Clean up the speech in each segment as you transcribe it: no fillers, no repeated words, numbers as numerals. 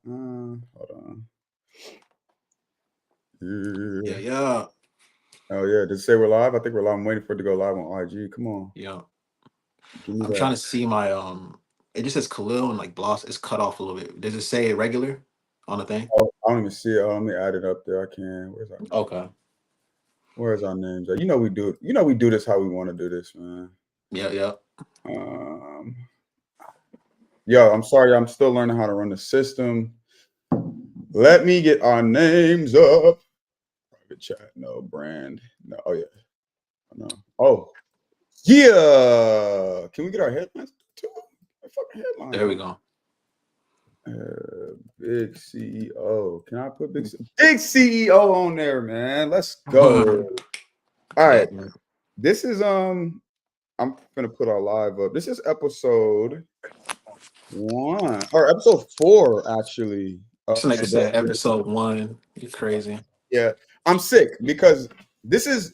Hold on. Yeah. Oh yeah, did it say we're live? I think we're live. I'm waiting for it to go live on IG. Come on. Yeah. Give me I'm that. trying to see my it just says Khalil and like Bloss. It's cut off a little bit. Does it say regular on the thing? Oh, I don't even see it. Oh, let me add it up there. I can. Where's our Okay. Where's our names? You know we do it. You know we do this how we want to do this, man. Yeah. Yo, I'm sorry. I'm still learning how to run the system. Let me get our names up. Private chat. No brand. No. Oh yeah. No. Oh yeah. Can we get our headlines too? Our fucking headlines. There we go. Big CEO. Can I put big CEO on there, man? Let's go. All right. This is I'm gonna put our live up. This is episode 1 or episode 4 actually. So like I said, episode 1. You're crazy. Yeah, I'm sick because this is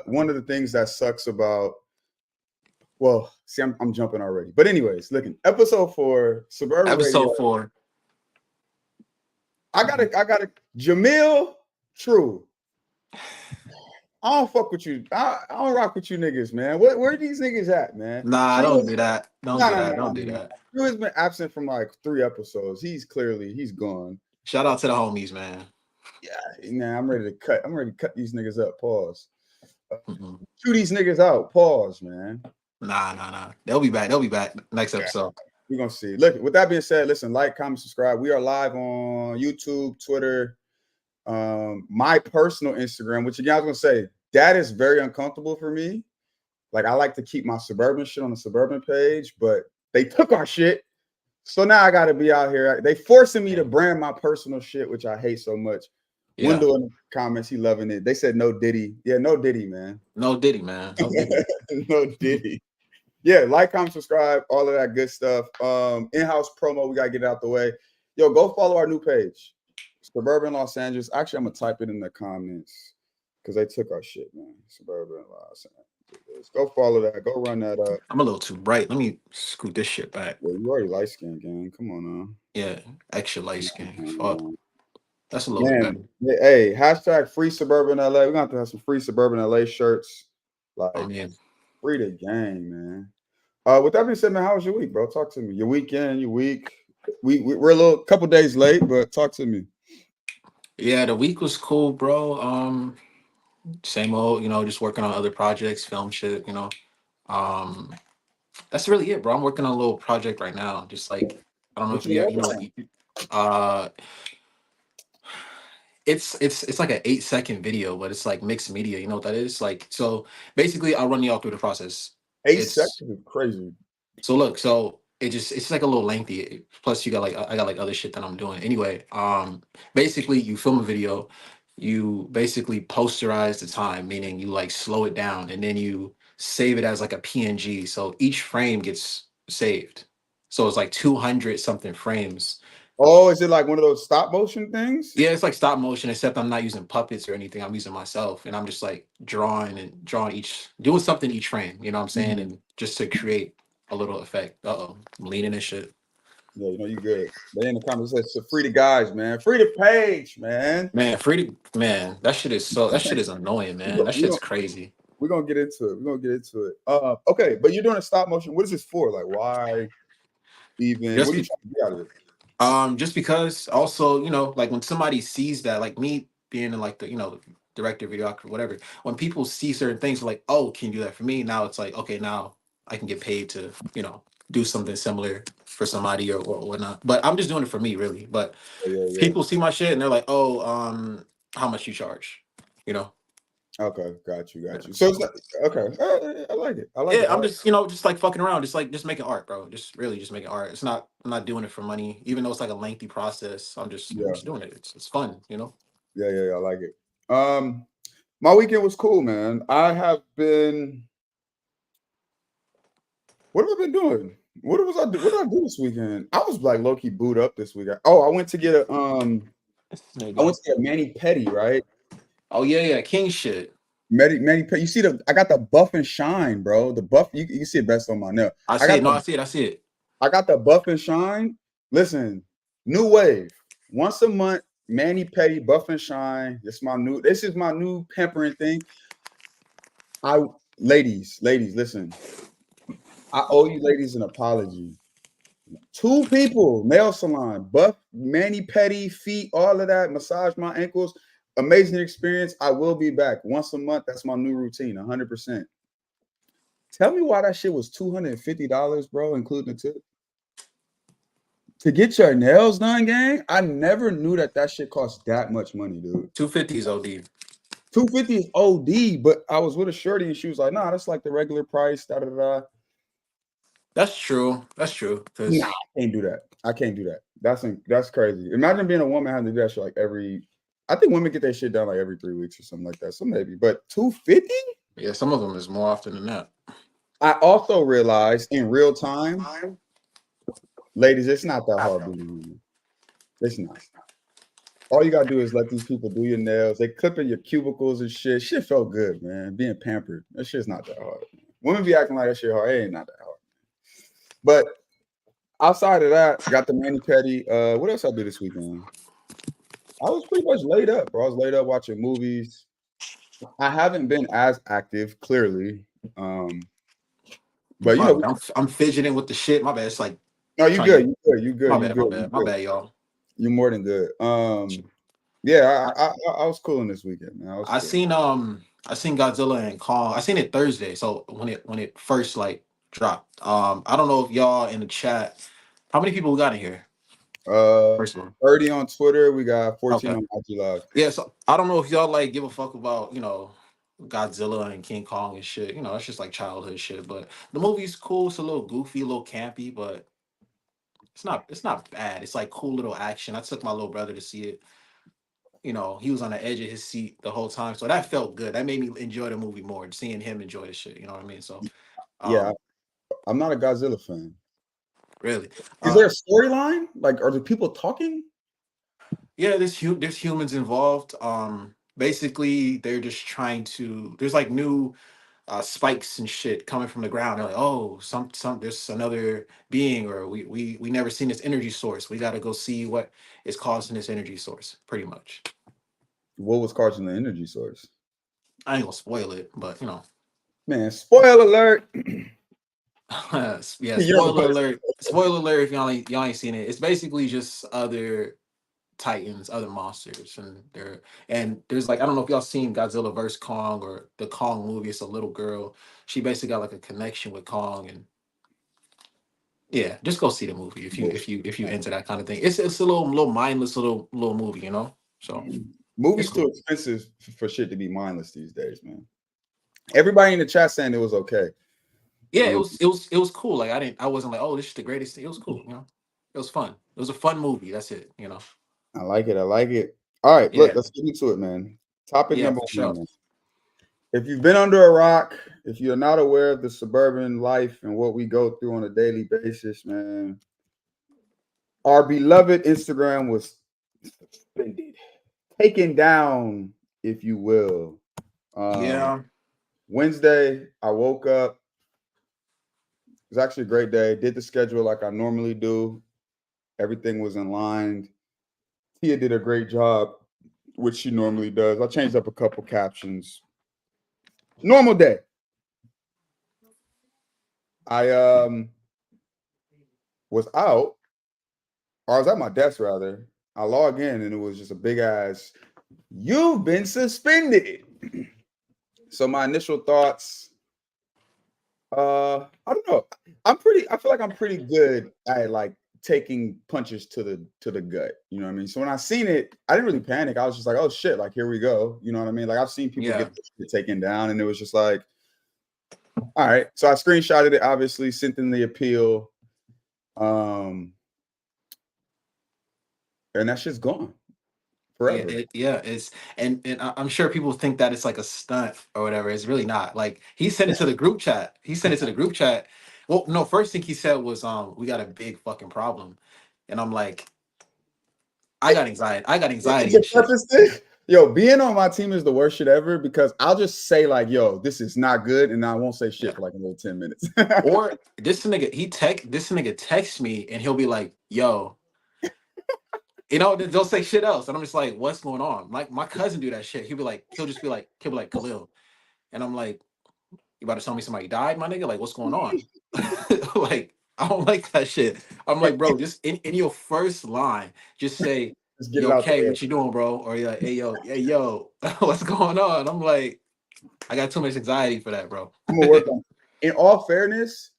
one of the things that sucks about. Well, see, I'm jumping already. But anyways, looking episode 4, SBRBN Episode Radio. 4. I got a Jamil True. I don't fuck with you. I don't rock with you niggas, man. Where are these niggas at, man? Nah, don't do that. Don't do that. True has been absent from like 3 episodes. He's gone. Shout out to the homies, man. Yeah, man, I'm ready to cut these niggas up. Pause. Chew these niggas out. Pause, man. Nah. They'll be back next episode. We're gonna see. Look, with that being said, listen, like, comment, subscribe. We are live on YouTube, Twitter, my personal Instagram, which again I was gonna say that is very uncomfortable for me. Like, I like to keep my SBRBN shit on the SBRBN page, but they took our shit. So now I gotta be out here. They forcing me to brand my personal shit, which I hate so much. Yeah. Window in the comments, he loving it. They said no Diddy. Yeah, no Diddy, man. No Diddy, man. No Diddy. Yeah, like, comment, subscribe, all of that good stuff. In-house promo, we gotta get it out the way. Yo, go follow our new page, SBRBN Los Angeles. Actually, I'm gonna type it in the comments because they took our shit, man. SBRBN Los Angeles. Go follow that. Go run that up. I'm a little too bright. Let me scoot this shit back. Yeah, you already light skinned, gang. Come on now. Yeah, extra light skin. Fuck. That's a little bit better. Hey, hashtag free SBRBN LA. We're gonna have to have some free SBRBN LA shirts. Like, free the game, man. With that being said, man, how was your week, bro? Talk to me. Your weekend, your week. We're a couple days late, but talk to me. Yeah, the week was cool, bro. Same old, just working on other projects, film shit, That's really it, bro. I'm working on a little project right now. Just like, I don't know if it's like an 8-second video, but it's like mixed media. You know what that is? Like, so basically I'll run y'all through the process. 8 seconds is crazy. So look, it's like a little lengthy. Plus I got like other shit that I'm doing. Anyway, basically you film a video, you basically posterize the time, meaning you like slow it down and then you save it as like a PNG. So each frame gets saved. So it's like 200 something frames. Oh, is it like one of those stop motion things? Yeah, it's like stop motion, except I'm not using puppets or anything. I'm using myself, and I'm just like doing something each frame. You know what I'm saying? And just to create a little effect. I'm leaning and shit. Yeah, you good. They in the comments said, so free the guys, man. Free the page, man. Man, that shit is annoying, man. That shit's crazy. We're gonna get into it. Okay, but you're doing a stop motion. What is this for? Like, why even? What are you trying to get out of it? Just because also, like when somebody sees that, like me being in like the, director, videographer, whatever, when people see certain things like, oh, can you do that for me? Now it's like, okay, now I can get paid to, do something similar for somebody or whatnot. But I'm just doing it for me, really. But people see my shit and they're like, oh, how much you charge? Okay, got you. So it's like, okay, I like it. I'm just, just like fucking around, just making art, bro. Just making art. I'm not doing it for money, even though it's like a lengthy process. I'm just doing it. It's fun, Yeah, I like it. My weekend was cool, man. I have been. What have I been doing? What did I do this weekend? I was like low key booed up this weekend. Oh, I went to get a mani pedi, right? Oh yeah, king shit. Mani pedi. You see I got the buff and shine, bro. The buff, you can see it best on my nail. I see it. I see it. I got the buff and shine. Listen, New wave. Once a month, Manny Petty, Buff and Shine. This is my new pampering thing. Ladies, listen. I owe you ladies an apology. 2 people, nail salon, Buff, Manny Petty, feet, all of that, massage my ankles. Amazing experience. I will be back once a month. That's my new routine, 100%. Tell me why that shit was $250, bro, including the tip. To get your nails done, gang? I never knew that shit cost that much money, dude. $250 is OD. $250 is OD, but I was with a shorty and she was like, nah, that's like the regular price, da-da-da. That's true. Nah, I can't do that. That's crazy. Imagine being a woman having to do that shit like I think women get their shit done like every 3 weeks or something like that. So maybe, but $250? Yeah, some of them is more often than that. I also realized in real time, ladies, it's not that hard being a woman. It's not. All you gotta do is let these people do your nails. They clipping your cubicles and shit. Shit felt good, man. Being pampered. That shit's not that hard. Man. Women be acting like that shit hard. It ain't not that hard. But outside of that, got the Manny Petty. What else I do this weekend? I was pretty much laid up, bro. I was laid up watching movies. I haven't been as active, clearly. But you know, I'm fidgeting with the shit. My bad. It's like, no, you good. You good. My bad, y'all. You're more than good. Yeah, I was cooling this weekend, man. I seen Godzilla and Kong. I seen it Thursday, so when it first like dropped. I don't know if y'all in the chat. How many people we got in here? First of all, 30 on Twitter. We got 14 on IG Live. Yeah, so I don't know if y'all like give a fuck about Godzilla and King Kong and shit. It's just like childhood shit. But the movie's cool. It's a little goofy, a little campy, but it's not bad. It's like cool little action. I took my little brother to see it. He was on the edge of his seat the whole time, so that felt good. That made me enjoy the movie more, seeing him enjoy the shit. You know what I mean? So, yeah, I'm not a Godzilla fan. Really? Is there a storyline? Like, are the people talking? Yeah, there's humans involved. Basically, they're just trying to. There's like new spikes and shit coming from the ground. They're like, oh, there's another being, or we never seen this energy source. We got to go see what is causing this energy source. Pretty much. What was causing the energy source? I ain't gonna spoil it, but man, spoiler alert. Yeah, spoiler alert. Spoiler alert if y'all ain't seen it. It's basically just other titans, other monsters, and there's like, I don't know if y'all seen Godzilla vs Kong or the Kong movie. It's a little girl. She basically got like a connection with Kong, and yeah, just go see the movie if you into that kind of thing. It's a little mindless little movie, So movies cool. Too expensive for shit to be mindless these days, man. Everybody in the chat saying it was okay. Yeah, it was cool. Like I wasn't like, oh, this is the greatest thing. It was cool, It was fun. It was a fun movie. That's it, I like it. All right, look, let's get into it, man. Topic number 1. Sure. If you've been under a rock, if you're not aware of the suburban life and what we go through on a daily basis, man, our beloved Instagram was suspended, taken down, if you will. Wednesday, I woke up. It was actually a great day. Did the schedule like I normally do. Everything was in line. Tia did a great job, which she normally does. I changed up a couple captions. Normal day. I was out, or I was at my desk rather. I log in and it was just a big ass, "You've been suspended." So my initial thoughts, I don't know. I feel like I'm pretty good at like taking punches to the gut. You know what I mean? So when I seen it, I didn't really panic. I was just like, oh shit, like here we go. You know what I mean? Like I've seen people get shit taken down, and it was just like, all right. So I screenshotted it, obviously, sent in the appeal. And that shit's gone. Forever. It's and I'm sure people think that it's like a stunt or whatever. It's really not. Like he sent it to the group chat. Well, no, first thing he said was, we got a big fucking problem. And I'm like, I got anxiety. And shit. Yo, being on my team is the worst shit ever, because I'll just say like, yo, this is not good, and I won't say shit for like another 10 minutes. Or this nigga texts me and he'll be like, yo, You know, they'll say shit else, and I'm just like, what's going on? My cousin do that shit. He'll just be like, Khalil, and I'm like, you about to tell me somebody died, my nigga? Like, what's going on? Like, I don't like that shit. I'm like, bro, just in your first line, just say, Just get it yo, out K, there. what you doing, bro? Or you're like, hey, yo, what's going on? I'm like, I got too much anxiety for that, bro. I'm gonna work on it. In all fairness,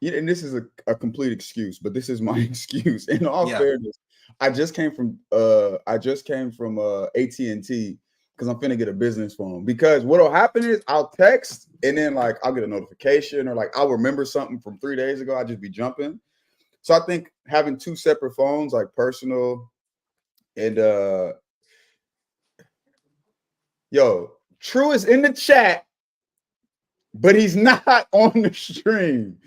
and this is a complete excuse, but this is my excuse. In all Yeah. fairness, I just came from AT&T because I'm finna get a business phone. Because what'll happen is I'll text and then like I'll get a notification or like I'll remember something from 3 days ago. I'll just be jumping. So I think having two separate phones, like personal and yo, True is in the chat, but he's not on the stream.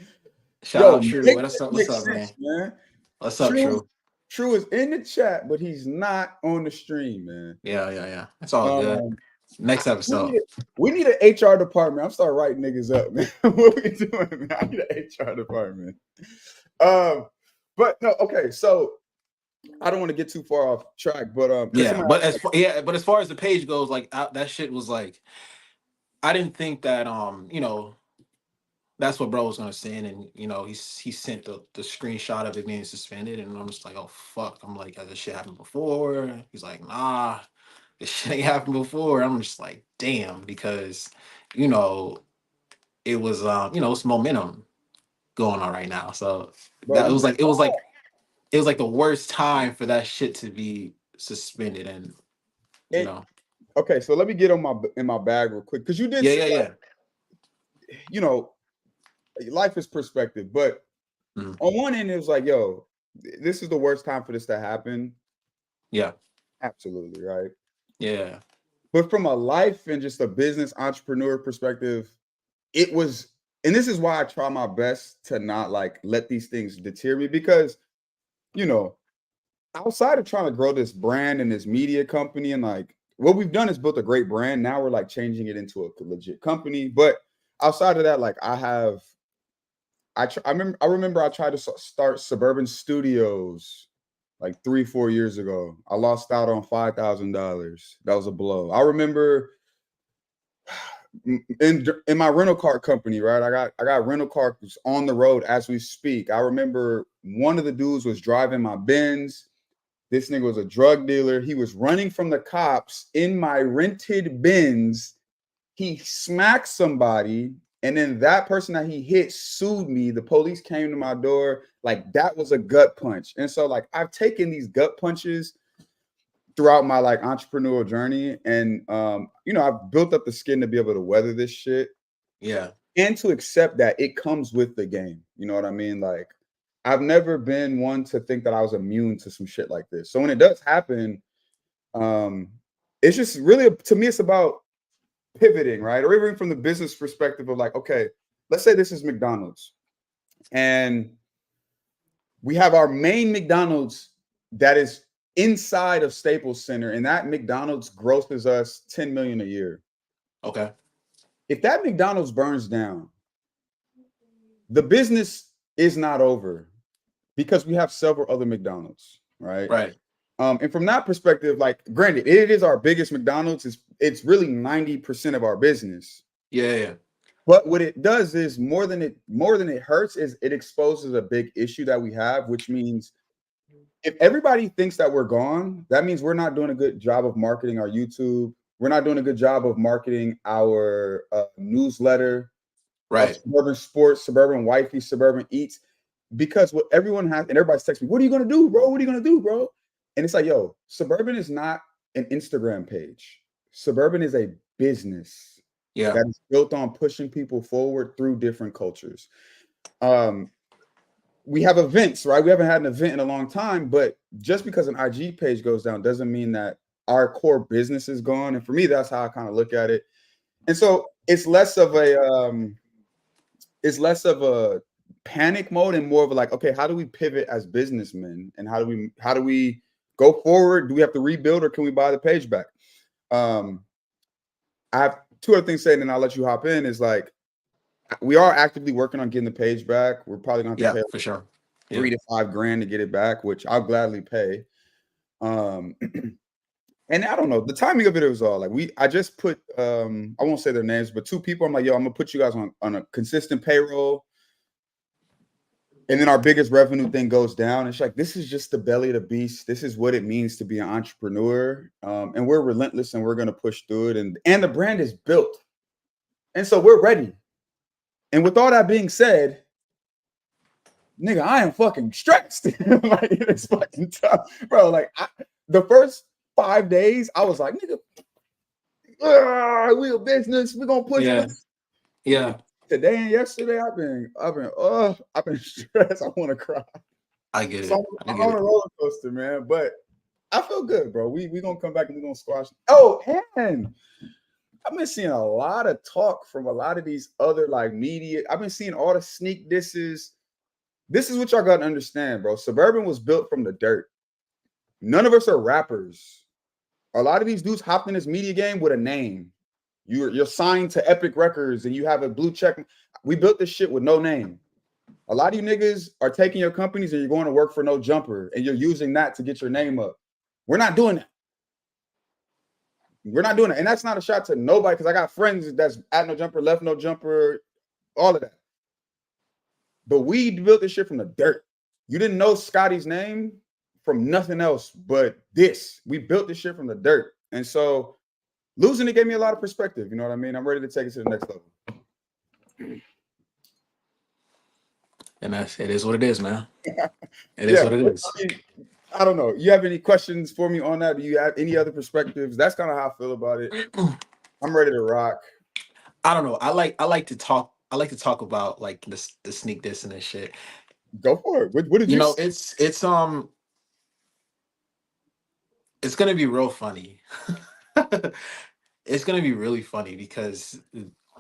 Shout Yo, out True. make What's this up? make What's up, sense, man? man. What's up, True, True? True is in the chat, but he's not on the stream, man. Yeah. It's all good. Um, Next episode. we need an HR department. I'm starting writing niggas up, man. What we doing, man? I need an HR department. But no, okay. So I don't want to get too far off track, but But as far as the page goes, like that shit was like, I didn't think that that's what bro was gonna send, and he sent the screenshot of it being suspended, and I'm just like, oh fuck. I'm like, has this shit happened before? He's like, nah, this shit ain't happened before. I'm just like, damn, because it was it's momentum going on right now. So bro, that it was like the worst time for that shit to be suspended, and you it, know, okay. So let me get in my bag real quick because you did say, yeah. you know, life is perspective, but Mhm. on one end, it was like, yo, this is the worst time for this to happen. Yeah. Absolutely, right? Yeah. But from a life and just a business entrepreneur perspective, it was, and this is why I try my best to not like let these things deter me because, you know, outside of trying to grow this brand and this media company and like what we've done is built a great brand. Now we're like changing it into a legit company. But outside of that, like I remember I tried to start Suburban Studios like 3-4 years ago. I lost out on $5,000. That was a blow. I remember in my rental car company, right? I got rental cars on the road as we speak. I remember one of the dudes was driving my Benz. This nigga was a drug dealer. He was running from the cops in my rented Benz. He smacked somebody, and then that person that he hit sued me. The police came to my door. Like that was a gut punch. And so like I've taken these gut punches throughout my like entrepreneurial journey, and I've built up the skin to be able to weather this shit. Yeah. And to accept that it comes with the game. You know what I mean? Like I've never been one to think that I was immune to some shit like this. So when it does happen, it's just really, to me, it's about pivoting, right? Or even from the business perspective of like, okay, let's say this is McDonald's and we have our main McDonald's that is inside of Staples Center, and that McDonald's grosses us 10 million a year. Okay. If that McDonald's burns down, the business is not over because we have several other McDonald's, right? Right. And from that perspective, like, granted, it is our biggest McDonald's. It's really 90% of our business. Yeah. But what it does is more than it hurts is it exposes a big issue that we have, which means if everybody thinks that we're gone, that means we're not doing a good job of marketing our YouTube. We're not doing a good job of marketing our newsletter of Right. Suburban Sports, Suburban Wifey, Suburban Eats, because what everyone has, and everybody's texting me, what are you going to do, bro? What are you going to do, bro? And it's like, yo, Suburban is not an Instagram page. Suburban is a business Yeah. that is built on pushing people forward through different cultures. We have events, right? We haven't had an event in a long time, but just because an IG page goes down doesn't mean that our core business is gone. And for me, that's how I kind of look at it. And so it's less of a panic mode and more of a like, okay, how do we pivot as businessmen, and how do we go forward? Do we have to rebuild, or can we buy the page back? I have two other things to say, and then I'll let you hop in. Is like, we are actively working on getting the page back. We're probably going to have to pay for sure. $3 to $5 grand to get it back, which I'll gladly pay. And I don't know, the timing of it was all like I just put I won't say their names, but 2 people. I'm like, yo, I'm gonna put you guys on a consistent payroll. And then our biggest revenue thing goes down. It's like, this is just the belly of the beast. This is what it means to be an entrepreneur. And we're relentless and we're gonna push through it. And the brand is built. And so we're ready. And with all that being said, nigga, I am fucking stressed. Like, it's fucking tough, bro. Like, the first 5 days, I was like, nigga, we a business. We're gonna push. Yeah. Today and yesterday, I've been stressed. I want to cry. I get it. So I'm on a roller coaster, man. But I feel good, bro. We gonna come back and we're gonna squash. Oh, and I've been seeing a lot of talk from a lot of these other like media. I've been seeing all the sneak disses. This is what y'all gotta understand, bro. Suburban was built from the dirt. None of us are rappers. A lot of these dudes hopped in this media game with a name. You're signed to Epic Records and you have a blue check. We built this shit with no name. A lot of you niggas are taking your companies and you're going to work for No Jumper and you're using that to get your name up. We're not doing that. We're not doing it. And that's not a shot to nobody, because I got friends that's at No Jumper, left No Jumper, all of that. But we built this shit from the dirt. You didn't know Scotty's name from nothing else but this. We built this shit from the dirt. And so losing it gave me a lot of perspective. You know what I mean? I'm ready to take it to the next level. And it is what it is, man. It is what it is. I don't know. You have any questions for me on that? Do you have any other perspectives? That's kind of how I feel about it. I'm ready to rock. I don't know. I like to talk about like the sneak diss and this shit. Go for it. What did you know? It's gonna be real funny. It's gonna be really funny because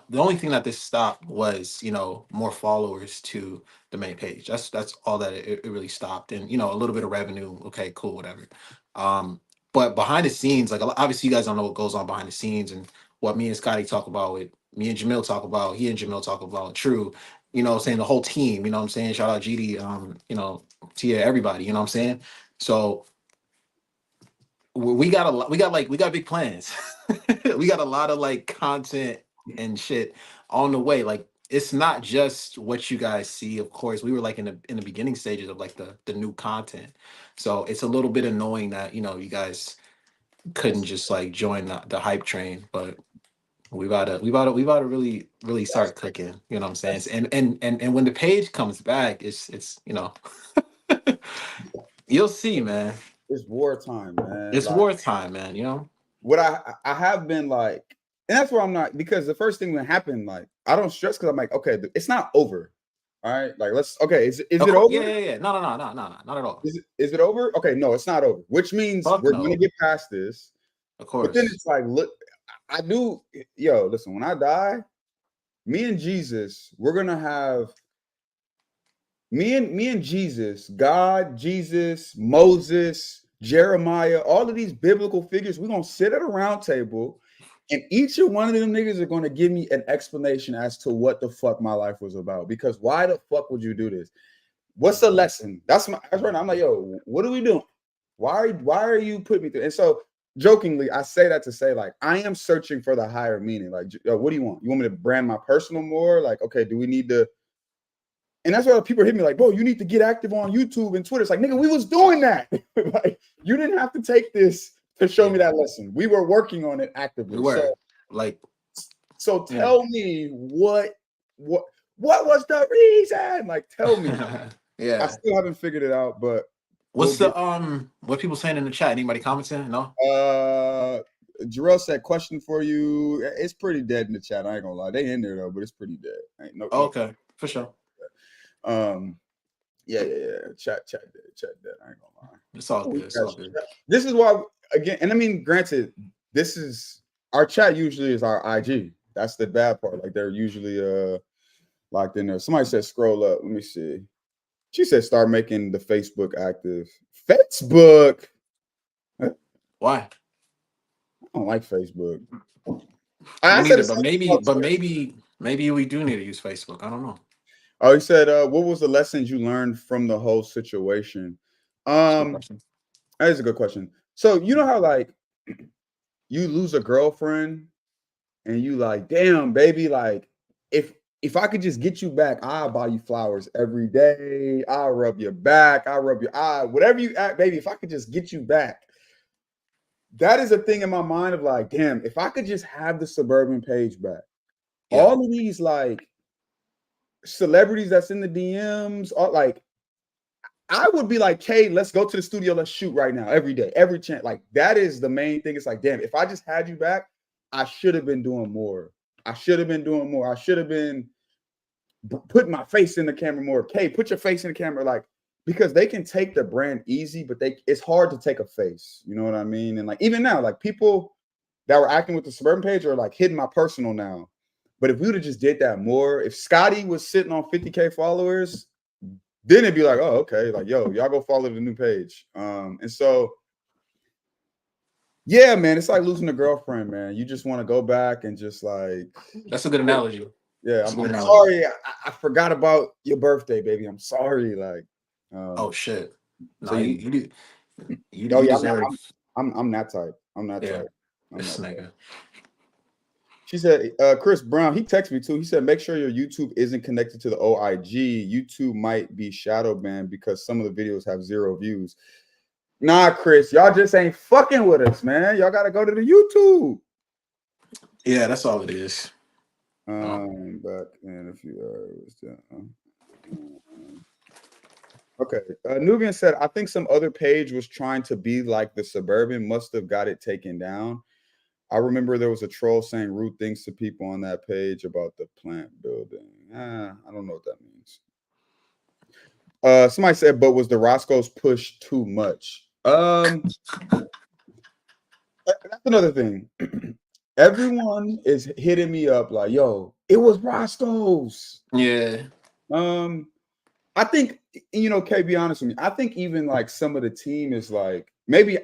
the only thing that this stopped was, more followers to the main page. That's all that it really stopped. And, a little bit of revenue. Okay, cool, whatever. But behind the scenes, like, obviously you guys don't know what goes on behind the scenes and what me and Scotty talk about, with me and Jamil talk about, he and Jamil talk about, True, saying the whole team, what I'm saying? Shout out GD, Tia, everybody, what I'm saying? So we got big plans. We got a lot of like content and shit on the way. Like, it's not just what you guys see. Of course, we were like in the beginning stages of like the new content. So it's a little bit annoying that, you guys couldn't just like join the hype train, but we about to really start cooking, what I'm saying? And when the page comes back, it's you'll see, man. It's wartime, man. It's like, wartime, man, What I have been like, and that's where I'm not, because the first thing that happened, like, I don't stress because I'm like, okay, it's not over. All right, like, is it over? Yeah. No, not at all. Is it over? Okay, no, it's not over. Which means we're gonna get past this. Of course. But then it's like, look, listen, when I die, me and Jesus, we're gonna have me and Jesus, God, Jesus, Moses, Jeremiah, all of these biblical figures. We're gonna sit at a round table, and each of one of them niggas are gonna give me an explanation as to what the fuck my life was about. Because why the fuck would you do this? What's the lesson? That's right now. I'm like, yo, what are we doing? Why are you putting me through? And so jokingly, I say that to say, like, I am searching for the higher meaning. Like, yo, what do you want? You want me to brand my personal more? Like, okay, do we need to? And that's why people hit me like, bro, you need to get active on YouTube and Twitter. It's like, nigga, we was doing that. Like, you didn't have to take this to show me that lesson. We were working on it actively. We were. So tell me what was the reason? Like, tell me. Yeah. I still haven't figured it out, but what's what people saying in the chat? Anybody commenting? No. Jarrell said, question for you. It's pretty dead in the chat. I ain't gonna lie. They in there though, but it's pretty dead. Ain't no. Okay, for sure. Yeah. Chat dead. I ain't gonna lie. It's all good. It's all good. This is why, again, and I mean, granted, this is our chat usually is our IG. That's the bad part. Like, they're usually locked in there. Somebody said scroll up. Let me see. She said start making the Facebook active. Facebook. Why? I don't like Facebook. Maybe we do need to use Facebook. I don't know. Oh, he said, what was the lessons you learned from the whole situation? That is a good question. So you know how like you lose a girlfriend and you like, damn, baby, like if I could just get you back, I'll buy you flowers every day. I'll rub your back. I'll rub your eye. Whatever you act, baby, if I could just get you back. That is a thing in my mind of like, damn, if I could just have the Suburban page back. Yeah. All of these like celebrities that's in the DMs, all like I would be like, Kay, let's go to the studio, let's shoot right now, every day, every chance. Like that is the main thing. It's like, damn, if I just had you back, I should have been doing more. I should have been doing more. I should have been putting my face in the camera more. Kay, put your face in the camera, like because they can take the brand easy, but it's hard to take a face. You know what I mean? And like even now, like people that were acting with the Suburban page are like hitting my personal now. But if we would have just did that more, if Scotty was sitting on 50K followers, then it'd be like, oh, okay, like, yo, y'all go follow the new page. And so, yeah, man, it's like losing a girlfriend, man. You just want to go back and just like. That's a good analogy. Yeah, I'm sorry. I forgot about your birthday, baby. I'm sorry. Like, oh shit. No, so you do. You oh, yeah, deserve. I'm that type. I'm that type. This nigga. She said, Chris Brown, he texted me too. He said, make sure your YouTube isn't connected to the OIG. YouTube might be shadow banned because some of the videos have 0 views. Nah, Chris, y'all just ain't fucking with us, man. Y'all got to go to the YouTube. Yeah, that's all it is. Back in a few hours. Okay. Nubian said, I think some other page was trying to be like the Suburban, must have got it taken down. I remember there was a troll saying rude things to people on that page about the plant building. I don't know what that means. Somebody said, but was the Roscoe's push too much? That's another thing. Everyone is hitting me up like, yo, it was Roscoe's. Yeah. I think, you know, Kay, be honest with me. I think even like some of the team is like, maybe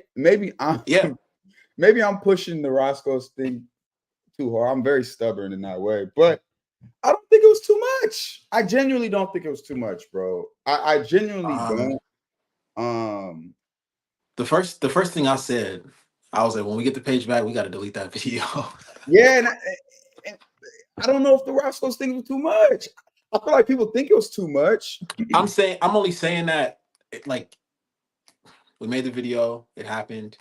I'm pushing the Roscoe's thing too hard. I'm very stubborn in that way, but I don't think it was too much. I genuinely don't think it was too much, bro. I genuinely don't. The first thing I said, I was like, when we get the page back, we got to delete that video. Yeah, and I don't know if the Roscoe's thing was too much. I feel like people think it was too much. I'm only saying that like we made the video, it happened.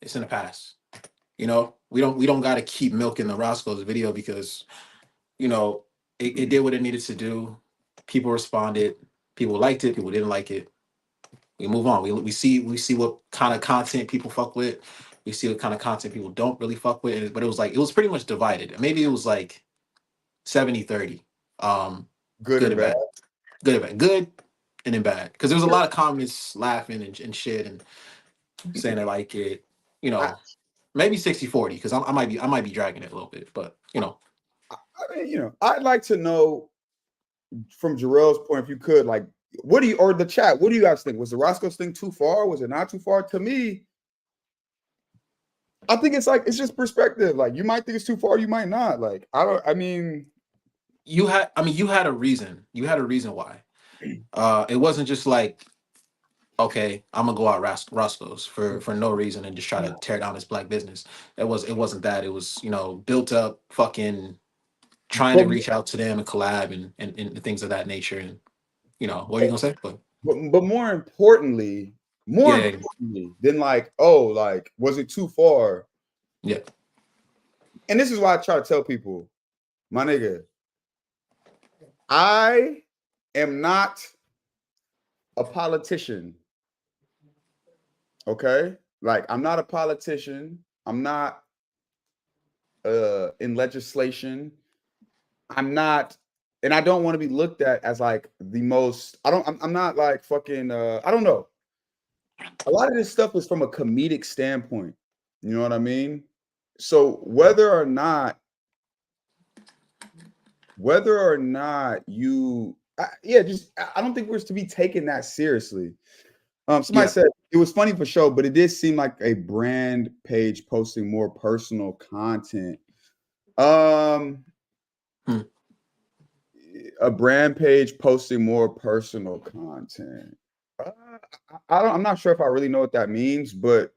It's in the past. You know, we don't got to keep milking the Roscoe's video because, you know, it did what it needed to do. People responded. People liked it. People didn't like it. We move on. We see what kind of content people fuck with. We see what kind of content people don't really fuck with. But it was pretty much divided. Maybe it was like 70-30. Good and bad. Good and bad. Good and then bad. Because there was a lot of comments laughing and shit and saying they like it. You know, maybe 60-40 because I might be dragging it a little bit. But you know, I mean, you know, I'd like to know from Jarrell's point, if you could, like, what do you, or the chat, what do you guys think? Was the Roscoe's thing too far? Was it not too far? To me, I think it's like, it's just perspective. Like, you might think it's too far, you might not. Like, you had a reason. You had a reason why. It wasn't just like, okay, I'm gonna go out Roscoe's for no reason and just try to tear down this black business. It wasn't that. It was, you know, built up fucking trying to reach out to them and collab and things of that nature. And you know, what are you gonna say? But more importantly than like, oh, like, was it too far? Yeah. And this is why I try to tell people, my nigga, I am not a politician. Okay? Like, I'm not a politician. I'm not in legislation. I'm not, and I don't want to be looked at as like the most, I'm not like fucking, I don't know. A lot of this stuff is from a comedic standpoint. You know what I mean? So whether or not you, I don't think we're to be taken that seriously. Somebody said it was funny for show, but it did seem like a brand page posting more personal content. A brand page posting more personal content. I'm not sure if I really know what that means, but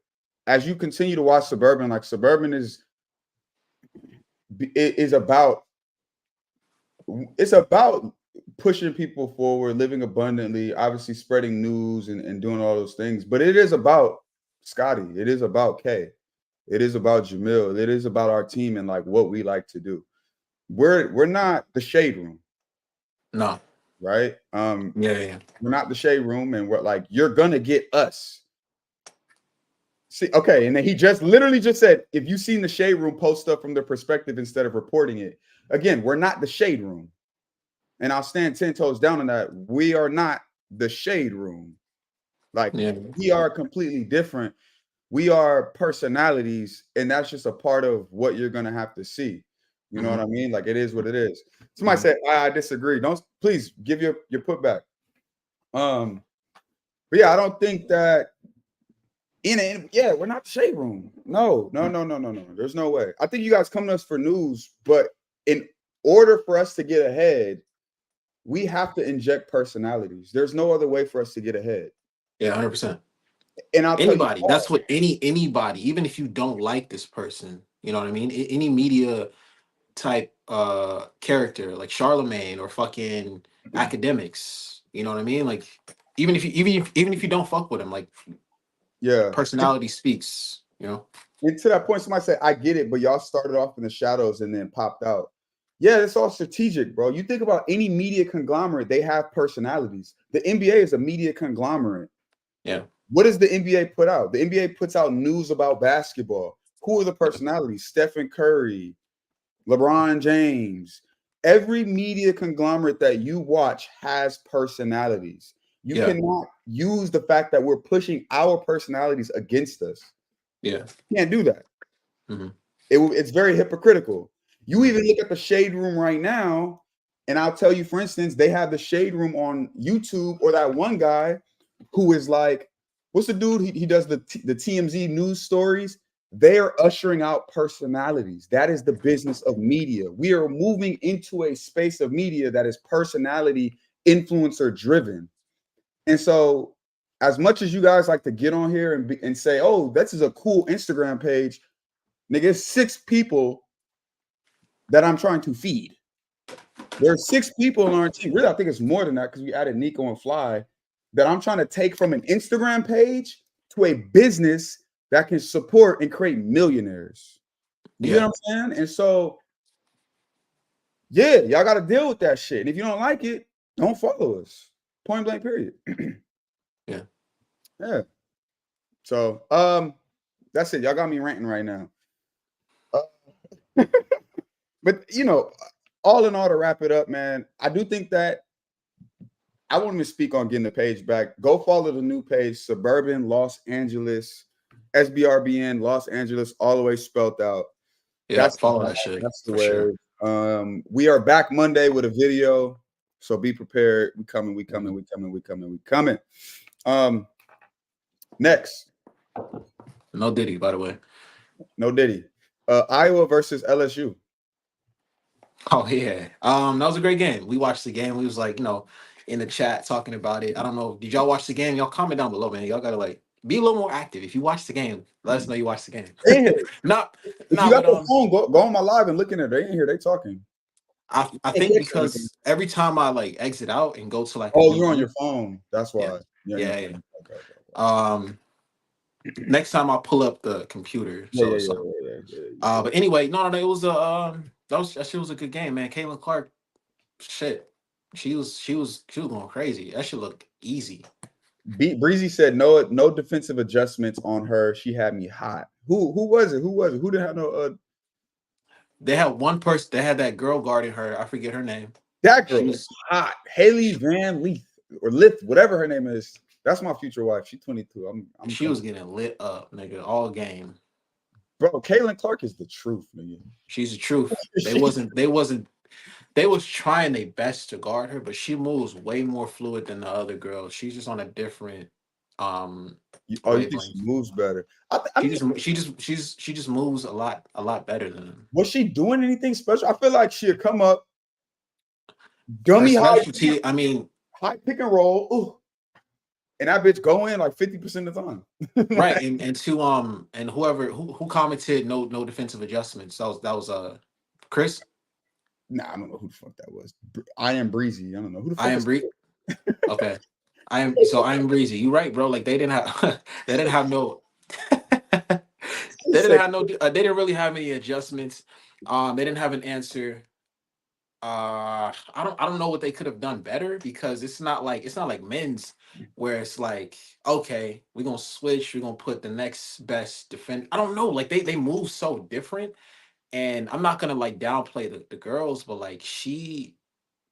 as you continue to watch Suburban, like Suburban is about it's about pushing people forward, living abundantly, obviously spreading news and doing all those things. But it is about Scotty. It is about Kay. It is about Jamil. It is about our team and like what we like to do. We're not the shade room. No. Right? Yeah. We're not the shade room, and we're like, you're gonna get us. See, okay, and then he just literally just said, if you've seen the shade room post stuff from their perspective instead of reporting it, again, we're not the shade room. And I'll stand 10 toes down on that. We are not the shade room. Like, we are completely different. We are personalities, and that's just a part of what you're gonna have to see. You know what I mean? Like, it is what it is. Somebody said, I disagree. Don't, please give your putback. But yeah, I don't think that we're not the shade room. No. There's no way. I think you guys come to us for news, but in order for us to get ahead, we have to inject personalities. There's no other way for us to get ahead. Yeah, 100%. And I'll tell you, that's what anybody, even if you don't like this person, you know what I mean? Any media type character like Charlemagne or fucking academics, you know what I mean? Like even if you don't fuck with him, like personality speaks, you know. And to that point, somebody said, I get it, but y'all started off in the shadows and then popped out. Yeah, it's all strategic, bro. You think about any media conglomerate, they have personalities. The NBA is a media conglomerate. Yeah. What does the NBA put out? The NBA puts out news about basketball. Who are the personalities? Stephen Curry, LeBron James. Every media conglomerate that you watch has personalities. You cannot use the fact that we're pushing our personalities against us. Yeah. You can't do that. It's very hypocritical. You even look at the shade room right now, and I'll tell you, for instance, they have the shade room on YouTube, or that one guy who is like, what's the dude? He does the TMZ news stories. They are ushering out personalities. That is the business of media. We are moving into a space of media that is personality influencer driven. And so, as much as you guys like to get on here and say, oh, this is a cool Instagram page, nigga, it's 6 people that I'm trying to feed. There are 6 people on our team. Really, I think it's more than that because we added Nico and Fly, that I'm trying to take from an Instagram page to a business that can support and create millionaires. You know what I'm saying? And so, yeah, y'all got to deal with that shit. And if you don't like it, don't follow us. Point blank, period. Yeah. So, that's it. Y'all got me ranting right now. But, you know, all in all, to wrap it up, man, I do think that I won't even speak on getting the page back. Go follow the new page, Suburban Los Angeles, SBRBN Los Angeles, all the way spelled out. Yeah, follow that shit. That's the way. Sure. We are back Monday with a video, so be prepared. We coming. Next. No Diddy, by the way. No Diddy. Iowa versus LSU. Oh yeah. That was a great game. We watched the game. We was like, you know, in the chat talking about it. I don't know. Did y'all watch the game? Y'all comment down below, man. Y'all gotta like be a little more active. If you watch the game, let us know you watched the game. If you got the phone, go on my live and look in there. They ain't here. They talking. I think because every time I like exit out and go to like you're on your phone. That's why. Yeah. Okay. Next time I'll pull up the computer. But anyway, no, it was that shit was a good game, man. Caitlin Clark, shit, she was going crazy. That shit looked easy. Breezy said no defensive adjustments on her. She had me hot. Who was it? Who didn't have no? They had one person. They had that girl guarding her. I forget her name. That girl was hot. Haley Van Leith or Lith, whatever her name is. That's my future wife. She's 22. She was getting lit up, nigga, all game. Bro, Caitlin Clark is the truth, nigga. She's the truth. They was trying their best to guard her, but she moves way more fluid than the other girls. She's just on a different you think she moves better? She just moves a lot better than them. Was she doing anything special? I feel like she'd come up, dummy high. I mean, high pick and roll. Ooh. and that bitch go in like 50% of the time. Right, and whoever who commented no defensive adjustments. That was Chris. Nah, I don't know who the fuck that was. I am Breezy. I don't know who the fuck I am is Bree. Okay, I am Breezy. You right, bro? Like they didn't have they didn't have no they didn't really have any adjustments. They didn't have an answer. I don't know what they could have done better, because it's not like men's, where it's like, okay, we're gonna switch, we're gonna put the next best defend. I don't know, like they move so different. And I'm not gonna like downplay the girls, but like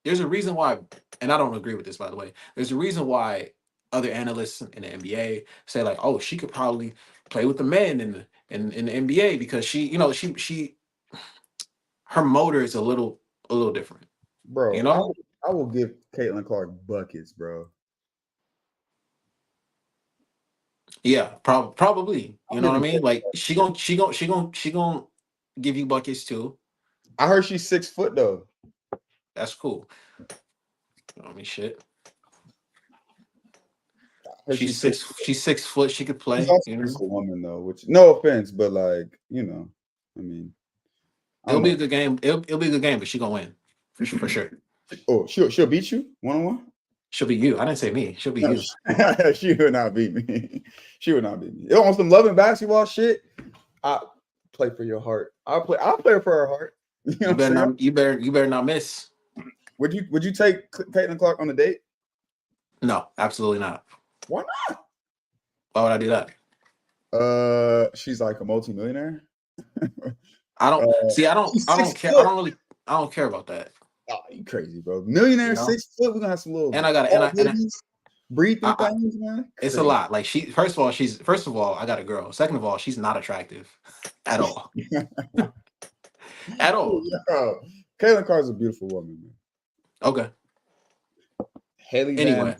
there's a reason why, and I don't agree with this, by the way. There's a reason why other analysts in the NBA say like, oh, she could probably play with the men in the NBA, because she her motor is a little different. You bro. know? I will give Caitlin Clark buckets, bro. Yeah, probably. You I'm know what I giving. mean? Like she gon' give you buckets too. I heard she's 6 foot though. That's cool. I mean, shit. I heard She's she's 6. six. She's 6 foot. She could She's play. also You a know, beautiful woman though. Which, no offense, but like, I mean, I it'll don't be know. a good game. It'll be a good game, but she gonna win for sure. Oh, she'll beat you 1-on-1. She'll be you. I didn't say me. She'll be No, you. she would not beat me. She would not beat me. On some loving basketball shit, I play for your heart. I'll play for her heart. You know You what I'm better saying? not. You better not miss. Would you take Caitlin Clark on a date? No, absolutely not. Why Why would I do that? not? She's like a multimillionaire. I don't see. She's I six don't care. foot. I don't care about that. Oh, you crazy, bro? Millionaire, You know. 6 foot. We're gonna have some little And I got bald hoodies, breathing I things, man. it's a Crazy. lot. Like first of all, I got a girl. Second of all, she's not attractive at all. At all. Yo, Caitlin Clark's a beautiful woman, man. Okay. Haley Van, Anyway,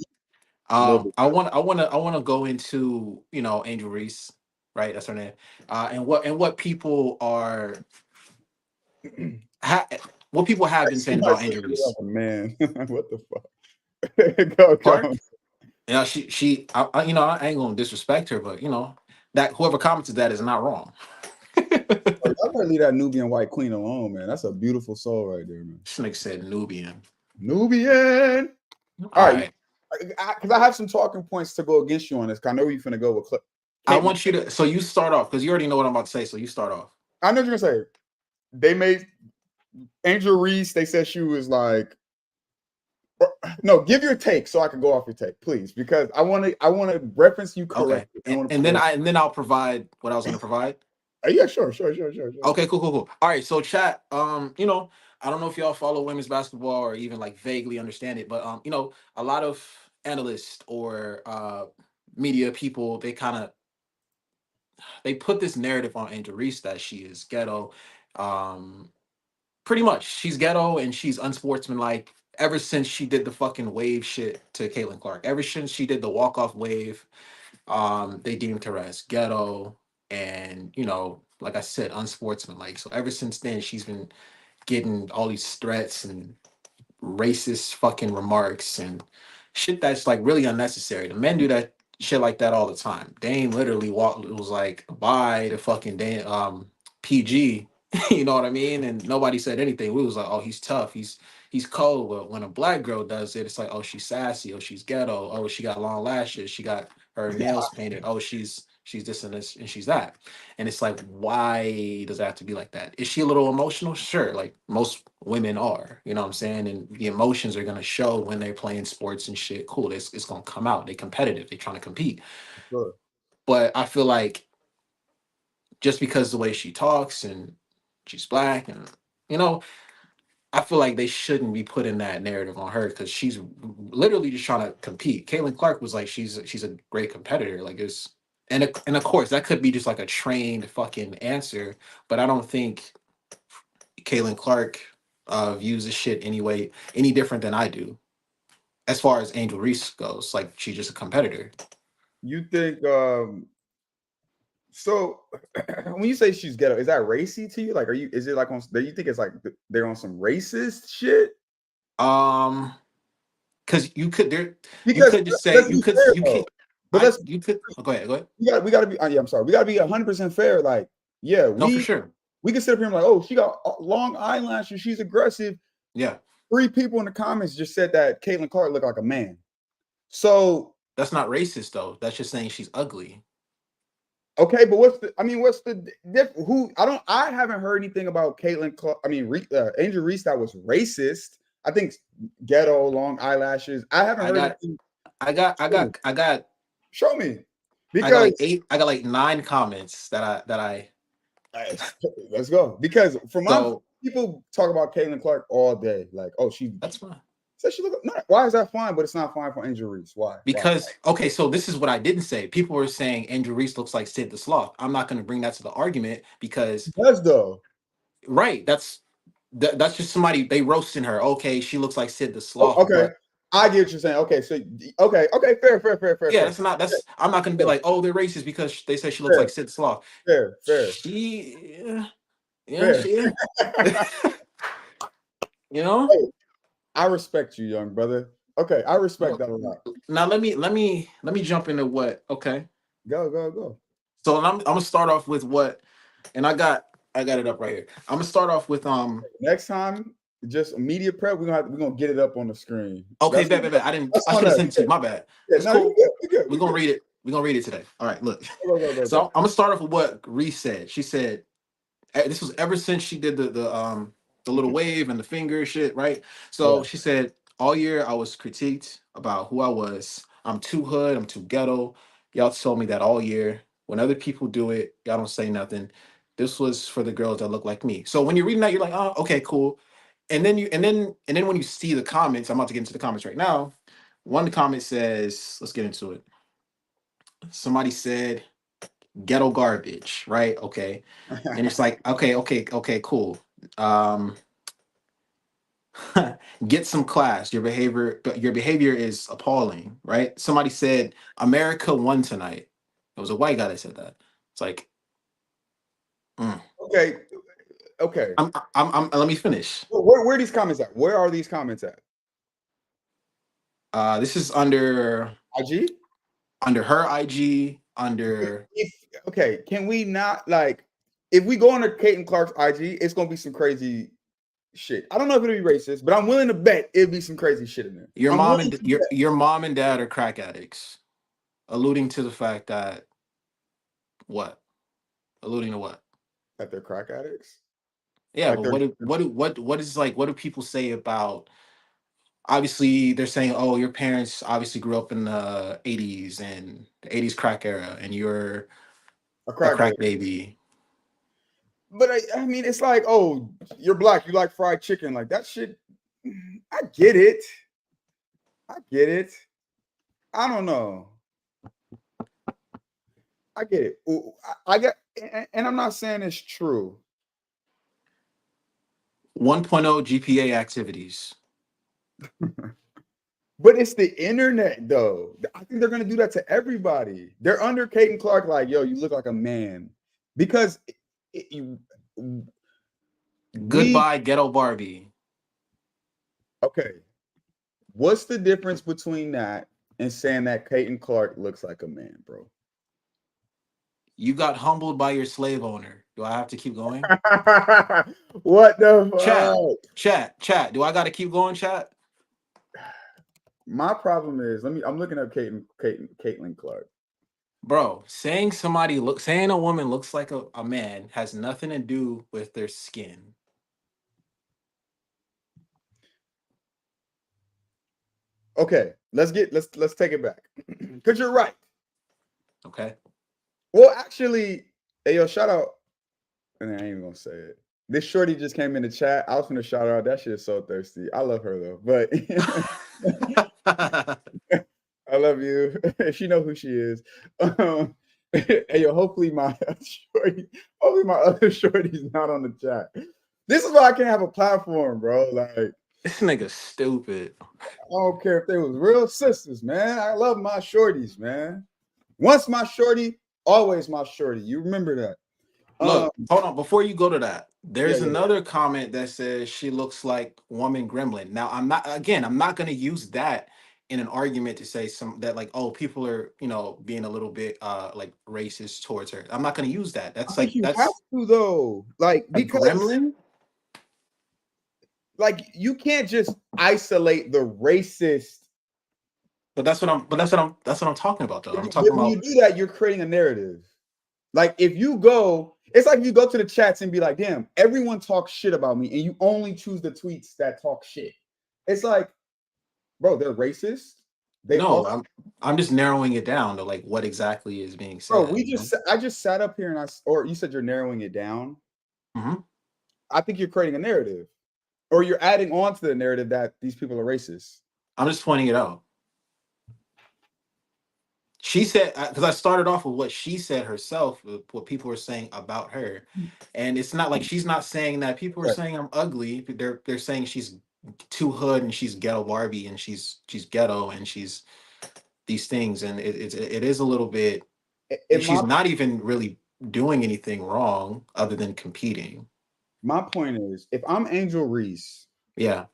a little bit. I want to go into Angel Reese, right? That's her name. And what people are ha, what people have been saying about Angel Reese. Like a man. What the fuck? Go. Clark, I ain't gonna disrespect her, but that whoever commented that is not wrong. Y'all gotta leave that Nubian white queen alone, man. That's a beautiful soul right there, man. This nigga said Nubian. Nubian. All All right, right. because I have some talking points to go against you on this. Cause I know you're finna go with clip. I want you to. So you start off, because you already know what I'm about to say. So you start off. I know what you're gonna say. They made Angel Reese. They said she was like, no. Give your take so I can go off your take, please, because I want to reference you correctly. Okay. And then I'll provide what I was going to provide. Yeah, sure. Okay, cool. All right, so chat. I don't know if y'all follow women's basketball or even like vaguely understand it, but a lot of analysts or media people, they put this narrative on Angel Reese that she is ghetto. Pretty much, she's ghetto and she's unsportsmanlike. Ever since she did the fucking wave shit to Caitlin Clark, ever since she did the walk off wave, they deemed her as ghetto and like I said, unsportsmanlike. So ever since then, she's been getting all these threats and racist fucking remarks and shit that's like really unnecessary. The men do that shit like that all the time. Dame literally was like, bye to fucking PG. You know what I mean? And nobody said anything. We was like, oh, he's tough. He's cold. But when a black girl does it, it's like, oh, she's sassy. Oh, she's ghetto. Oh, she got long lashes. She got her nails painted. Oh, she's this and this and she's that. And it's like, why does it have to be like that? Is she a little emotional? Sure, like most women are. You know what I'm saying? And the emotions are gonna show when they're playing sports and shit. Cool, it's gonna come out. They're competitive. They're trying to compete. Sure. But I feel like just because the way she talks and she's black and I feel like they shouldn't be putting that narrative on her, because she's literally just trying to compete. Caitlin Clark was like, she's a great competitor. Like and of course that could be just like a trained fucking answer, but I don't think Caitlin Clark views this shit anyway any different than I do. As far as Angel Reese goes, like she's just a competitor. You think so when you say she's ghetto, is that racy to you? Like, is it like do you think it's like they're on some racist shit? Because you could Because just say let's you be could fair, you though. can't But let's You could go ahead. Go ahead. we gotta be yeah, I'm sorry. We gotta be 100% fair. Like, yeah, No, for sure. we can sit up here and be like, oh, she got long eyelashes, she's aggressive. Yeah. 3 people in the comments just said that Caitlin Clark looked like a man. So that's not racist though. That's just saying she's ugly. Okay, but what's the who I haven't heard anything about Caitlin Clark. I mean, Angel Reese that was racist. I think ghetto, long eyelashes. I haven't heard anything. I got Show me. Because I got like 9 comments that I let's go. Because people talk about Caitlin Clark all day. Like, oh, that's fine. So she look why is that fine, but it's not fine for Angel Reese? Why? Because okay, so this is what I didn't say. People were saying Angel Reese looks like Sid the Sloth. I'm not going to bring that to the argument because she does though. Right. That's just somebody they roasting her. Okay, she looks like Sid the Sloth. Oh, okay. I get what you're saying. Okay, so okay, fair. Yeah, I'm not gonna be like, oh, they're racist because they say she looks like Sid the Sloth. Fair. You know? Hey, I respect you, young brother. Okay, I respect that a lot. Now let me jump into what. Okay. Go. So I'm gonna start off with what, and I got it up right here. I'm gonna start off with next time, just media prep. We're gonna get it up on the screen. Okay, bet. I should have sent it to you. My bad. Yeah, no, cool. You're good. We're gonna read it. We're gonna read it today. All right, look. Go. So I'm gonna start off with what Reese said. She said this was ever since she did the little wave and the finger shit, right? So she said, all year I was critiqued about who I was. I'm too hood, I'm too ghetto. Y'all told me that all year. When other people do it, y'all don't say nothing. This was for the girls that look like me. So when you're reading that, you're like, oh, okay, cool. And then when you see the comments, I'm about to get into the comments right now. One comment says, let's get into it. Somebody said ghetto garbage, right? Okay. And it's like, okay, cool. Get some class. Your behavior is appalling, right? Somebody said America won tonight. It was a white guy that said that. It's like, okay. I'm let me finish. Where are these comments at? Where are these comments at? This is under IG, under her IG, under. Can we not if we go under Caitlin Clark's IG, it's gonna be some crazy shit. I don't know if it'll be racist, but I'm willing to bet it'll be some crazy shit in there. Your mom and dad are crack addicts, alluding to the fact that what? Alluding to what? That they're crack addicts. Yeah, but what do people say about? Obviously, they're saying, oh, your parents obviously grew up in the 80s and the 80s crack era, and you're a crack baby. But I mean, it's like, oh, you're black, you like fried chicken, like that shit. I get it. I don't know. I get it. I get, and I'm not saying it's true. 1.0 GPA activities. But it's the internet, though. I think they're gonna do that to everybody. They're under Caitlin Clark, like, yo, you look like a man, because goodbye, ghetto Barbie. Okay, what's the difference between that and saying that Caitlin Clark looks like a man, bro? You got humbled by your slave owner. Do I have to keep going? What the fuck? Chat. Do I got to keep going, chat? My problem is, I'm looking at Caitlin Clark. Bro, saying a woman looks like a man has nothing to do with their skin. Okay, let's take it back. Because you're right. Okay. Well, actually, hey, yo, shout out. And I ain't even gonna say it. This shorty just came in the chat. I was gonna shout her out. That shit is so thirsty. I love her though, but I love you. She know who she is. Hey, yo, hopefully my other shorty's not on the chat. This is why I can't have a platform, bro. Like, this nigga stupid. I don't care if they was real sisters, man. I love my shorties, man. Once my shorty, always my shorty. You remember that. Look, hold on. Before you go to that, there's another comment that says she looks like woman gremlin. Now, I'm not going to use that in an argument to say some that like, oh, people are, you know, being a little bit like racist towards her. I'm not going to use that. I That's think like you have that's to though, like a because gremlin. like you can't just isolate the racist. But that's what I'm talking about though. I'm talking When you about do that, you're creating a narrative. Like if you go, it's like you go to the chats and be like, damn, everyone talks shit about me, and you only choose the tweets that talk shit. It's like, bro, they're racist. They no, also, I'm just narrowing it down to like what exactly is being bro, said, you know? I just sat up here and or you said you're narrowing it down. Hmm. I think you're creating a narrative, or you're adding on to the narrative that these people are racist. I'm just pointing it out. She said, because I started off with what she said herself, what people were saying about her, and it's not like she's not saying that people are Right. saying I'm ugly. They're saying she's too hood and she's ghetto Barbie and she's ghetto and she's these things, and it is a little bit. In She's not even really doing anything wrong other than competing. my point is, if I'm Angel Reese, Yeah,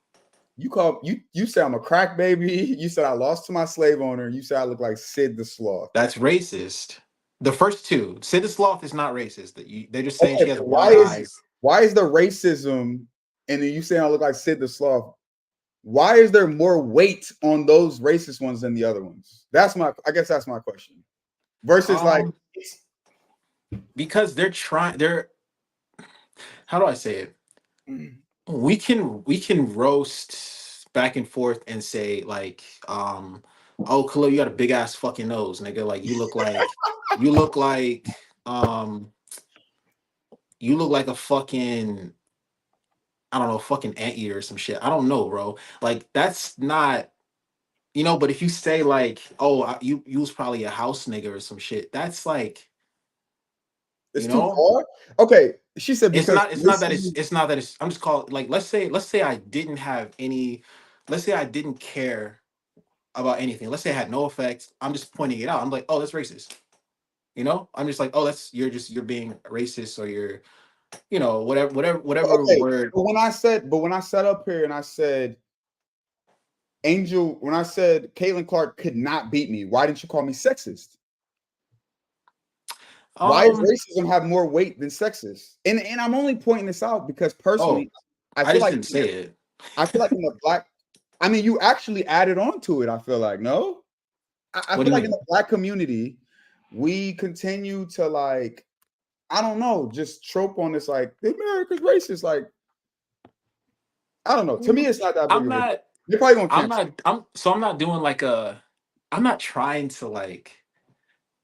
you said I'm a crack baby. You said I lost to my slave owner. You said I look like Sid the Sloth. that's racist. The first two, Sid the Sloth is not racist. They're just saying Okay, she has but wide eyes. why is the racism, and then you saying I look like Sid the Sloth? Why is there more weight on those racist ones than the other ones? I guess that's my question. Versus like, Because they're how do I say it? We can roast back and forth and say like, oh Khalil, you got a big ass fucking nose, nigga. Like you look like um you look like a fucking, I don't know, fucking anteater or some shit. I don't know, bro. Like that's not, you know, but if you say like, oh, you was probably a house nigga or some shit, that's like, it's you too know, far. Okay, she said it's because not it's not that it's not that it's I'm just calling like, let's say I didn't have any, let's say I didn't care about anything. Let's say I had no effect. I'm just pointing it out. I'm like, oh, that's racist. You know, I'm just like, oh, that's you're being racist or you're, you know, whatever okay. word. But when I sat up here and I said when I said Caitlin Clark could not beat me, why didn't you call me sexist? Why does Um, racism have more weight than sexist? And I'm only pointing this out because oh, personally, I I feel just like didn't say it. in the black, I mean, you actually added on to it. I feel like no, I What do feel you like in mean? the black community, we continue to like, I don't know, just trope on this like the America's racist. Like, I don't know. To me, it's not that big I'm of a. not. They're probably gonna I'm cancel. not. I'm not doing like a. I'm not trying to like.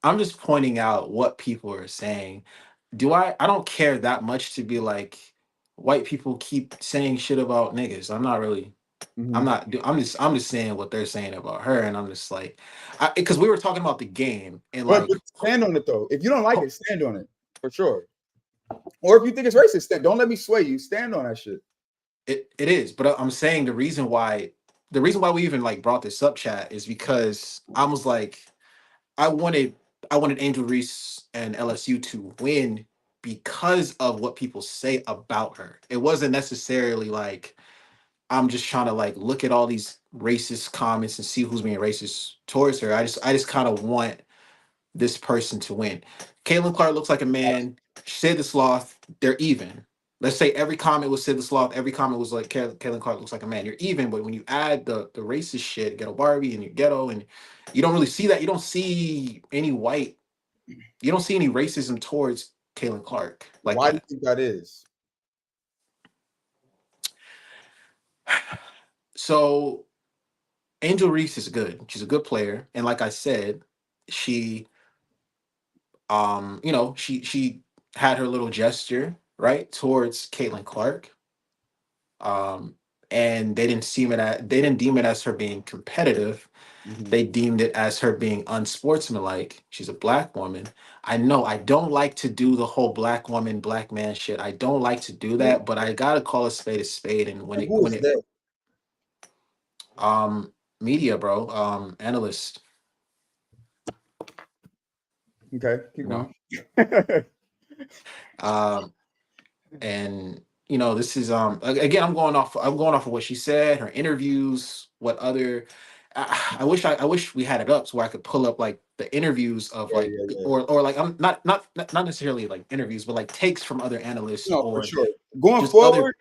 I'm just pointing out what people are saying. I don't care that much to be like, white people keep saying shit about niggas. I'm not really. I'm Mhm. not. I'm just saying what they're saying about her, and I'm just like, because we were talking about the game and But like, stand on it though. If you don't like it, stand on it for sure. Or if you think it's racist, don't let me sway you. Stand on that shit. it is. But I'm saying the reason why we even like brought this up, chat, is because I was like, I wanted I wanted Angel Reese and LSU to win because of what people say about her. It wasn't necessarily like I'm just trying to like look at all these racist comments and see who's being racist towards her. I just kind of want this person to win. Caitlin Clark looks like a man. Sid the Sloth, they're even. Let's say every comment was Sid the Sloth, every comment was like Caitlin Clark looks like a man. You're even, but when you add the racist shit, ghetto Barbie and your ghetto, and you don't really see that. You don't see any white. You don't see any racism towards Caitlin Clark like Why do you that. think that is? So Angel Reese is good. She's a good player, and like I said, she she had her little gesture right towards Caitlin Clark, um and they didn't deem it as her being competitive. Mhm. They deemed it as her being unsportsmanlike. She's a black woman. I know I don't like to do the whole black woman black man shit. I don't like to do Who, that, but I gotta call a spade, and who is that? um media, bro, analyst, Okay, keep you know. going. um and this is again, I'm going off of what she said, her interviews, what other I wish we had it up so I could pull up like the interviews of Yeah, like yeah, yeah. or like I'm not necessarily like interviews, but like takes from other analysts No, for or sure. Going just other, forward,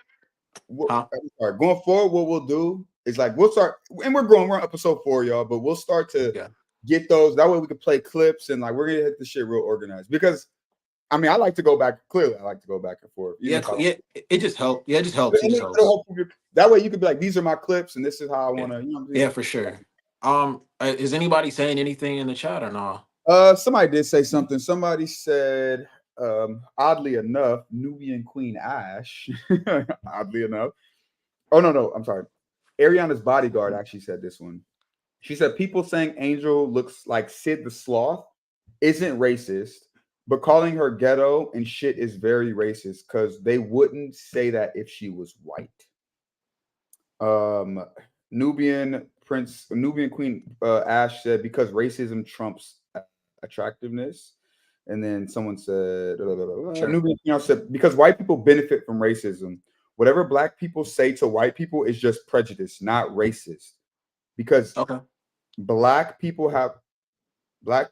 huh? I'm sorry. Going forward, what we'll do is like we'll start, and we're growing. We're on episode 4, y'all, but we'll start to Yeah. get those. That way, we can play clips and like we're gonna hit the shit real organized. Because I mean, I like to go back. Clearly, I like to go back and forth, even Yeah, if I don't. yeah, it just helps. Yeah, it just helps. It And just helps. that way, you could be like, these are my clips, and this is how I Yeah, want to. You know what I'm yeah, saying? for sure. Is anybody saying anything in the chat or no? Somebody did say something. Somebody said, oddly enough, Nubian Queen Ash. Oddly enough. Oh no, I'm sorry. Ariana's bodyguard actually said this one. She said people saying Angel looks like Sid the Sloth isn't racist, but calling her ghetto and shit is very racist because they wouldn't say that if she was white. Um, Nubian Queen Ash said because racism trumps attractiveness. And then someone said, Sure. Nubian Queen said because white people benefit from racism. Whatever black people say to white people is just prejudice, not racist. Because Okay. black people have black.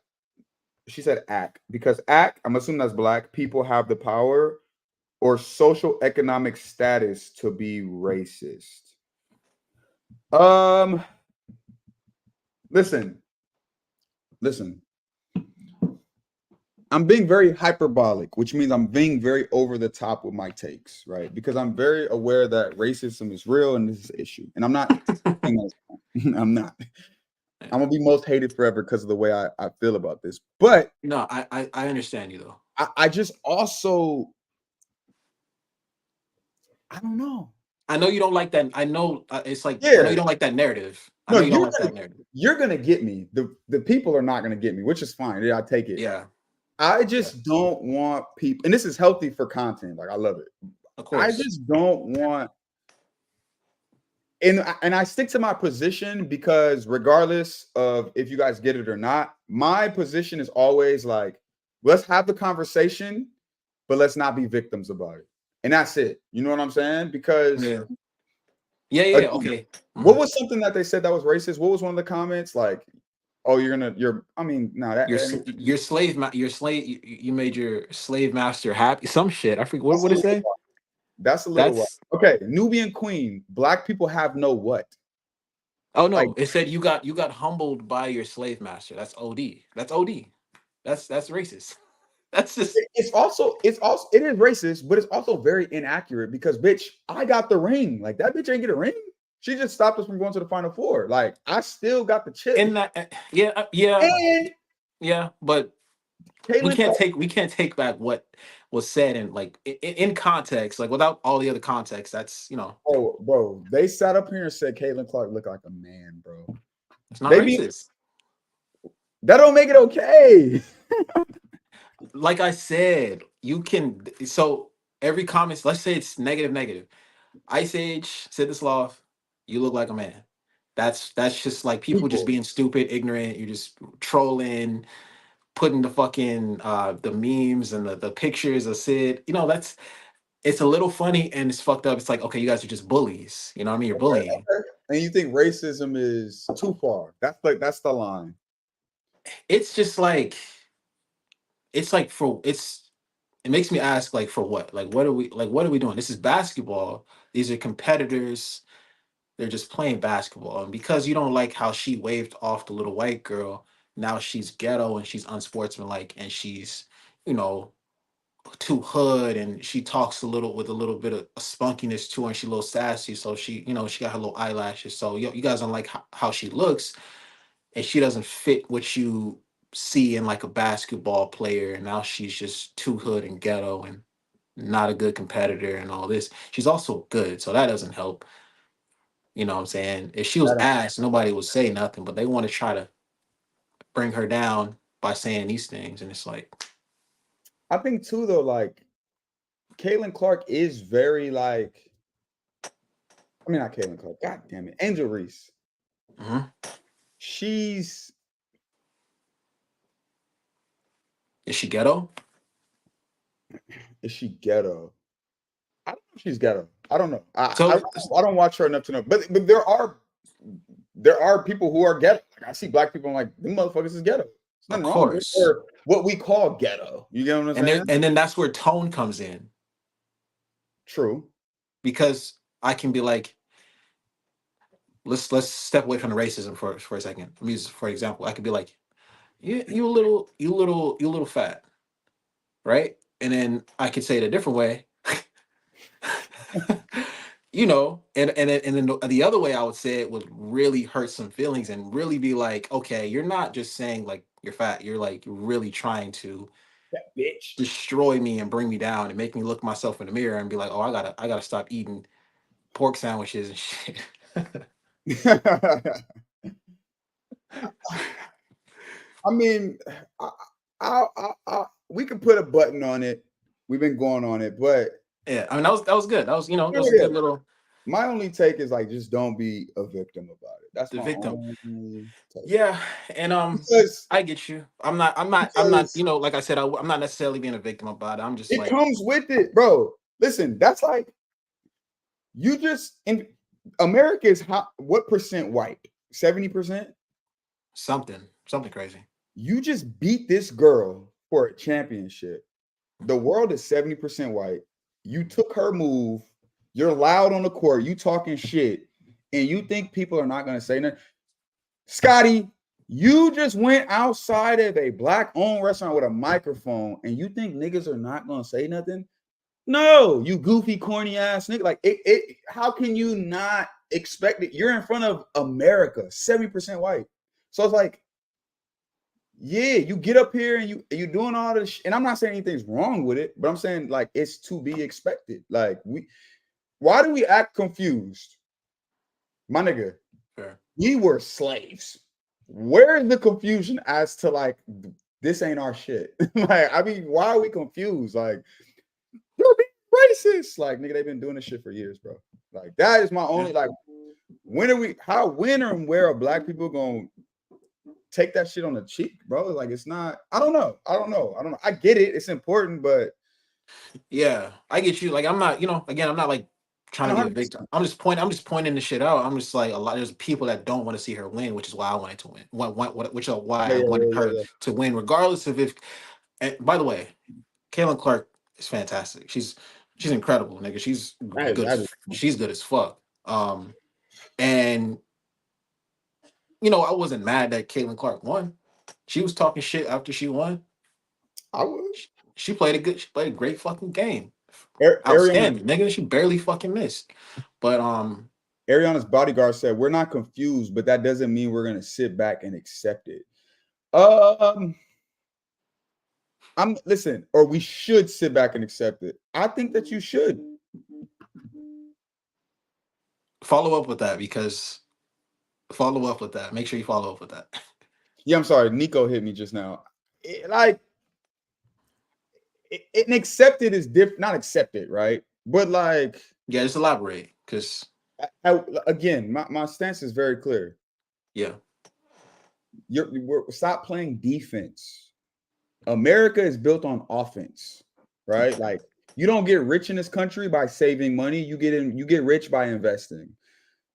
She said act because act. I'm assuming that's black people have the power or social economic status to be racist. Um, listen. I'm being very hyperbolic, which means I'm being very over the top with my takes, right? Because I'm very aware that racism is real and this is an issue. And I'm not. I'm not. I'm gonna be most hated forever because of the way I feel about this. But No, I understand you though. I just also I don't know. I know you don't like that. I know it's like I know Yeah, you don't like that narrative. I no, know you don't like that narrative. you're gonna get me. The people are not gonna get me, which is fine. Yeah, I take it. Yeah, I yeah, just don't want people, and this is healthy for content. Like I love it. of I course. just don't want, and I stick to my position because regardless of if you guys get it or not, my position is always like, let's have the conversation, but let's not be victims about it. And that's it. You know what I'm saying? Because Yeah, yeah. again, Okay. what Mhm. was something that they said that was racist? What was one of the comments? Like, oh, I mean, no, that Your your slave you made your slave master happy. Some shit. I forget that's what a it little say. wild. That's a little wild. That's Okay, Nubian Queen. Black people have no what? oh Like no. It said you got humbled by your slave master. That's OD. That's OD. That's racist. That's just it is racist, but it's also very inaccurate because bitch, I got the ring. Like that bitch ain't get a ring. She just stopped us from going to the final four. Like I still got the chip. in that. Yeah, yeah, And yeah. But Caitlin Clark, we can't take back what was said and like in context, like without all the other context. That's bro, they sat up here and said Caitlin Clark looked like a man, bro. it's not They be racist. that don't make it okay. Like I said, you can so every comment. Let's say it's negative, negative. Ice Age, Sid the Sloth, you look like a man. That's just like people just People. being stupid, ignorant. You're just trolling, putting the fucking the memes and the pictures of Sid. That's it's a little funny and it's fucked up. It's like, okay, you guys are just bullies. You know what I mean? You're bullying. Okay. And you think racism is too far. That's the line. It's just like it makes me ask like for what? Like what are we doing? This is basketball. These are competitors. They're just playing basketball. And because you don't like how she waved off the little white girl, now she's ghetto and she's unsportsmanlike and she's, you know, too hood and she talks a little with a little bit of spunkiness to her and she a little sassy. So she got her little eyelashes. So you guys don't like how she looks and she doesn't fit what you see in like a basketball player. And now she's just too hood and ghetto and not a good competitor and all this. She's also good. So that doesn't help. You know what I'm saying? If she was asked, nobody would say nothing, but they want to try to bring her down by saying these things. And it's like, I think too though, like Caitlin Clark is very like, I mean not Caitlin Clark, god damn it, Angel Reese. mhm. She's Is she ghetto? is she ghetto? I don't know if she's ghetto. I don't know. So I don't watch her enough to know. But there are there are people who are ghetto. Like I see black people, I'm like, them motherfuckers is ghetto. It's nothing wrong with it, or what we call ghetto. You get what I'm saying? And then that's where tone comes in. True. Because I can be like, let's step away from the racism for a second. Let me use, for example, I could be like, you a little fat, right? And then I could say it a different way. You know, and then the other way I would say it would really hurt some feelings and really be like, okay, you're not just saying like you're fat, you're like really trying to That bitch destroy me and bring me down and make me look myself in the mirror and be like, oh, I gotta stop eating pork sandwiches and shit. I mean, we can put a button on it. We've been going on it, but yeah, I mean that was good. That was, you know, that was a good little. My only take is like, just don't be a victim about it. That's the my victim. only take. Yeah, and because I get you. I'm not. You know, like I said, I'm not necessarily being a victim about it. I'm just. It comes with it, bro. Listen, that's like you just in America is what percent white? 70%. Something crazy. You just beat this girl for a championship. The world is 70% white. You took her move. You're loud on the court. You talking shit. And you think people are not going to say nothing. Scotty, you just went outside of a black-owned restaurant with a microphone, and you think niggas are not going to say nothing? No, you goofy, corny ass nigga. Like, how can you not expect it? You're in front of America, 70% white. So it's like, yeah, you get up here and you doing all this, and I'm not saying anything's wrong with it, but I'm saying like it's to be expected. Like why do we act confused? My nigga, Fair. We were slaves. Where is the confusion as to like this ain't our shit? Like, I mean, why are we confused? Like, you're being racist. Like, nigga, they've been doing this shit for years, bro. Like, that is my only like. When and where are black people gonna take that shit on the cheek, bro? Like, it's not. I don't know. I get it. It's important, but yeah, I get you. Like, I'm not. You know, again, I'm not like trying to be a victim. I'm just pointing the shit out. I'm just like there's people that don't want to see her win, which is why I wanted to win. Which is why I wanted her to win, regardless of if. And by the way, Caitlin Clark is fantastic. She's incredible, nigga. She's good. She's good as fuck. And you know, I wasn't mad that Caitlin Clark won. She was talking shit after she won. I would. She played a great fucking game. Outstanding, nigga. She barely fucking missed. But Ariana's bodyguard said, "We're not confused, but that doesn't mean we're gonna sit back and accept it." Or we should sit back and accept it. I think that you should follow up with that because follow up with that. Make sure you follow up with that. Yeah, I'm sorry. Nico hit me just now. And accepted is different. Not accepted, right? But like, yeah, just elaborate because again, my stance is very clear. Yeah, stop playing defense. America is built on offense, right? Like, you don't get rich in this country by saving money. You get rich by investing.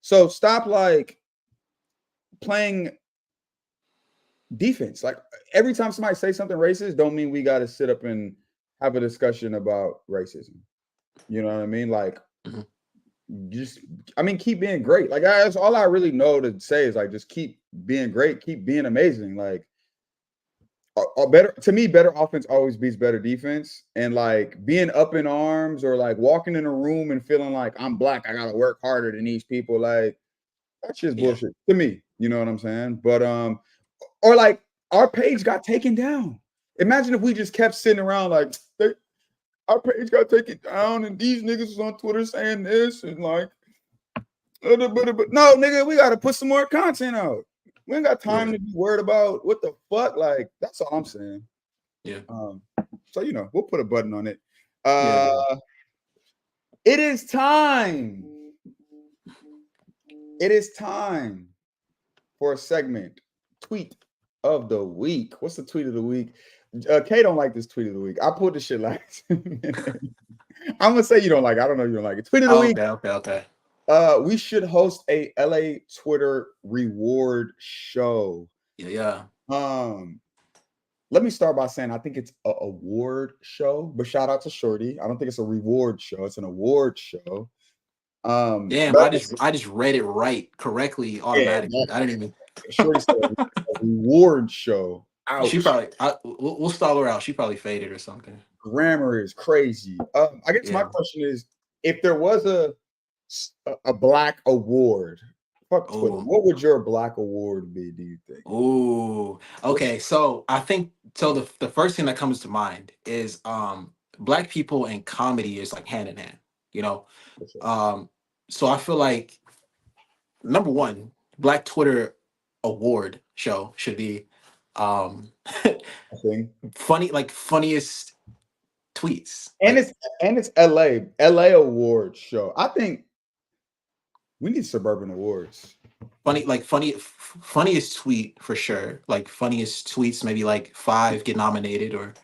So stop like playing defense. Like, every time somebody say something racist, don't mean we got to sit up and have a discussion about racism. You know what I mean? Like, keep being great. Like, that's all I really know to say is like, just keep being great, keep being amazing. Like, better offense always beats better defense. And like being up in arms or like walking in a room and feeling like I'm black, I gotta work harder than these people. Like, that's just bullshit to me. You know what I'm saying? But or like our page got taken down. Imagine if we just kept sitting around like our page got taken down and these niggas was on Twitter saying this and like, no, nigga, we gotta put some more content out. We ain't got time to be worried about what the fuck. Like, that's all I'm saying. Yeah. So, you know, we'll put a button on it. It is time. It is time for a segment. Tweet of the week. What's the tweet of the week? Kay don't like this tweet of the week. I pulled this shit last minute. I'm gonna say you don't like it. I don't know if you don't like it. Tweet of the week. Okay. We should host a LA Twitter reward show. Yeah. Let me start by saying I think it's a award show, but shout out to Shorty. I don't think it's a reward show, it's an award show. Damn, I just read it right correctly automatically. I didn't even. Shorty said a reward show. Ouch. She probably. We'll stall her out. She probably faded or something. Grammar is crazy. I guess my question is, if there was a black award, fuck Twitter, what would your black award be? Do you think? Ooh, okay. So I think the first thing that comes to mind is black people and comedy is like hand in hand. You know, so I feel like number one, Black Twitter award show should be funniest tweets. And it's LA award show. I think we need Suburban Awards. Funniest tweet for sure. Like funniest tweets, maybe like 5 get nominated, or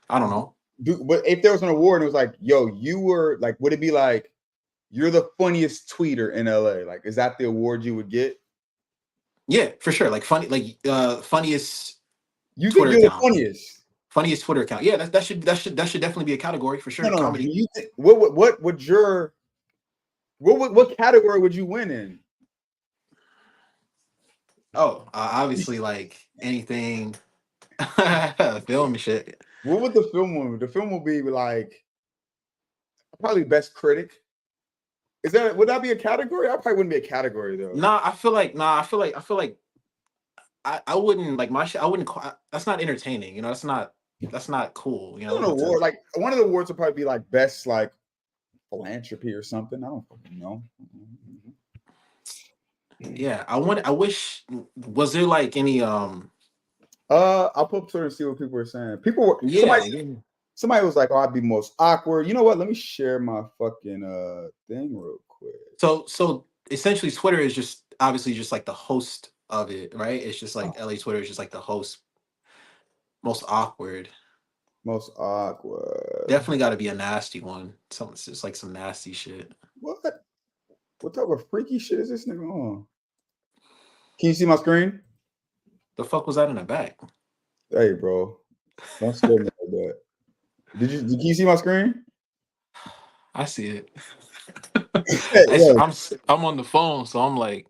I don't know. But if there was an award and it was like, yo, you were like, would it be like you're the funniest tweeter in LA? Like, is that the award you would get? Yeah, for sure. Like funniest. You think you're the funniest? Funniest Twitter account. Yeah, that should definitely be a category for sure. No, comedy. What would your what category would you win in? Oh, obviously like anything film shit. What would the film one? The film will be like probably best critic. Would that be a category? I probably wouldn't be a category though. I feel like I wouldn't like my shit. I wouldn't. That's not entertaining. You know, that's not cool. You know, award, like one of the awards would probably be like best like philanthropy or something. I don't fucking know. Yeah, I wish. Was there like any I'll put up Twitter and see what people are saying. Somebody was like, "Oh, I'd be most awkward." You know what? Let me share my fucking thing real quick. So essentially, Twitter is just obviously just like the host of it, right? It's just like LA Twitter is just like the host. Most awkward. Definitely got to be a nasty one. It's just like some nasty shit. What type of freaky shit is this nigga on? Can you see my screen? The fuck was that in the back? Hey, bro, don't scare me like that. Did you see my screen? I see it. Yeah. I'm on the phone, so I'm like.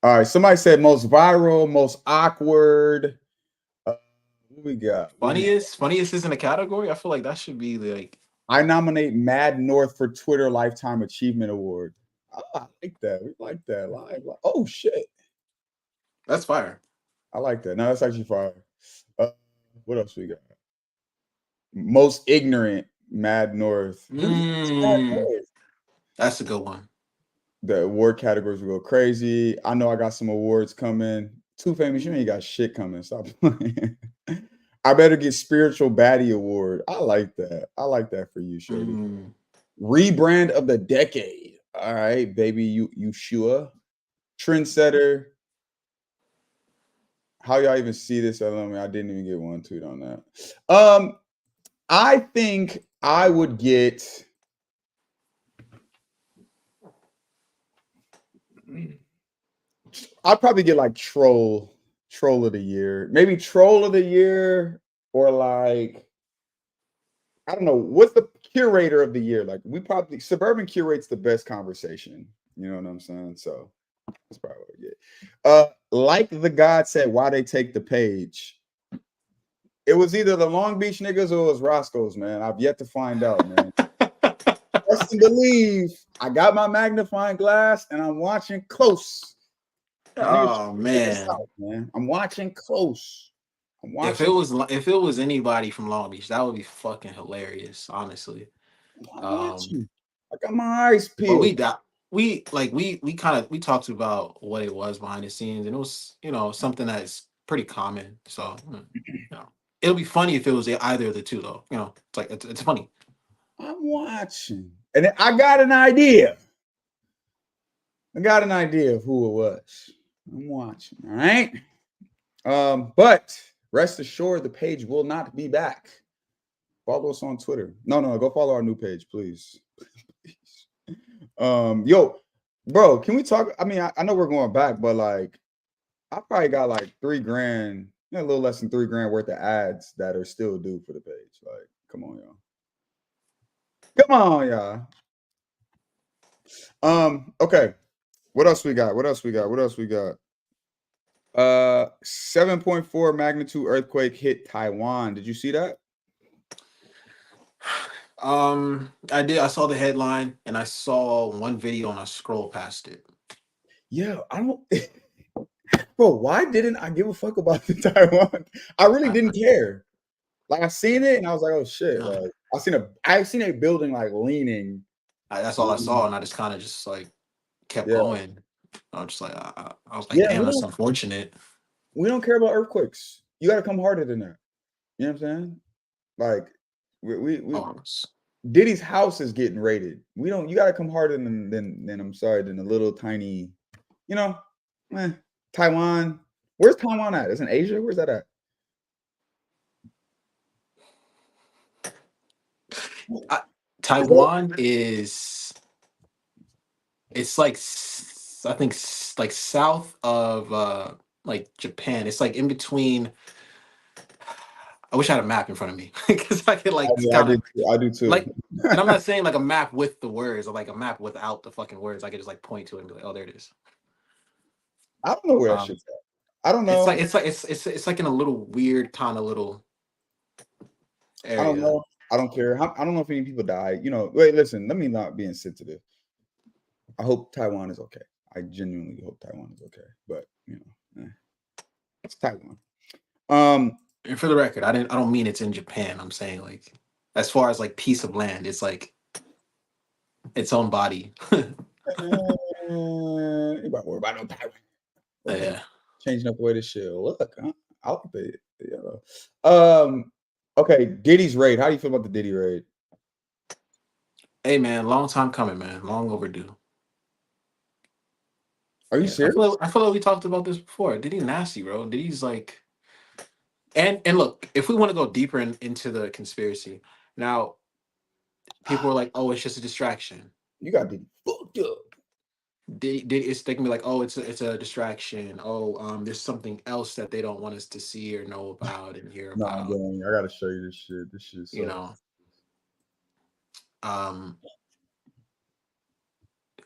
All right, somebody said most viral, most awkward. What we got? Funniest isn't a category. I feel like that should be like. I nominate Mad North for Twitter Lifetime Achievement Award. I like that. We like that. Live. Oh shit, that's fire. I like that. No, that's actually fire. What else we got? Most ignorant Mad North. That's a good one. The award categories will go crazy. I know I got some awards coming. Too Famous, you ain't got shit coming. Stop playing. I better get Spiritual Baddie Award. I like that. I like that for you, Shorty. Rebrand of the Decade. All right, baby. You sure? Trendsetter. How y'all even see this? I didn't even get one tweet on that. I think I would get. I'd probably get like troll of the year, maybe troll of the year, or like I don't know what's the curator of the year. Like Suburban curates the best conversation. You know what I'm saying? So that's probably what I get. Like the God said, why they take the page? It was either the Long Beach niggas or it was Roscoe's, man. I've yet to find out, man. Trust and believe. I got my magnifying glass and I'm watching close. Oh man. I'm watching close. If it was anybody from Long Beach, that would be fucking hilarious, honestly. I got my eyes peeled. We talked about what it was behind the scenes, and it was, you know, something that's pretty common. So, you know, it'll be funny if it was either of the two, though. You know, it's like it's funny. I'm watching, and I got an idea. Of who it was. I'm watching. All right. But rest assured, the page will not be back. Follow us on Twitter. No, go follow our new page, please. Yo, bro, can we talk? I mean, I know we're going back, but like, I probably got like $3,000, a little less than $3,000 worth of ads that are still due for the page. Like, come on, y'all. Come on, y'all. Okay. What else we got? 7.4 magnitude earthquake hit Taiwan. Did you see that? I did. I saw the headline and I saw one video and I scrolled past it. Yeah, I don't. Bro, why didn't I give a fuck about the Taiwan? I really didn't care. Like I seen it and I was like, oh shit. Yeah. Like I seen a building like leaning. That's all I saw, and I just kind of just like kept Yeah. going. I was just like, I was like, Yeah, damn, that's unfortunate. we don't care about earthquakes. You gotta come harder than that. You know what I'm saying? Like we Diddy's house is getting raided. We don't. You got to come harder than I'm sorry than a little tiny, you know, Taiwan. Where's Taiwan at? It's in Asia. Where's that at? Taiwan is. It's like I think like south of like Japan. It's like in between. I wish I had a map in front of me because I could like I do too. Like, and I'm not saying like a map with the words or like a map without the fucking words. I could just like point to it and be like, oh, there it is. I don't know where that shit's at. I don't know. It's like in a little weird kind of little area. I don't know. I don't care. I don't know if any people died. You know, wait, listen, let me not be insensitive. I hope Taiwan is okay. I genuinely hope Taiwan is okay. But you know, it's Taiwan. And for the record, I don't mean it's in Japan. I'm saying like as far as like piece of land, it's like its own body. You about worry about no Taiwan. Yeah. Changing up the way this shit look. I like the okay, Diddy's raid. How do you feel about the Diddy raid? Hey man, long time coming, man. Long overdue. Are you serious? I feel like we talked about this before. Diddy nasty, bro. Diddy's like, and look, if we want to go deeper into the conspiracy, now people are like, oh, it's just a distraction. You got Diddy fucked up. They can be like, oh, it's a distraction. Oh, there's something else that they don't want us to see or know about and hear about. I gotta show you this shit. This shit, you know.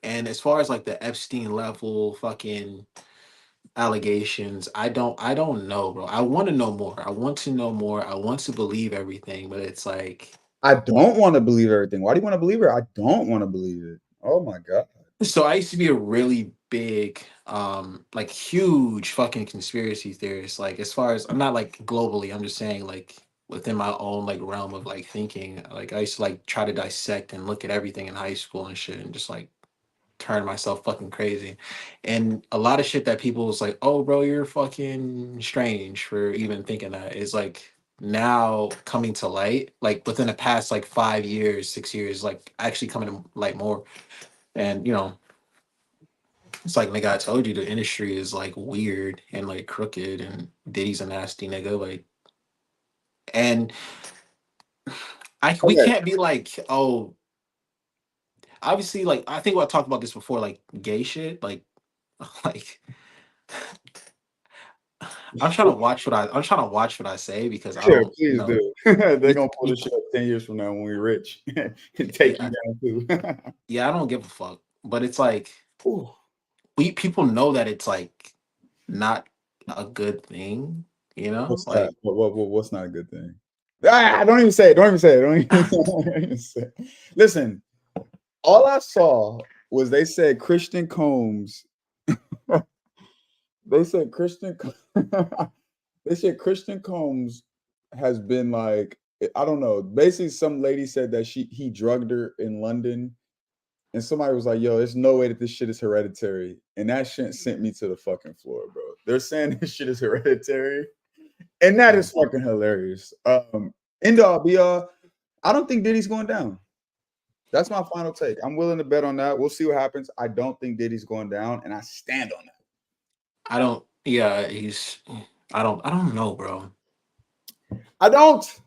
And as far as like the Epstein level fucking allegations, I don't know, bro. I want to know more. I want to know more. I want to believe everything, but it's like I don't want to believe everything. Why do you want to believe it? I don't want to believe it. Oh my god. So I used to be a really big, like huge fucking conspiracy theorist. Like as far as I'm not like globally, I'm just saying like within my own like realm of like thinking. Like I used to like try to dissect and look at everything in high school and shit and just like turn myself fucking crazy. And a lot of shit that people was like, oh bro, you're fucking strange for even thinking that is like now coming to light, like within the past like 5 years, 6 years, like actually coming to light more. And it's like, nigga, I told you the industry is like weird and like crooked, and Diddy's a nasty nigga. Like, and we can't be like, oh, obviously, like I think I talked about this before, like gay shit, like I'm trying to watch what I say because I don't. Please do. They're gonna pull this shit up 10 years from now when we're rich and take you down too. Yeah, I don't give a fuck. But it's like people know that it's like not a good thing, you know? What's like that? What's not a good thing? Don't even say it. Don't even say it. Listen, all I saw was they said Christian Combs. They said Christian Combs has been like, I don't know. Basically, some lady said that he drugged her in London, and somebody was like, "Yo, there's no way that this shit is hereditary," and that shit sent me to the fucking floor, bro. They're saying this shit is hereditary, and that is fucking hilarious. End all be all. I don't think Diddy's going down. That's my final take. I'm willing to bet on that. We'll see what happens. I don't think Diddy's going down, and I stand on that. I don't. Yeah, I don't know, bro. I don't.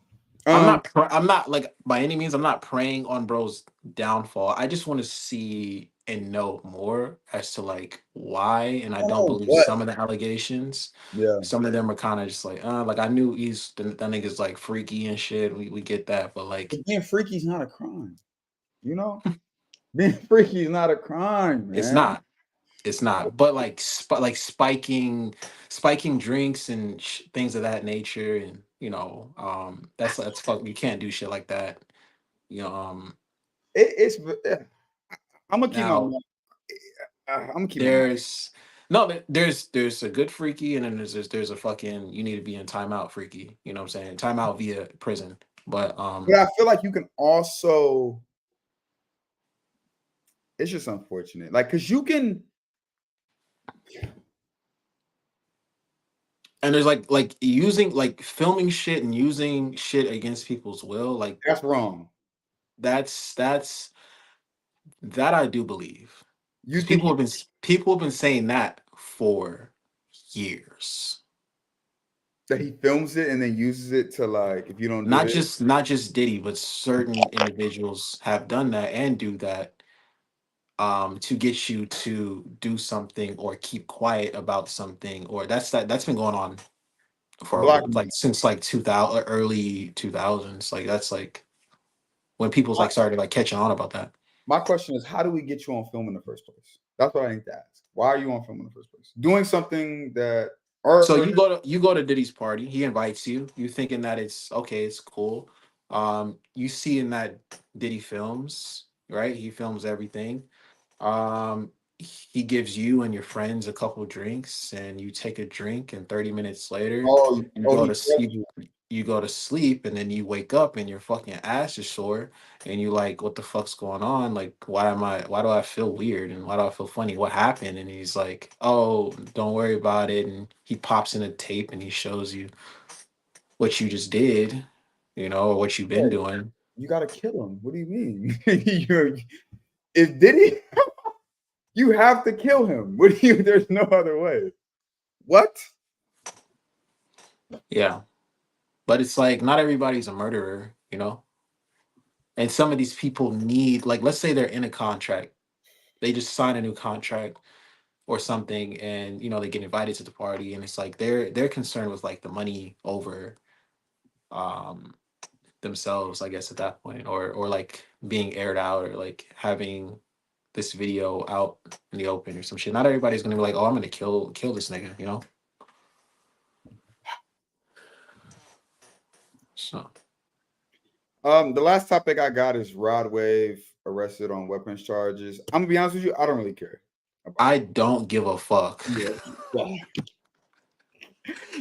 I'm not like by any means. I'm not preying on bro's downfall. I just want to see and know more as to like why, and I I don't don't know believe what. some of the allegations. Yeah. Some of them are kind of just like I knew that nigga's like freaky and shit. We get that, but like But being freaky is not a crime. You know, being freaky is not a crime, it's man. not. It's not. But like like spiking drinks and things of that nature, and that's fuck. You can't do shit like that. You know, It's. I'm gonna keep my now mouth. I'm gonna keep my mouth. there's no there's a good freaky, and then there's a fucking you need to be in timeout freaky. You know what I'm saying? Timeout via prison. But But I feel like you can also. It's just unfortunate, like, cause you can. and there's like using like filming shit and using shit against people's will, like That's wrong. that's that I do believe. You Because think people have been saying that for years. that he films it and then uses it to, like, if you don't do this, Not just Diddy, but certain individuals have done that and do that to get you to do something or keep quiet about something, or that's been going on for over blackmail. like since like 2000, early 2000s. Like that's like when people's My, like started like catching on about that. my question is, how do we get you on film in the first place? That's what I need to ask. Why are you on film in the first place? Doing something that, So or you go to Diddy's party. He invites you. You thinking that it's okay, it's cool. You see in that Diddy films, right? He films everything. He gives you and your friends a couple drinks, and you take a drink, and 30 minutes later, you oh, go he to prepped sleep. you. You go to sleep, and then you wake up, and your fucking ass is sore, and you like, what the fuck's going on? Like, why do I feel weird, and why do I feel funny? What happened? And he's like, oh, don't worry about it. And he pops in a tape, and he shows you what you just did, or what you've been Yeah, doing. you got to kill him. What do you mean? If Diddy, you have to kill him. What do you? There's no other way. What? Yeah, but it's like not everybody's a murderer. And some of these people need, like, let's say they're in a contract, they just sign a new contract or something, and they get invited to the party, and it's like they're concerned with like the money over um themselves, I guess, at that point, or like being aired out, or like having this video out in the open or some shit. Not everybody's gonna be like, oh, I'm gonna kill this nigga. So The last topic I got is Rod Wave arrested on weapons charges. I'm gonna be honest with you, I don't really care about I don't give a fuck. yeah.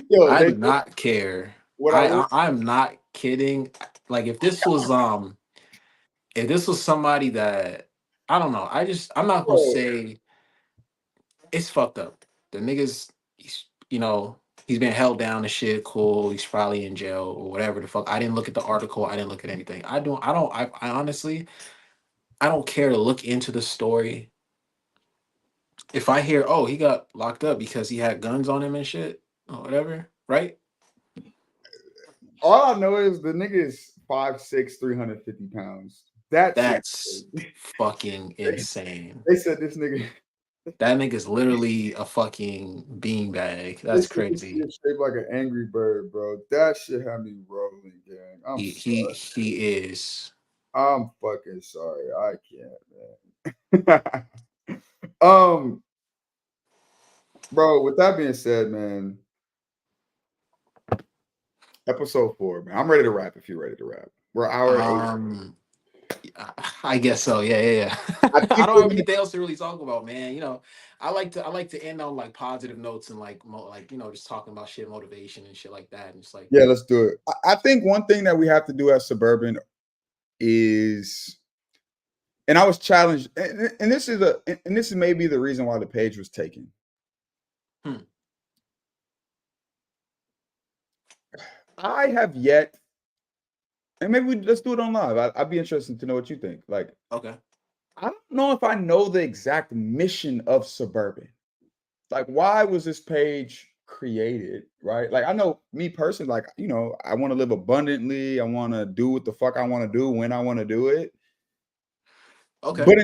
Yo, I they do not care. what I will I'm not kidding. Like if this was somebody that I don't know, I'm not gonna say, say it's fucked up. The niggas, he's been held down and shit. Cool, he's probably in jail or whatever the fuck. I didn't look at the article. I didn't look at anything. I honestly, I don't care to look into the story. If I hear, oh, he got locked up because he had guns on him and shit or whatever, right? all I know is the nigga is 5'6", 350 pounds. That shit. That's fucking insane. They said this nigga. That nigga's literally a fucking beanbag. That's This nigga crazy. is shaped like an angry bird, bro. That shit had me rolling, gang. I'm sorry. He is. I'm fucking sorry. I can't, man. Bro. With that being said, man, episode 4, man. I'm ready to rap. If you're ready to rap, we're hour 8. I guess so. Yeah. I I think don't we're have gonna. anything else to really talk about, man. I like to end on like positive notes and like just talking about shit, motivation and shit like that. And it's like, Yeah, let's do it. I think one thing that we have to do as Suburban is, and I was challenged, and this is maybe the reason why the page was taken. I have yet, and maybe let's do it on live. I'd be interested to know what you think. Like, okay, I don't know if I know the exact mission of Suburban. Like, why was this page created? Right? Like, I know me personally, like, I want to live abundantly. I want to do what the fuck I want to do when I want to do it. Okay. But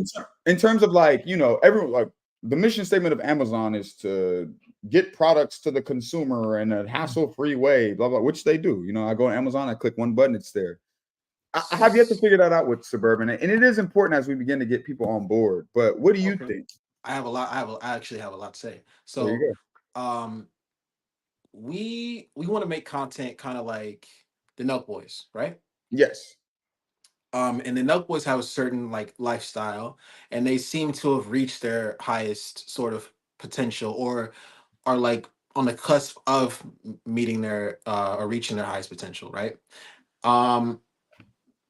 in terms of like, you know, everyone like the mission statement of Amazon is to get products to the consumer in a hassle-free way, blah blah, which they do. You know, I go on Amazon, I click one button, it's there. I have yet to figure that out with Suburban, and it is important as we begin to get people on board. But what do you Okay. think? I have a lot. I actually have a lot to say. There you So, go. um, we want to make content kind of like the Nelk Boys, right? Yes. And the Nelk Boys have a certain like lifestyle, and they seem to have reached their highest sort of potential, or are like on the cusp of meeting their or reaching their highest potential, right? Um,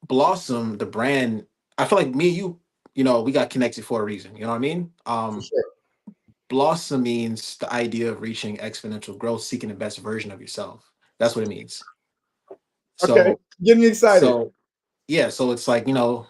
Blossom, the brand, I feel like me and you know, we got connected for a reason. You know what I mean? For sure. Blossom means the idea of reaching exponential growth, seeking the best version of yourself. That's what it means. Okay. So, Get me excited. so yeah, so it's like, you know,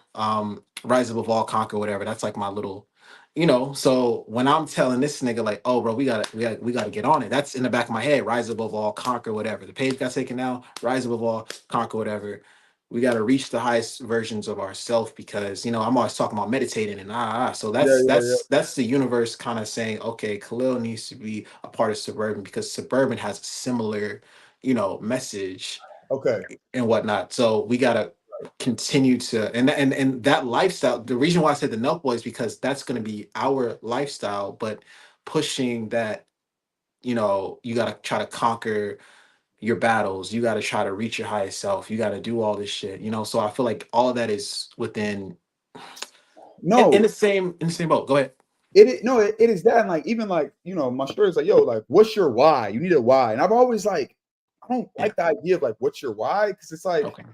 rise above all, conquer whatever. That's like my little, you know. So when I'm telling this nigga like, oh, bro, we gotta get on it. That's in the back of my head. Rise above all, conquer whatever. The page got taken down. Rise above all, conquer whatever. We got to reach the highest versions of ourselves, because you know I'm always talking about meditating and So Yeah, that's yeah, yeah. that's the universe kind of saying, okay, Khalil needs to be a part of Suburban, because Suburban has a similar, you know, message Okay. and whatnot. So we gotta continue to, and that lifestyle. The reason why I said the Nelk Boys, because that's going to be our lifestyle, but pushing that, you know, you gotta try to conquer your battles. You gotta try to reach your highest self. You gotta do all this shit. You know, so I feel like all of that is within in No, the same boat. Go ahead. it is that. And like, even like, you know, my story is like, yo, like, what's your why? You need a why. And I've always like, I don't Yeah. like the idea of like, what's your why? Because it's like, Okay.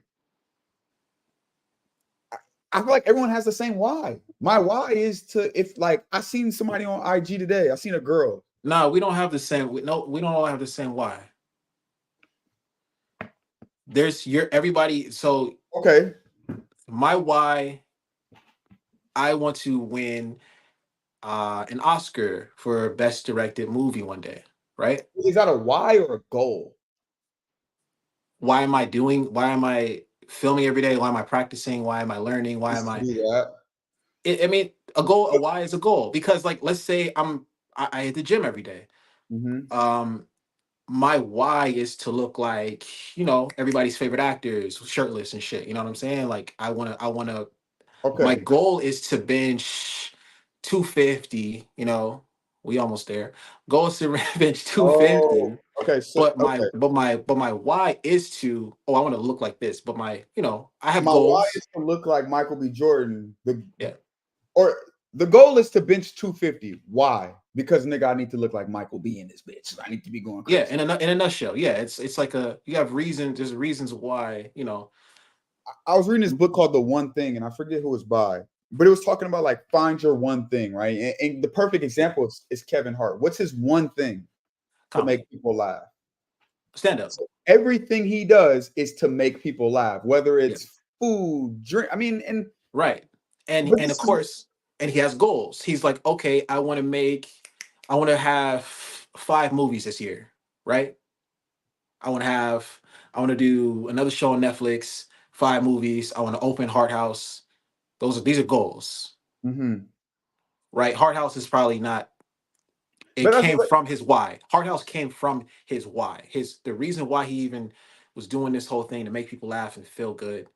I feel like everyone has the same why. My why is to, if like I seen somebody on IG today, I seen a girl. No, we don't have the same. No, we don't all have the same why. There's your everybody. So Okay. my why, I want to win an Oscar for best directed movie one day, right? Is that a why or a goal? Why am I filming every day? Why am I practicing? Why am I learning? Why Is am to I, do that. I mean, a why is a goal, because like, let's say I hit the gym every day. Mm-hmm. Um, my why is to look like, you know, everybody's favorite actors, shirtless and shit. You know what I'm saying? Like I wanna, my Okay. goal is to bench 250, you know, we almost there. Goal is to bench Oh, 250, okay. So but okay. my why is to, oh, I want to look like this, but my, you know, I have My why goals. is to look like Michael B. Jordan. Yeah. Or the goal is to bench 250. Why? Because nigga, I need to look like Michael B in this bitch. I need to be going Yeah, crazy. in a nutshell. Yeah, it's like a, you have reasons, there's reasons why, you know. I was reading this book called The One Thing, and I forget who it's by, but it was talking about like find your one thing, right? And the perfect example is Kevin Hart. What's his one thing to Comedy. make people laugh? Stand up. So everything he does is to make people laugh, whether Yeah. it's food, drink. I mean, and Right. but And of this is course, and he has goals. He's like, okay, I want to have 5 movies this year, right? I want to have, I want to do another show on Netflix, 5 movies. I want to open Heart House. These are goals, mhm. right? Heart House is probably not, it But that's came from his why. Heart House came from his why. The reason why he even was doing this whole thing, to make people laugh and feel good.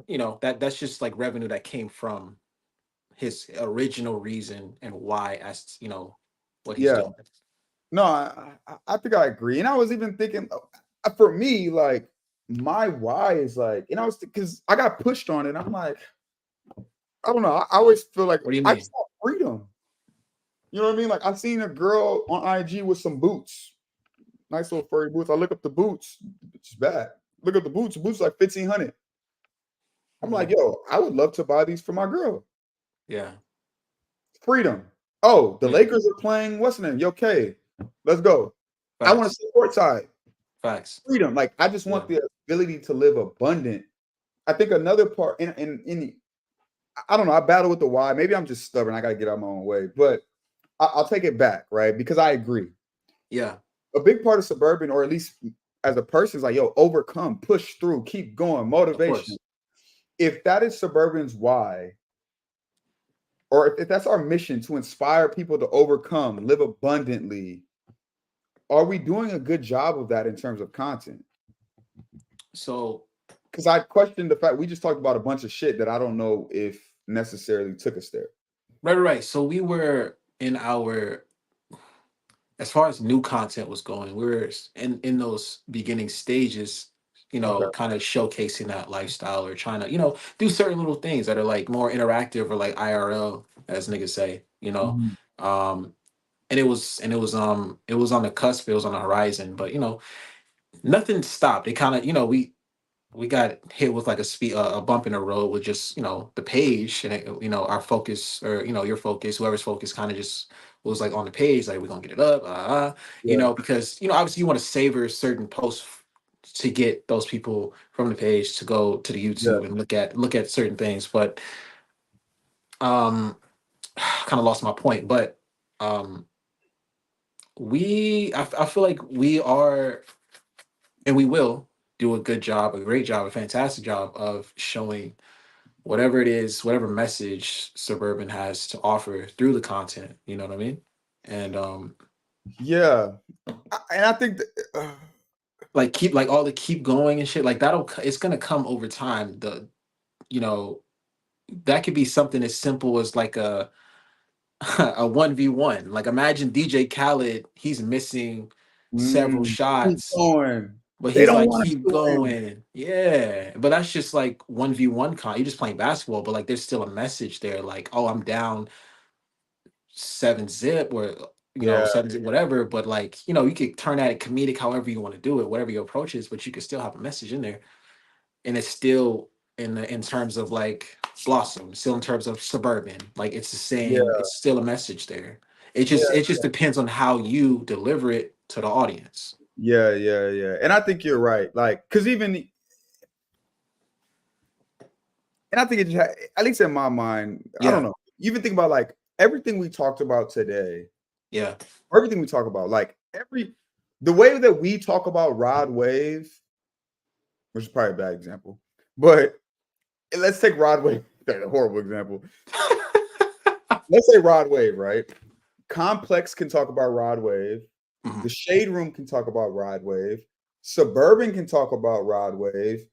You know, that's just like revenue that came from his original reason and why, as you know, what he's yeah. doing. No, I think I agree. And I was even thinking for me, like my why is like, and I was because I got pushed on it. I'm like, I don't know. I always feel like What do you I mean? just want freedom. You know what I mean? Like I seen a girl on IG with some boots, nice little furry boots. I look up the boots, it's bad. Look up the boots. The boots like 1,500. I'm like, Mhm. yo, I would love to buy these for my girl. Yeah. Freedom. Oh, the Yeah. Lakers are playing. What's the name? Okay, let's go. I want to Facts. see courtside. Facts. Freedom. Like I just Yeah. want the ability to live abundant. I think another part in I don't know. I battle with the why. Maybe I'm just stubborn. I got to get out my own way. But I'll take it back, right? Because I agree. Yeah. A big part of suburban, or at least as a person, is like, yo, overcome, push through, keep going, Of motivation. course. If that is suburban's why, or if that's our mission to inspire people to overcome, live abundantly, are we doing a good job of that in terms of content? So, because I questioned the fact we just talked about a bunch of shit that I don't know if necessarily took us there. right. So we were in our, as far as new content was going, we were in those beginning stages, Okay. kind of showcasing that lifestyle or trying to, do certain little things that are like more interactive or like IRL, as niggas say, Mhm. Um, and it was on the cusp, it was on the horizon, but nothing stopped. It kind of, we got hit with like a bump in the road with just the page, and our focus, or your focus, whoever's focus, kind of just was like on the page, like we're gonna get it up, Yeah. because obviously you want to savor certain posts to get those people from the page to go to the Yeah. YouTube and look at certain things, but um kind of lost my point, but um I feel like we are, and we will do a good job, a great job, a fantastic job of showing whatever it is, whatever message Suburban has to offer through the content. You know what I mean? And Yeah. And I think like keep like all the keep going and shit. Like it's gonna come over time. You know that could be something as simple as like a a 1v1. Like imagine DJ Khaled, he's missing several keep shots, going. but They he's don't like, want keep to win. going. Yeah. But that's just like 1v1 you're just playing basketball, but like there's still a message there, like, oh, I'm down 7-zip, or Yeah. 7-zip, whatever. But like, you could turn that comedic however you want to do it, whatever your approach is, but you could still have a message in there. And it's still in terms of like Blossom, still in terms of Suburban. Like it's the same, Yeah. it's still a message there. It Yeah. just depends on how you deliver it to the audience. Yeah. Yeah. Yeah. And I think you're right. Like, because even, and I think it just, at least in my mind, I don't Yeah. know. You even think about like everything we talked about today, Yeah. everything we talk about, like the way that we talk about Rod Wave, which is probably a bad example, but let's take Rod Wave, a horrible example. Let's say Rod Wave, right? Complex can talk about Rod Wave. Mhm. The Shade Room can talk about Rod Wave. Suburban can talk about Rod Wave.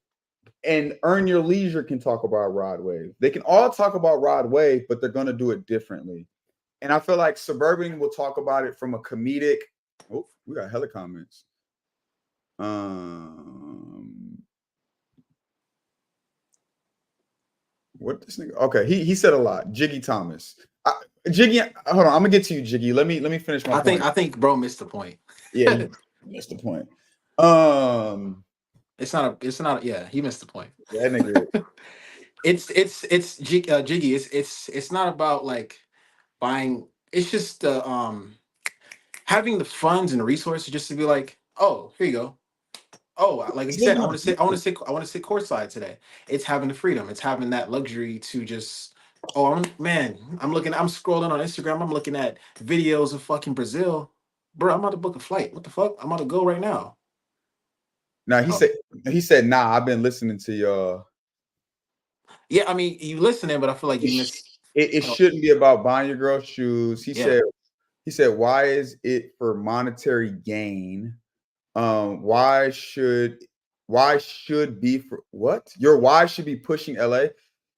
And Earn Your Leisure can talk about Rod Wave. They can all talk about Rod Wave, but they're going to do it differently. And I feel like Suburban will talk about it from a comedic. Oh, we got hella comments. What this nigga? Okay, he said a lot. Jiggy Thomas. Jiggy, hold on. I'm gonna get to you, Jiggy. Let me finish my point. I think bro missed the point. Yeah, that's the point. It's not yeah, he missed the point. That nigga. Jiggy. It's not about like buying. It's just having the funds and resources just to be like, oh, here you go. Oh, like he said, I want to sit courtside today. It's having the freedom. It's having that luxury to just. Oh, I'm scrolling on Instagram. I'm looking at videos of fucking Brazil. Bro, I'm about to book a flight. What the fuck? I'm about to go right now. Now Oh. he said, nah, I've been listening to y'all. Yeah, I mean, you listening, but I feel like you missed. It shouldn't be about buying your girl shoes. He said, why is it for monetary gain? Why should be for what? Your why should be pushing LA?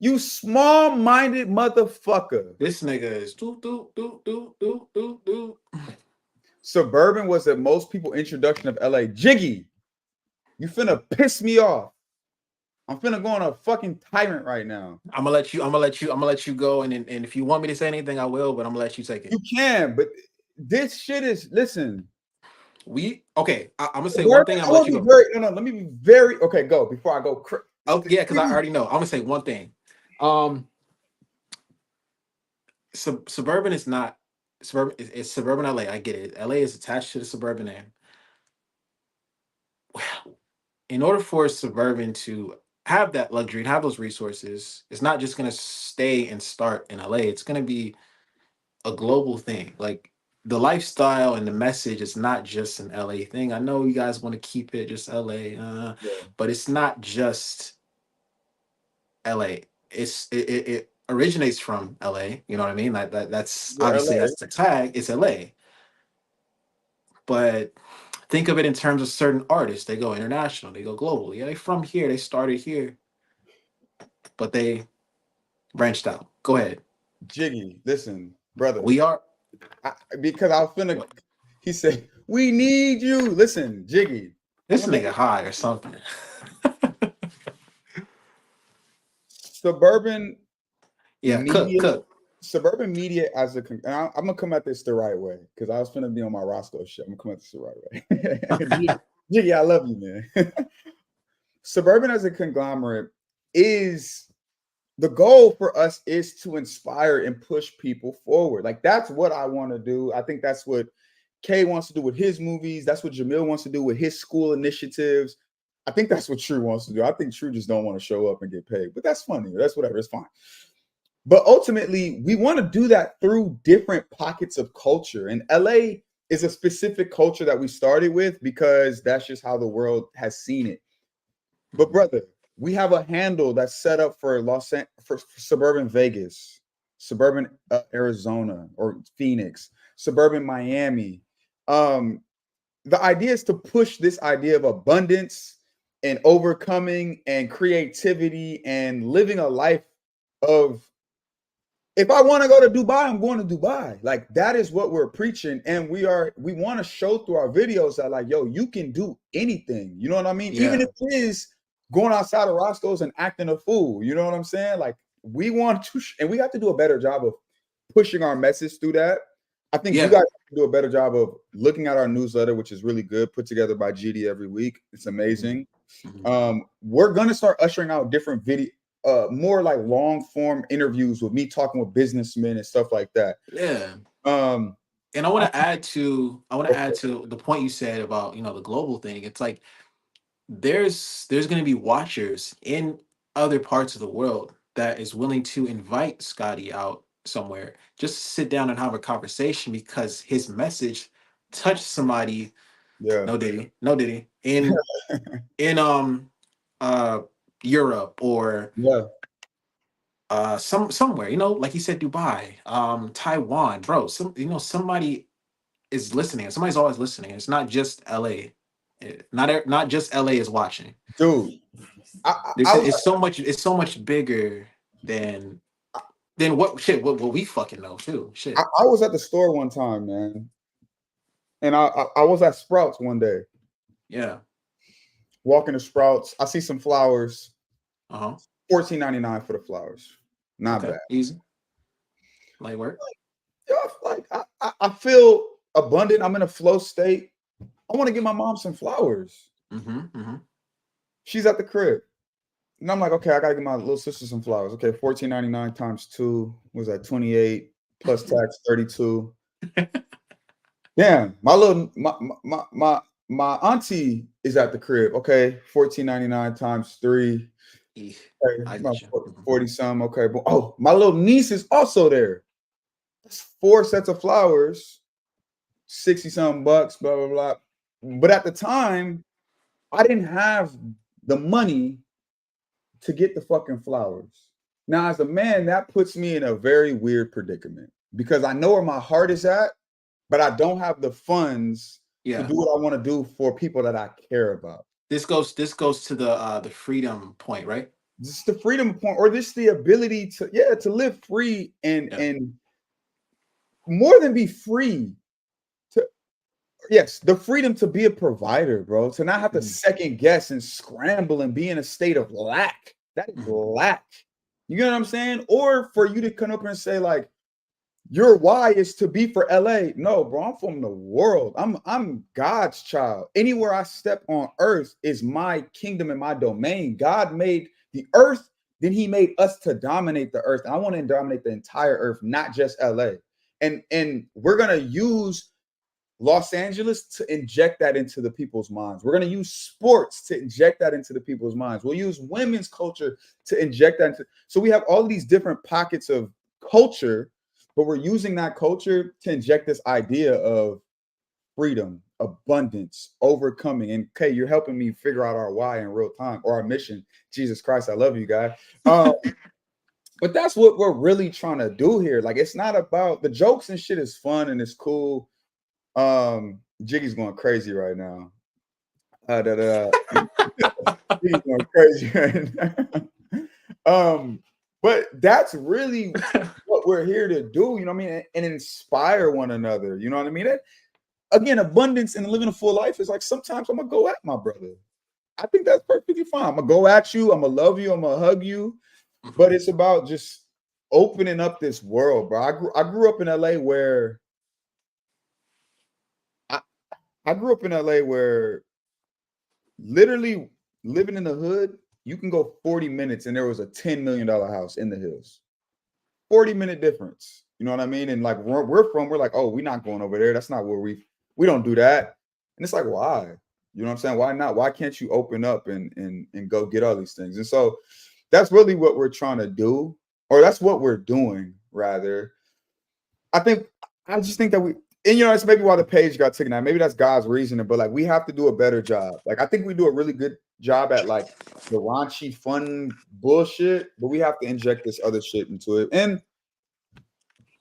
You small-minded motherfucker. This nigga is do. Suburban was the most people introduction of LA. Jiggy, you finna piss me off. I'm finna go on a fucking tyrant right now. I'm gonna let you go, and if you want me to say anything, I will, but I'm gonna let you take it. You can, but this shit is listen. I'm gonna say one thing. I'm gonna let you go. Let me be very okay. Go before I go. Oh yeah, because I already know. I'm gonna say one thing. Suburban is not suburban. It's suburban LA. I get it. LA is attached to the suburban name. In order for suburban to have that luxury and have those resources, it's not just gonna stay and start in LA. It's gonna be a global thing. Like the lifestyle and the message is not just an LA thing. I know you guys want to keep it just LA, but it's not just LA. originates from LA. You know what I mean? That's Yeah, obviously LA. that's the tag. It's LA. But think of it in terms of certain artists. They go international. They go global. Yeah, they from here. They started here, but they branched out. Go ahead. Jiggy, listen, brother. We are. Because I was finna. He said, "We need you." Listen, Jiggy. I'm This gonna make nigga high or something. suburban Yeah, cook, media. cook. Suburban media as a. And I'm gonna come at this the right way because I was finna be on my Roscoe shit. I'm gonna come at this the right way. Jiggy, I love you, man. Suburban as a conglomerate is the goal for us is to inspire and push people forward. Like that's what I want to do. I think that's what Kay wants to do with his movies. That's what Jamil wants to do with his school initiatives. I think that's what True wants to do. I think True just don't want to show up and get paid, but that's funny. That's whatever. It's fine. But ultimately, we want to do that through different pockets of culture. And LA is a specific culture that we started with because that's just how the world has seen it. But brother, we have a handle that's set up for for suburban Vegas, suburban Arizona or Phoenix, suburban Miami. Um, the idea is to push this idea of abundance and overcoming and creativity and living a life of if I want to go to Dubai, I'm going to Dubai. Like that is what we're preaching. And we want to show through our videos that like, yo, you can do anything. You know what I mean? Yeah. Even if it is going outside of Roscoe's and acting a fool. You know what I'm saying? Like we want to, and we have to do a better job of pushing our message through that. I think you guys have to do a better job of looking at our newsletter, which is really good, put together by GD every week. It's amazing. We're gonna start ushering out different more like long form interviews with me talking with businessmen and stuff like that. Yeah. Um, and I want to add to the point you said about the global thing. It's like there's going to be watchers in other parts of the world that is willing to invite Scotty out somewhere just to sit down and have a conversation because his message touched somebody. yeah, No diddy in uh Europe or yeah, somewhere, like you said, Dubai, Taiwan, bro. Somebody is listening. Somebody's always listening. It's not just LA. Not just LA is watching. dude. It's so much bigger than what we fucking know too. Shit. I was at the store one time, man, and I was at Sprouts one day. Yeah. Walking to Sprouts, I see some flowers. Uh-huh. $14.99 for the flowers. Not bad. Easy. Light work. Like I feel abundant. I'm in a flow state. I want to give my mom some flowers. She's at the crib. And I'm like, okay, I gotta give my little sister some flowers. Okay, $14.99 times 2 was that 28 plus tax 32. Damn, my auntie is at the crib. Okay, $14.99 times 3. Okay, about 40 some. Okay, but my little niece is also there. That's 4 sets of flowers, 60 something bucks, blah blah blah. But at the time, I didn't have the money to get the fucking flowers. Now, as a man, that puts me in a very weird predicament because I know where my heart is at, but I don't have the funds to do what I want to do for people that I care about. This goes to the freedom point, right? This is the freedom point, or this the ability to live free and more than be free. Yes, the freedom to be a provider, bro. To not have to second guess and scramble and be in a state of lack. That is lack. You know what I'm saying? Or for you to come up and say, like, your why is to be for LA. No, bro, I'm from the world. I'm God's child. Anywhere I step on earth is my kingdom and my domain. God made the earth, then he made us to dominate the earth. And I want to dominate the entire earth, not just LA. And we're gonna use Los Angeles to inject that into the people's minds. We're going to use sports to inject that into the people's minds. We'll use women's culture to inject that into. So we have all of these different pockets of culture, but we're using that culture to inject this idea of freedom, abundance, overcoming. And Kay, you're helping me figure out our why in real time or our mission. Jesus Christ, I love you, guys. But that's what we're really trying to do here. Like, it's not about the jokes and shit is fun and it's cool. Jiggy's going crazy right now. Jiggy's going crazy right now. But that's really what we're here to do, you know what I mean? And inspire one another, you know what I mean? Again, abundance and living a full life is like sometimes I'm gonna go at my brother. I think that's perfectly fine. I'm gonna go at you, I'm gonna love you, I'm gonna hug you, but it's about just opening up this world, bro. I grew up in LA where I grew up in LA where literally living in the hood, you can go 40 minutes and there was a $10 million house in the hills. 40-minute difference. You know what I mean? And like we're from, we're like, oh, we're not going over there. That's not where we don't do that. And it's like, why? You know what I'm saying? Why not? Why can't you open up and go get all these things? And so that's really what we're trying to do, or that's what we're doing, rather. I just think that and you know, it's maybe why the page got taken out. Maybe that's God's reasoning, but like we have to do a better job. Like I think we do a really good job at like the raunchy, fun bullshit, but we have to inject this other shit into it. And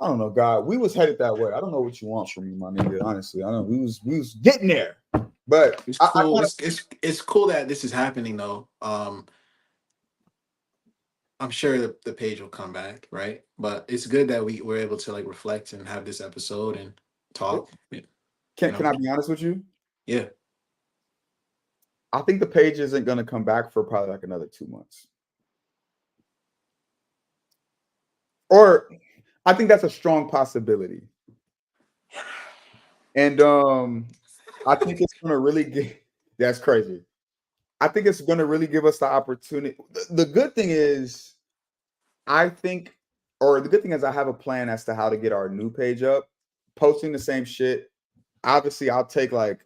I don't know, God, we was headed that way. I don't know what you want from me, my nigga. Honestly, I don't know. We was getting there, but it's cool. It's cool that this is happening though. I'm sure the page will come back, right? But it's good that we're able to like reflect and have this episode and talk. Can I be honest with you? Yeah. I think the page isn't going to come back for probably like another 2 months. Or I think that's a strong possibility. And I think it's going to really that's crazy. I think it's going to really give us the opportunity. The good thing is, the good thing is I have a plan as to how to get our new page up. Posting the same shit. Obviously, I'll take like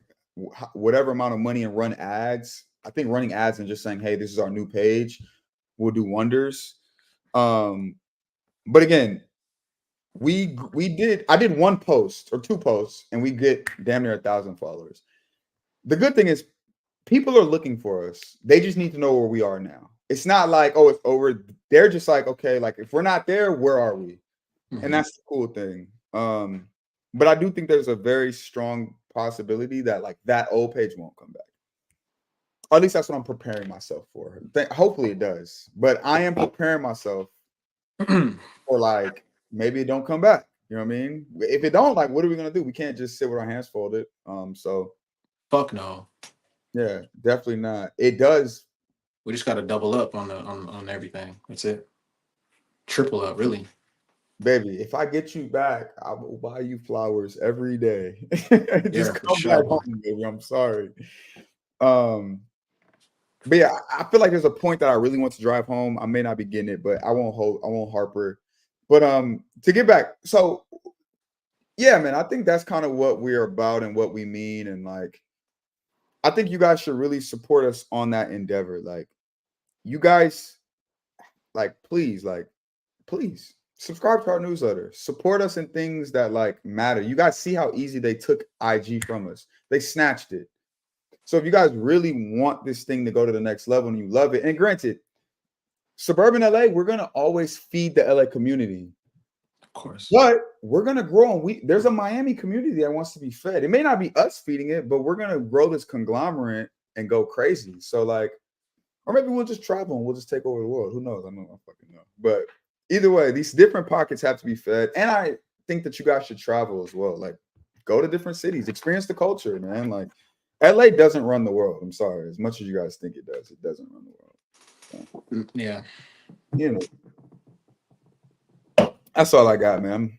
whatever amount of money and run ads. I think running ads and just saying, hey, this is our new page will do wonders. But again, I did one post or 2 posts and we get damn near 1,000 followers. The good thing is people are looking for us. They just need to know where we are now. It's not like, oh, it's over. They're just like, okay, like if we're not there, where are we? Mm-hmm. And that's the cool thing. But I do think there's a very strong possibility that like that old page won't come back. Or at least that's what I'm preparing myself for. Hopefully it does. But I am preparing myself for like maybe it don't come back. You know what I mean? If it don't, like, what are we gonna do? We can't just sit with our hands folded. So fuck no. Yeah, definitely not. It does. We just got to double up on everything. That's it. Triple up, really. Baby, if I get you back, I will buy you flowers every day. Just come back home, baby. I'm sorry. But yeah, I feel like there's a point that I really want to drive home. I may not be getting it, but I won't harper. But to get back, so yeah, man, I think that's kind of what we're about and what we mean. And like, I think you guys should really support us on that endeavor. Like, you guys, like, please subscribe to our newsletter. Support us in things that like matter. You guys see how easy they took IG from us. They snatched it. So if you guys really want this thing to go to the next level and you love it, and granted, suburban LA, we're gonna always feed the LA community. Of course. But we're gonna grow, and there's a Miami community that wants to be fed. It may not be us feeding it, but we're gonna grow this conglomerate and go crazy. So like, or maybe we'll just travel and we'll just take over the world. Who knows? I don't fucking know. But either way, these different pockets have to be fed. And I think that you guys should travel as well. Like, go to different cities, experience the culture, man. Like, LA doesn't run the world. I'm sorry. As much as you guys think it does, it doesn't run the world. So, yeah. You know. That's all I got, man.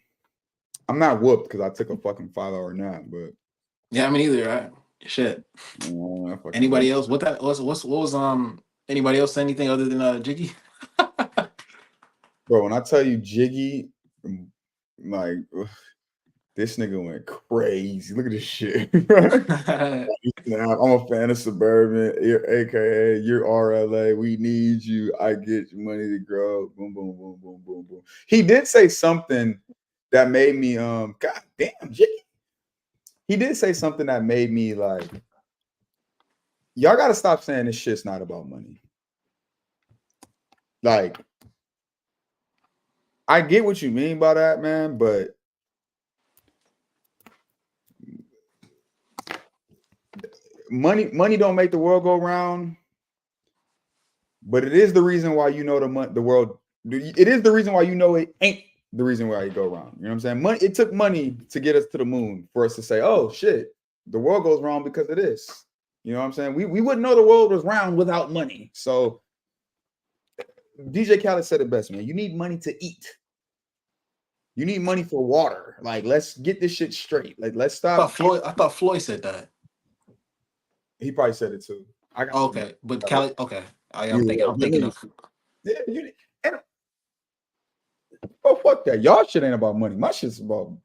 I'm not whooped because I took a fucking 5-hour nap, but yeah, I mean either, right? Shit. Anybody else? What was anybody else say anything other than Jiggy? Bro, when I tell you Jiggy, like this nigga went crazy. Look at this shit. I'm a fan of Suburban, aka you're RLA. We need you. I get your money to grow. Boom, boom, boom, boom, boom, boom. He did say something that made me God damn, Jiggy. He did say something that made me like, y'all gotta stop saying this shit's not about money. Like, I get what you mean by that, man, but money don't make the world go round. But it is the reason why you know the world. It is the reason why you know it ain't the reason why you go around. You know what I'm saying? Money. It took money to get us to the moon for us to say, "Oh shit, the world goes wrong because of this." You know what I'm saying? We wouldn't know the world was round without money. So DJ Khaled said it best, man. You need money to eat. You need money for water. Like, let's get this shit straight. Like, let's stop. I thought Floyd said that. He probably said it too. I got okay, but Khaled. Okay, I'm thinking of. Yeah, and, oh, fuck that. Y'all shit ain't about money. My shit's about.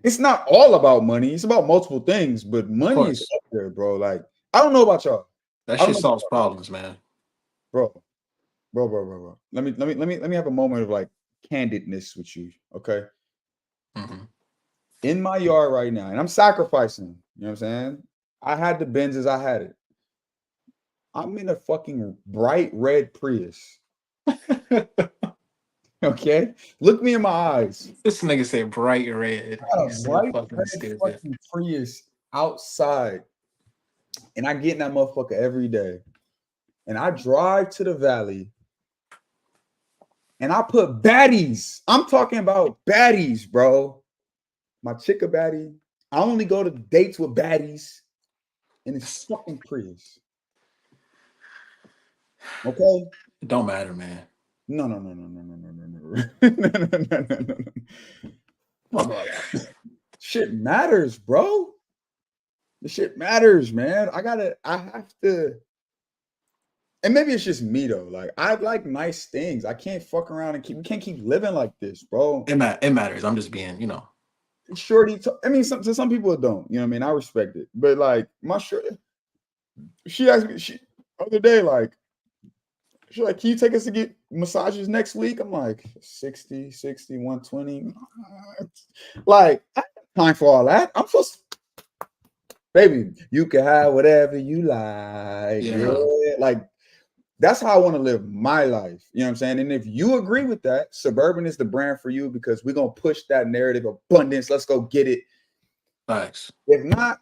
It's not all about money. It's about multiple things, but money is up there, bro. Like, I don't know about y'all. That shit solves problems, man. Bro. Let me have a moment of like candidness with you, okay? Mm-hmm. In my yard right now, and I'm sacrificing. You know what I'm saying? I had the Benz as I had it. I'm in a fucking bright red Prius. Okay, look me in my eyes. This nigga said bright red. He's bright red fucking Prius outside, and I get in that motherfucker every day, and I drive to the valley, and I put baddies. I'm talking about baddies, bro. My chick a baddie. I only go to dates with baddies, and it's fucking Prius. Okay, it don't matter, man. No. Shit matters, bro. The shit matters, man. I have to. And maybe it's just me though. Like, I like nice things. I can't fuck around and we can't keep living like this, bro. It matters. I'm just being, Shorty. I mean, to some people it don't. You know what I mean? I respect it, but like my shorty, she asked me other day, like, she's like, can you take us to get massages next week? I'm like, 60, 120. Like, I have time for all that. I'm supposed to, baby, you can have whatever you like. Yeah. Like, that's how I want to live my life. You know what I'm saying? And if you agree with that, Suburban is the brand for you because we're going to push that narrative of abundance. Let's go get it. Thanks. If not,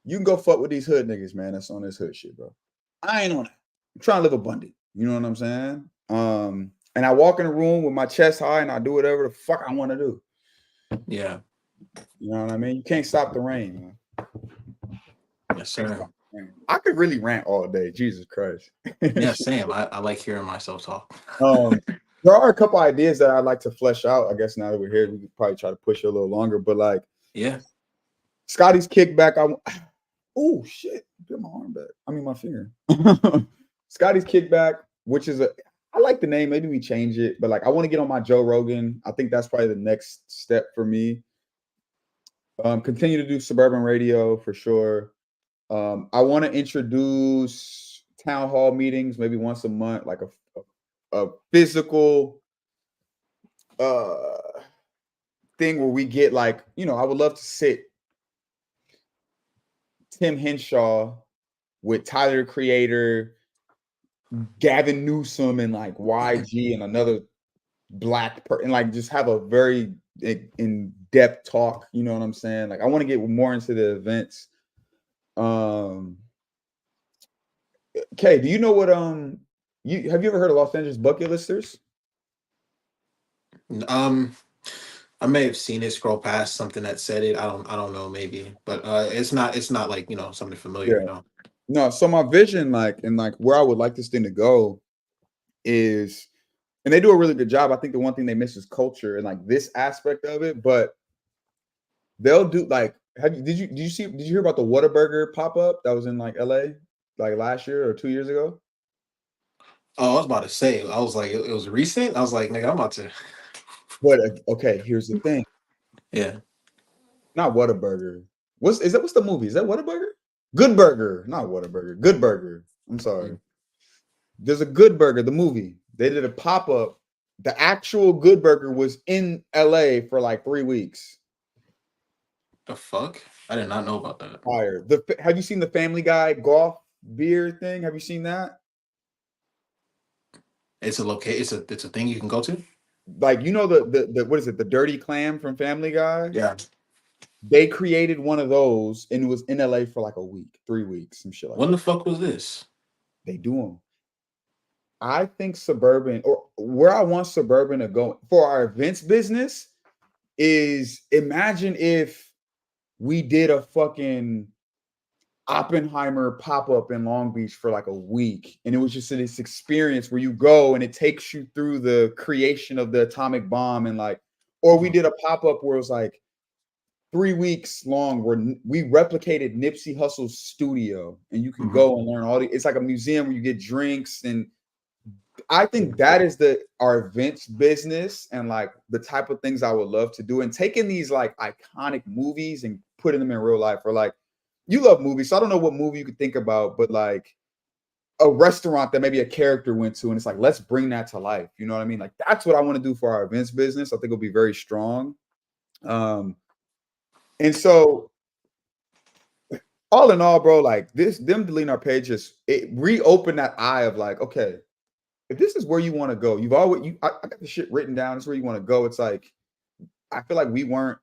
you can go fuck with these hood niggas, man. That's on this hood shit, bro. I ain't on that. I'm trying to live abundant. You know what I'm saying? And I walk in the room with my chest high and I do whatever the fuck I want to do. Yeah. You know what I mean? You can't stop the rain, man. Yes, sir. I could really rant all day. Jesus Christ. Yeah, Sam. I like hearing myself talk. There are a couple ideas that I'd like to flesh out. I guess now that we're here, we could probably try to push it a little longer. But like, yeah, Scotty's kickback. Oh shit! Get my arm back. I mean my finger. Scotty's kickback, which is I like the name. Maybe we change it, but like I want to get on my Joe Rogan. I think that's probably the next step for me. Continue to do Suburban Radio for sure. I want to introduce town hall meetings maybe once a month, like a physical thing where we get like, I would love to sit Tim Henshaw with Tyler the Creator, Gavin Newsom, and like YG and another black person, like just have a very in-depth talk. You know what I'm saying? Like I want to get more into the events. Okay, do you know what have you ever heard of Los Angeles bucket listers? I may have seen it scroll past something that said it. I don't know, maybe, but it's not like something familiar. Yeah. No, so my vision, like where I would like this thing to go is, and they do a really good job. I think the one thing they miss is culture and like this aspect of it, but they'll do like, did you hear about the Whataburger pop-up that was in like LA like last year or 2 years ago? Oh, I was about to say, I was like, it was recent. I was like, nigga, I'm about to. But okay, here's the thing. Yeah. Not Whataburger. What's the movie? Is that Whataburger? Good Burger, not Whataburger. Good Burger. I'm sorry. There's a Good Burger, the movie. They did a pop-up. The actual Good Burger was in LA for like 3 weeks. The fuck? I did not know about that. Fire. Have you seen the Family Guy golf beer thing? Have you seen that? It's a it's a thing you can go to? like, you know, the what is it, the dirty clam from Family Guy? Yeah. They created one of those, and it was in LA for like a week, 3 weeks, some shit like When that. the fuck was this? They do them. I think Suburban, or where I want Suburban to go for our events business, is imagine if we did a fucking Oppenheimer pop-up in Long Beach for like a week, and it was just this experience where you go and it takes you through the creation of the atomic bomb, and like, or we did a pop-up where it was like 3 weeks long where we replicated Nipsey Hussle's studio, and you can go and learn all the, it's like a museum where you get drinks. And I think that is our events business, and like the type of things I would love to do, and taking these like iconic movies and putting them in real life. Or like, you love movies, so I don't know what movie you could think about, but like a restaurant that maybe a character went to, and it's like, let's bring that to life. You know what I mean? Like, that's what I want to do for our events business. I think it'll be very strong. And so all in all, bro, like them deleting our pages, it reopened that eye of like, okay, if this is where you want to go, I got the shit written down. It's where you want to go. It's like, I feel like we weren't,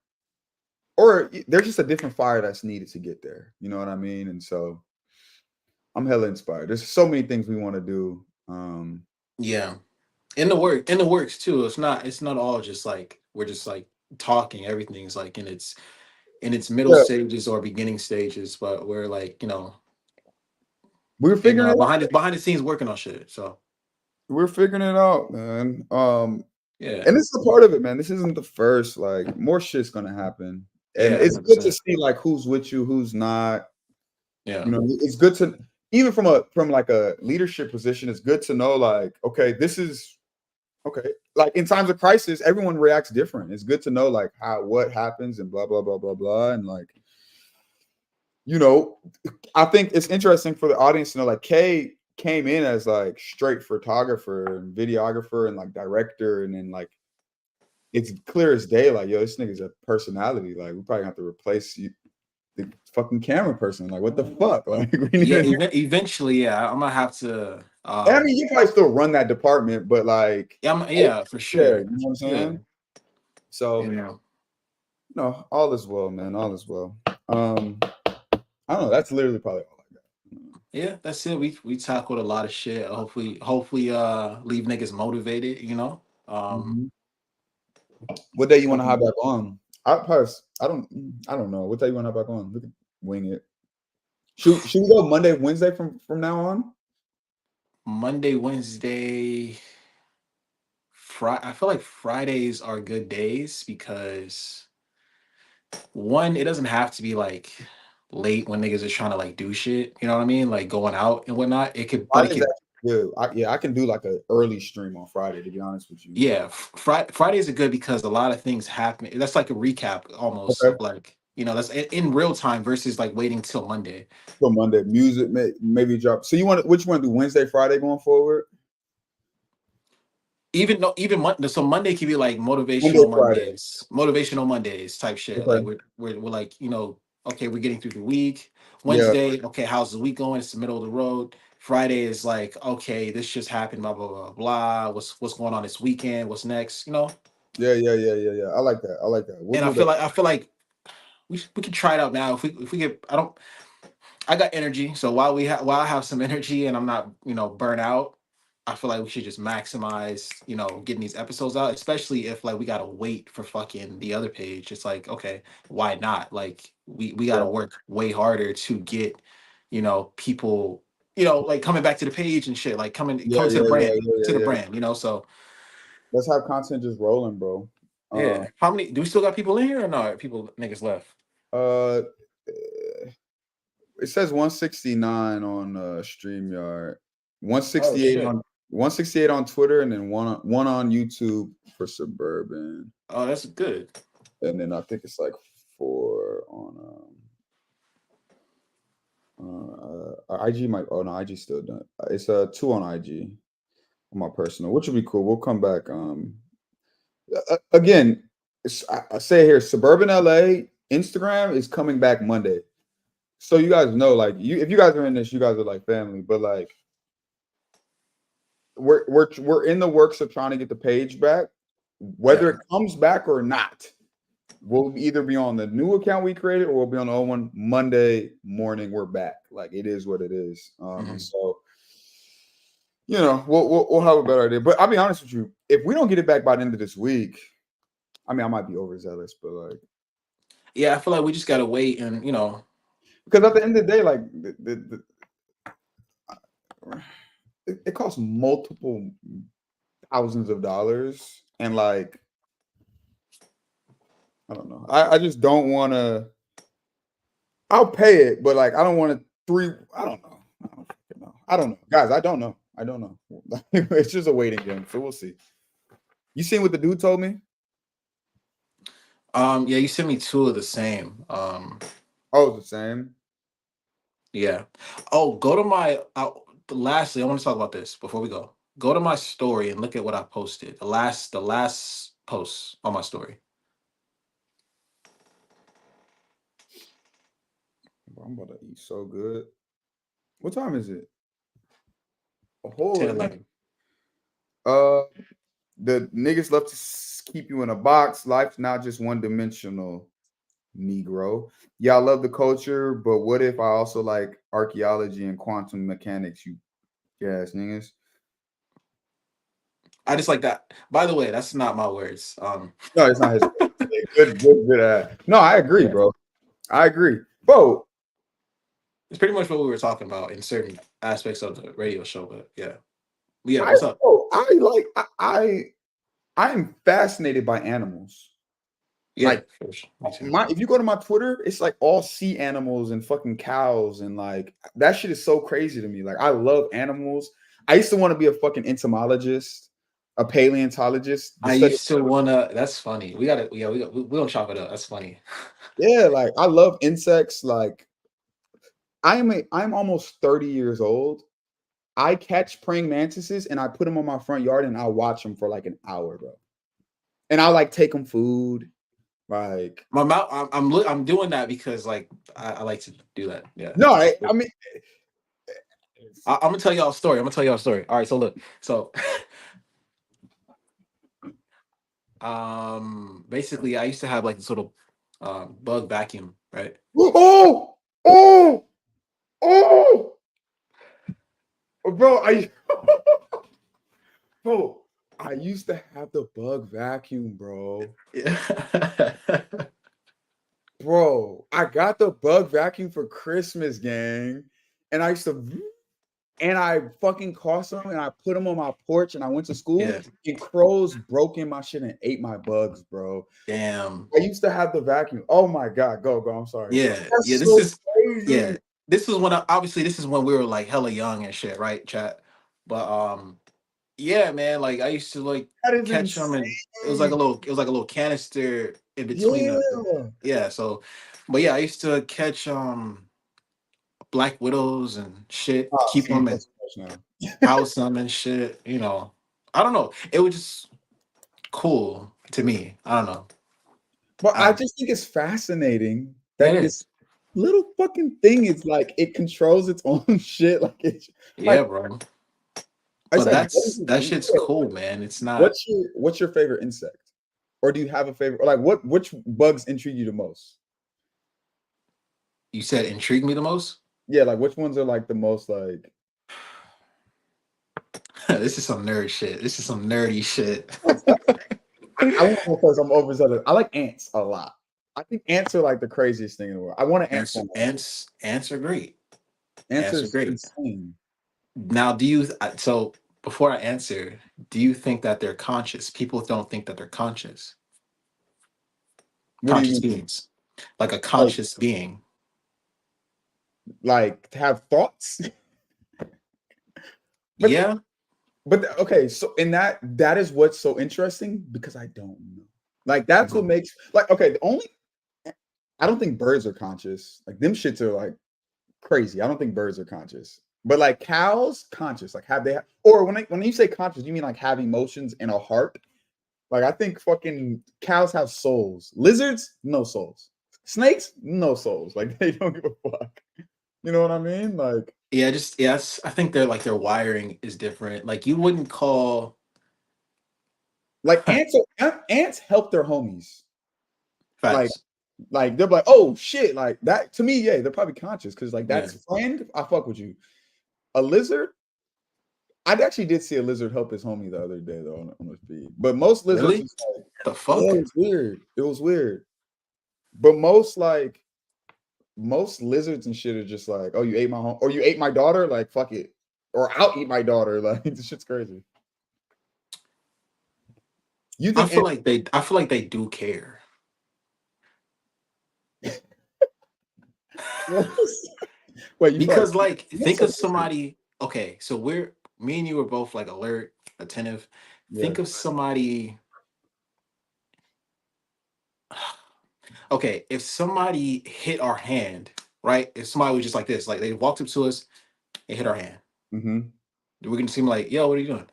or there's just a different fire that's needed to get there. You know what I mean? And so I'm hella inspired. There's so many things we want to do. Yeah. In the works too. It's not all just like, we're just like talking. Everything's like in its middle stages or beginning stages, but we're like, we're figuring it out. Behind the scenes working on shit. So we're figuring it out, man. Yeah. And this is a part of it, man. This isn't the first. Like, more shit's gonna happen. And Yeah, it's 100%. good to see like who's with you, who's not. Yeah. You know, it's good to, even from like a leadership position, it's good to know like, okay, this is okay. Like in times of crisis, everyone reacts different. It's good to know like what happens and blah blah blah blah blah. And like, I think it's interesting for the audience to know like Kay came in as like straight photographer and videographer and like director, and then like it's clear as day, like, yo, this nigga's a personality. Like, we probably have to replace you, the fucking camera person. Like, what the fuck? Like, we need eventually, yeah, I'm gonna have to. I mean, you probably still run that department, but like, yeah, for sure. You know what I'm saying? Yeah. So, no, all is well, man. All is well. I don't know. That's literally probably all I got. Yeah, that's it. We tackled a lot of shit. Hopefully, leave niggas motivated. What day you want to hop back on? I don't know. What day you want to hop back on? We can wing it. Should we go Monday, Wednesday from now on? Monday, Wednesday, Friday. I feel like Fridays are good days because one, it doesn't have to be like late when niggas are trying to like do shit. You know what I mean? Like going out and whatnot. It could, but it could. Good. I can do like an early stream on Friday, to be honest with you. Yeah, Fridays are good because a lot of things happen. That's like a recap almost of like, that's in real time versus like waiting till Monday. So Monday, music maybe drop. So which one do Wednesday, Friday going forward? Even Monday. So Monday could be like motivational Mondays type shit. Okay. Like we're like, okay, we're getting through the week. Wednesday, okay, how's the week going? It's the middle of the road. Friday is like, okay, this just happened, blah blah blah blah. What's going on this weekend? What's next? Yeah. I like that. And I feel like we can try it out now. If we get, I got energy. So while I have some energy and I'm not, burnt out, I feel like we should just maximize, getting these episodes out, especially if like we gotta wait for fucking the other page. It's like, okay, why not? Like we gotta work way harder to get, people, like coming back to the page and shit, like coming to the brand, so let's have content just rolling, bro. Yeah. How many do we still got people in here or no? Niggas left. It says 169 on StreamYard, 168 on Twitter, and then one on YouTube for Suburban. Oh, that's good. And then I think it's like 4 on IG. IG still done. It's 2 on IG on my personal, which would be cool. We'll come back. Again, I say here, Suburban LA Instagram is coming back Monday. So you guys know, like, if you guys are in this, you guys are like family. But like, we're in the works of trying to get the page back. Whether it comes back or not, we'll either be on the new account we created or we'll be on the old one. Monday morning, we're back. Like, it is what it is. And so, you know, we'll have a better idea. But I'll be honest with you, if we don't get it back by the end of this week, I mean, I might be overzealous, but like, yeah, I feel like we just gotta wait, and you know, because at the end of the day, like it costs multiple thousands of dollars, and like, I don't know. I just don't want to. I'll pay it, but like, I don't want to I don't know. I don't know, guys. I don't know. It's just a waiting game, so we'll see. You seen what the dude told me? Yeah, you sent me two of the same. Oh, it's the same. Yeah. Oh, go to my. Lastly, I want to talk about this before we go. Go to my story and look at what I posted. The last post on my story. I'm about to eat so good. What time is it? 10-11. The niggas love to keep you in a box. Life's not just one dimensional, Negro. Yeah, I love the culture, but what if I also like archaeology and quantum mechanics, you gas niggas? I just like that. By the way, that's not my words. No, it's not his. Good. No, I agree, bro. I agree, bro. It's pretty much what we were talking about in certain aspects of the radio show, but yeah. What's up? I am fascinated by animals. Yeah, like if you go to my Twitter, it's like all sea animals and fucking cows, and like that shit is so crazy to me. Like, I love animals. I used to want to be a fucking entomologist, a paleontologist. I used to wanna. That's funny. We don't chop it up. That's funny. Yeah, like I love insects. Like, I'm almost 30 years old. I catch praying mantises and I put them on my front yard and I watch them for like an hour, bro. And I like take them food. Like, my mouth, I'm doing that because like I like to do that. Yeah. No, I mean, I'm gonna tell y'all a story. All right, so look, so basically, I used to have like this little bug vacuum, right? Oh, bro, I used to have the bug vacuum, bro. Yeah. Bro, I got the bug vacuum for Christmas, gang. And I fucking caught some and I put them on my porch and I went to school and crows broke in my shit and ate my bugs, bro. Damn. I used to have the vacuum. Oh my God. Go. I'm sorry. Yeah. That's This so is crazy. Yeah. This is when we were like hella young and shit, right, chat? But yeah, man, like I used to like catch them, and it was like a little canister in between so, but yeah, I used to catch black widows and shit, keep them and house them and shit, you know. I don't know. It was just cool to me. I don't know. But I just think it's fascinating that this little fucking thing is like it controls its own shit. Like it's bro. But that shit's cool, man. It's not. What's your favorite insect? Or do you have a favorite? Like which bugs intrigue you the most? You said intrigue me the most? Yeah, like which ones are like the most like This is some nerd shit. This is some nerdy shit. I want to go first. I'm overzealous. I like ants a lot. I think ants are like the craziest thing in the world. I want to ants are great. Ants are great. Insane. Now, so before I answer, do you think that they're conscious? People don't think that they're conscious. Conscious beings. Like a conscious being. Like to have thoughts? But okay, so in that is what's so interesting because I don't know. Like that's what makes like okay, I don't think birds are conscious. Like them shits are like crazy. I don't think birds are conscious. But like cows, conscious. Like when you say conscious, you mean like have emotions and a heart? Like I think fucking cows have souls. Lizards, no souls. Snakes, no souls. Like they don't give a fuck. You know what I mean? Like I think their wiring is different. Like you wouldn't call Like ants help their homies. Like, Facts. like they're like, oh shit, like that to me, yeah, they're probably conscious because like Yeah. that's friend. I fuck with you. A lizard, I actually did see a lizard help his homie the other day though on the feed. But most lizards, Really? just like, The yeah, fuck? it was weird. It was weird. But most lizards and shit are just like, oh, you ate my home, or you ate my daughter, like fuck it, or I'll eat my daughter. Like this shit's crazy. You I think feel like they do care. wait, you feel like Because like what's think a of lizard? somebody, okay, so me and you were both like alert, attentive. Yeah. Think of somebody. Okay, if somebody hit our hand, right? If somebody was just like this, like they walked up to us and hit our hand, Mm-hmm. we're gonna seem like, yo, what are you doing?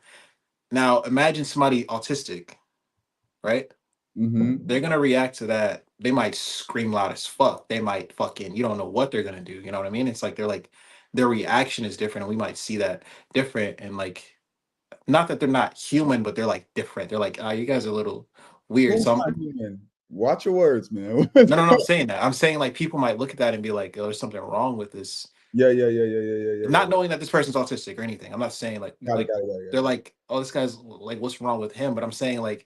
Now imagine somebody autistic, right? Mm-hmm. They're gonna react to that. They might scream loud as fuck. They might fucking, you don't know what they're gonna do. You know what I mean? It's like they're like their reaction is different, and we might see that different. And like, not that they're not human, but they're like different. They're like, you guys are a little weird. Who's So not human? Watch your words, man. no, I'm saying that. I'm saying like people might look at that and be like, oh, there's something wrong with this. Yeah. Not knowing that this person's autistic or anything. I'm not saying like Got it, got it, got it, got they're it. like, oh, this guy's like, what's wrong with him? But I'm saying like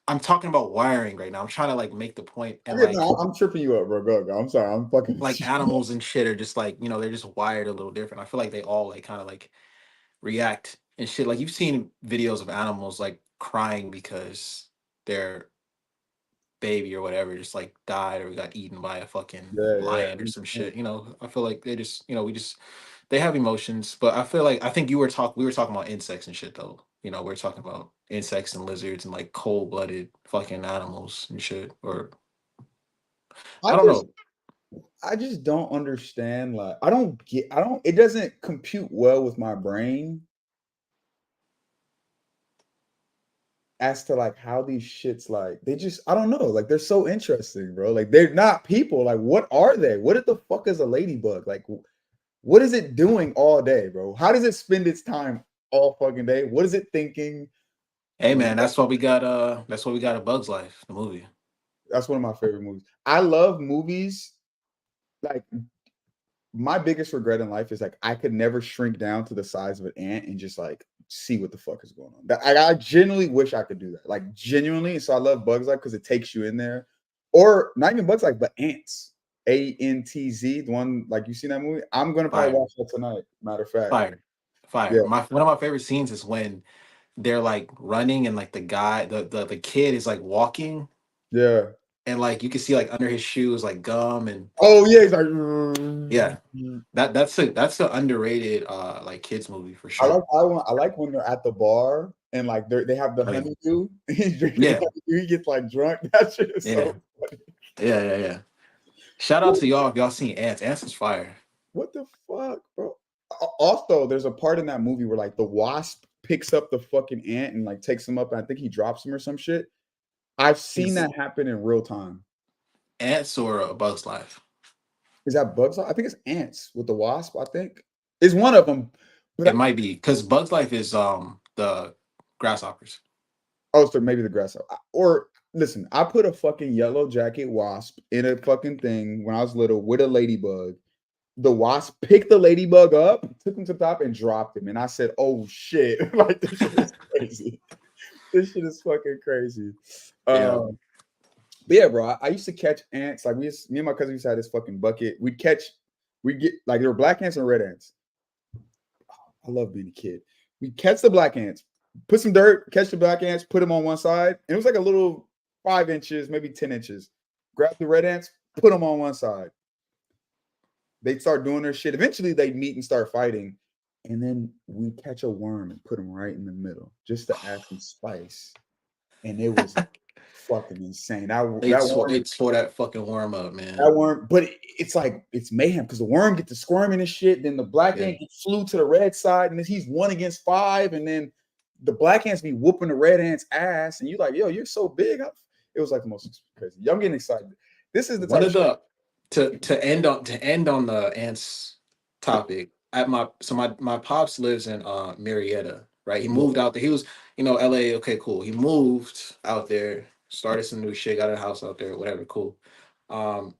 I'm talking about wiring right now. I'm trying to like make the point and Yeah, like no, I'm tripping you up, bro. Go. I'm sorry. I'm fucking with like you. animals and shit are just like, they're just wired a little different. I feel like they all like kind of like react and shit. Like you've seen videos of animals like crying because their baby or whatever just like died or got eaten by a fucking lion or some Yeah. shit. I feel like they just, they have emotions. But I think we were talking about insects and shit though. We're talking about insects and lizards and like cold blooded fucking animals and shit. Or I I don't just know. I just don't understand. Like, it doesn't compute well with my brain as to like how these shits like they just I don't know. Like they're so interesting, bro. Like they're not people. Like, what are they? What the fuck is a ladybug? Like what is it doing all day, bro? How does it spend its time all fucking day? What is it thinking? Hey man, that's why we got A Bug's Life, the movie. That's one of my favorite movies. I love movies like my biggest regret in life is like I could never shrink down to the size of an ant and just like see what the fuck is going on. I genuinely wish I could do that. Like genuinely. So I love Bugs Life because it takes you in there. Or not even Bugs Life, but Ants. ANTZ, the one like you seen that movie. I'm gonna probably Fire, watch that tonight. Matter of fact. fire, fire. Yeah, One of my favorite scenes is when they're like running and like the kid is like walking yeah. and like you can see like under his shoes like gum and Oh yeah, he's like yeah. That's a underrated like kids movie for sure. I like when they're at the bar and like they have the Oh, yeah. honeydew. He's drinking Yeah, honeydew, he gets like drunk. That shit is yeah, so yeah. Shout out to y'all if y'all seen Ants. Ants is fire. what the fuck, bro? Also, there's a part in that movie where like the wasp picks up the fucking ant and like takes him up, and I think he drops him or some shit. I've seen Is that happen in real time. Ants or A Bug's Life? Is that Bugs? I think it's ants with the wasp. I think is one of them. But It might be because Bug's Life is the grasshoppers. oh, so maybe the grasshopper. Or listen, I put a fucking yellow jacket wasp in a fucking thing when I was little with a ladybug. The wasp picked the ladybug up, took him to the top, and dropped him. And I said, "Oh shit! Like this shit is crazy. This shit is fucking crazy." Yeah. But yeah, bro, I used to catch ants. Like me and my cousin used to have this fucking bucket. We'd get like there were black ants and red ants. I love being a kid. We catch the black ants, put some dirt, catch the black ants, put them on one side. And it was like a little 5 inches, maybe 10 inches. Grab the red ants, put them on one side. They'd start doing their shit. Eventually, they'd meet and start fighting. And then we catch a worm and put him right in the middle just to add some spice. And it was fucking insane. It's for that fucking warm up, man. That worm, but it's like it's mayhem because the worm gets to squirming and shit. Then the black Yeah. ant gets flew to the red side, and then he's 1 against 5, and then the black ants be whooping the red ant's ass, and you're like, "Yo, you're so big." It was like the most crazy. I'm getting excited. This is the One type of of shit. to end on the ants topic. My pops lives in Marietta, right? He moved out there. LA, okay, cool. He moved out there, started some new shit, got a house out there, whatever, cool. Um,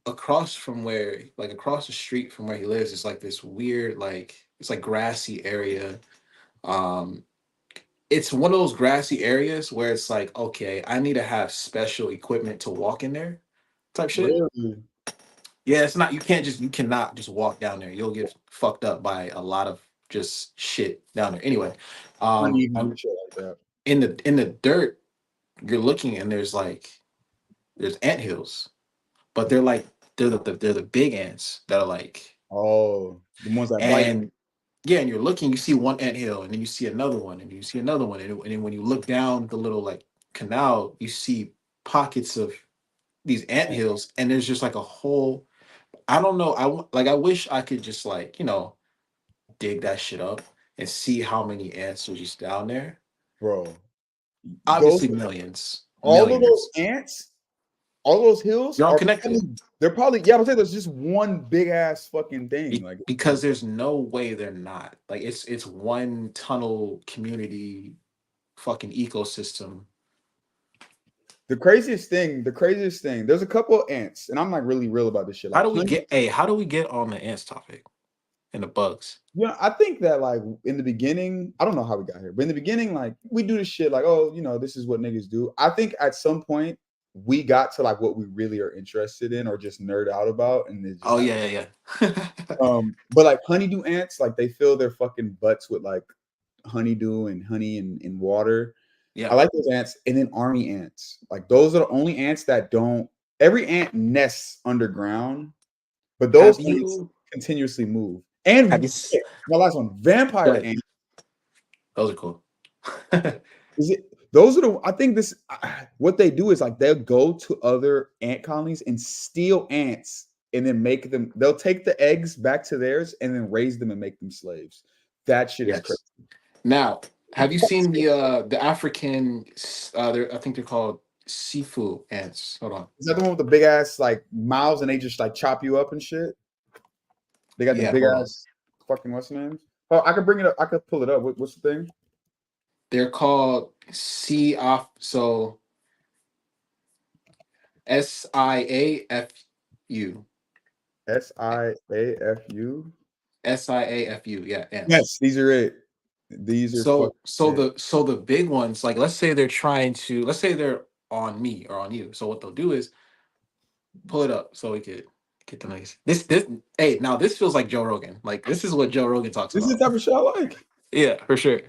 across the street from where he lives is like this weird, like it's like grassy area. Um, it's one of those grassy areas where it's like, okay, I need to have special equipment to walk in there, type shit. Really? Yeah, you cannot just walk down there. You'll get fucked up by a lot of just shit down there. Anyway, Uneven I'm shit like that. in the dirt, you're looking and there's ant hills, but they're the big ants that are like, Oh, the ones that bite. and yeah, and you're looking, you see one ant hill, and then you see another one, and you see another one, and then when you look down the little like canal, you see pockets of these ant hills, and there's just like a whole. I don't know. I wish I could just like dig that shit up and see how many ants are just down there. Bro. Those Obviously, millions, all of those millions. ants, all those hills You're are unconnected. they're probably yeah, I'm saying there's just one big ass fucking thing. Like Because there's no way they're not. Like it's one tunnel community fucking ecosystem. the craziest thing, there's a couple of ants, and I'm like really real about this shit. How Like do we get on the ants topic and the bugs? I think that like in the beginning, I don't know how we got here, but in the beginning, like we do this shit like, oh, this is what niggas do. I think at some point we got to like what we really are interested in or just nerd out about, and it just Oh happened. yeah, yeah. But like honeydew ants, like they fill their fucking butts with like honeydew and honey and water. I Yeah. like those ants, and then army ants. Like those are the only ants that don't. Every ant nests underground, but those Have ants you continuously move. have And you s- my last one, vampire Good. ants. Those are cool. Is it? Those are the. I think this. What they do is like they'll go to other ant colonies and steal ants, and then make them. They'll take the eggs back to theirs and then raise them and make them slaves. That shit is crazy. Yes. Now, have you seen the African? I think they're called Sifu ants. Hold on. Is that the one with the big ass like mouths and they just like chop you up and shit? They got the Yeah, big hold on. ass fucking what's the name? Oh, I could bring it up. I could pull it up. What's the thing? They're called so SIAFU. SIAFU. SIAFU. Yeah, ants. Yes, these are it. These are fucking it. So the big ones, like let's say they're on me or on you. So what they'll do is pull it up so we could get the nice. This hey, now this feels like Joe Rogan. Like this is what Joe Rogan talks This is the about. type of shit I like. Yeah, for sure.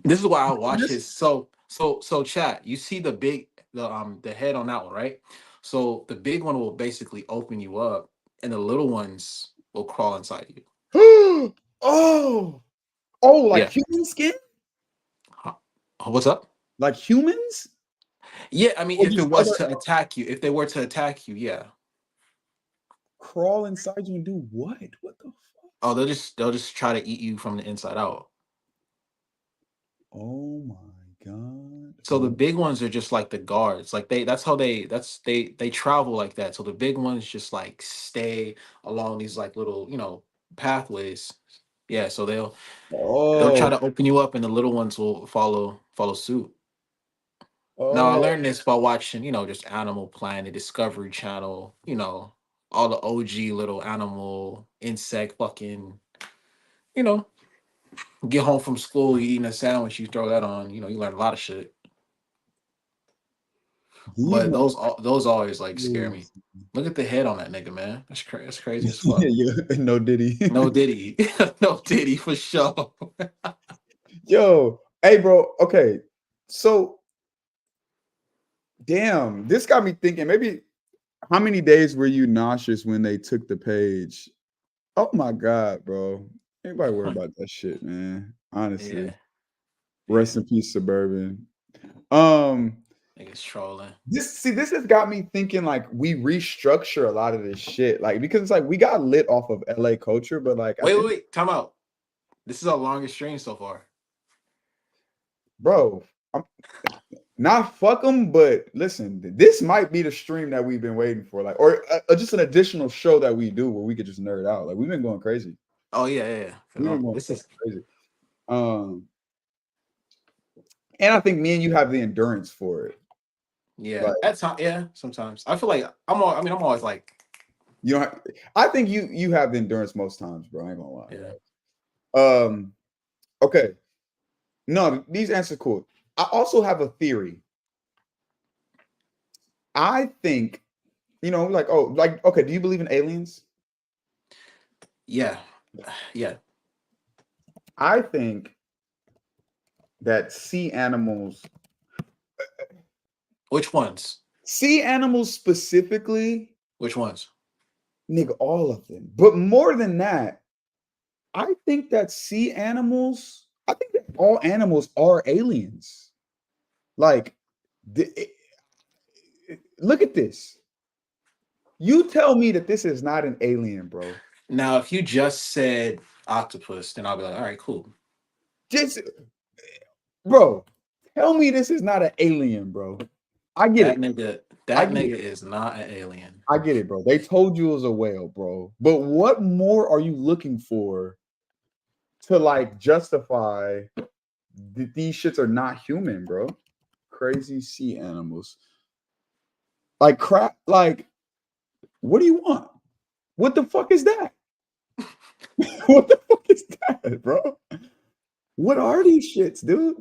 This is why I watch This- his. So chat. You see the head on that one, right? So the big one will basically open you up, and the little ones will crawl inside you. oh, like Yeah. human skin? Huh. Oh, what's up? Like humans? Yeah, I mean, Or if it just was other to attack you, if they were to attack you, yeah. crawl inside you and do what? What the fuck? Oh, they'll just try to eat you from the inside out. Oh my god. So the big ones are just like the guards. Like they travel like that. So the big ones just like stay along these like little, pathways. Yeah, so they'll try Oh, to open you up and the little ones will follow suit. Now I oh, learned this by watching, just Animal Planet, Discovery Channel, all the OG little animal insect fucking, you know, get home from school, you eating a sandwich, you throw that on, you learn a lot of shit. these But those always like scare me. motherfuckers. Look at the head on that nigga, man. That's crazy as Yeah, fuck. yeah, no Diddy. No Diddy, no Diddy for sure. Yo, hey, bro. Okay, so damn, this got me thinking. Maybe how many days were you nauseous when they took the page? Oh my god, bro. Anybody worry about that shit, man? Honestly, Yeah, rest yeah, in peace, Suburban. Um, niggas trolling. this has got me thinking like we restructure a lot of this shit, like because it's like we got lit off of LA culture, but like I think, Wait, time out. This is our longest stream so far. bro, I'm not fuck them, but listen, this might be the stream that we've been waiting for, like, or just an additional show that we do where we could just nerd out. Like we've been going crazy. Oh yeah, yeah, yeah. We've been going This is crazy. Um, And I think me and you have the endurance for it. Yeah, Like, at times. Yeah, sometimes I feel like I'm. I mean, I'm always like, you know, I think you have the endurance most times, bro. I ain't gonna lie. yeah. Okay. No, these answers are cool. I also have a theory. I think, like, okay, do you believe in aliens? Yeah, yeah. I think that Which ones? sea animals specifically, Which ones? nigga, all of them. But more than that, I think that I think that all animals are aliens. Like, look at this. You tell me that this is not an alien, bro. Now, if you just said octopus, then I'll be like, all right, cool. Just, bro, tell me this is not an alien, bro. I get it. That nigga is not an alien. I get it, bro. They told you it was a whale, bro. But what more are you looking for to like justify that these shits are not human, bro? Crazy sea animals. Like crap, like what do you want? What the fuck is that? What the fuck is that, bro? What are these shits, dude?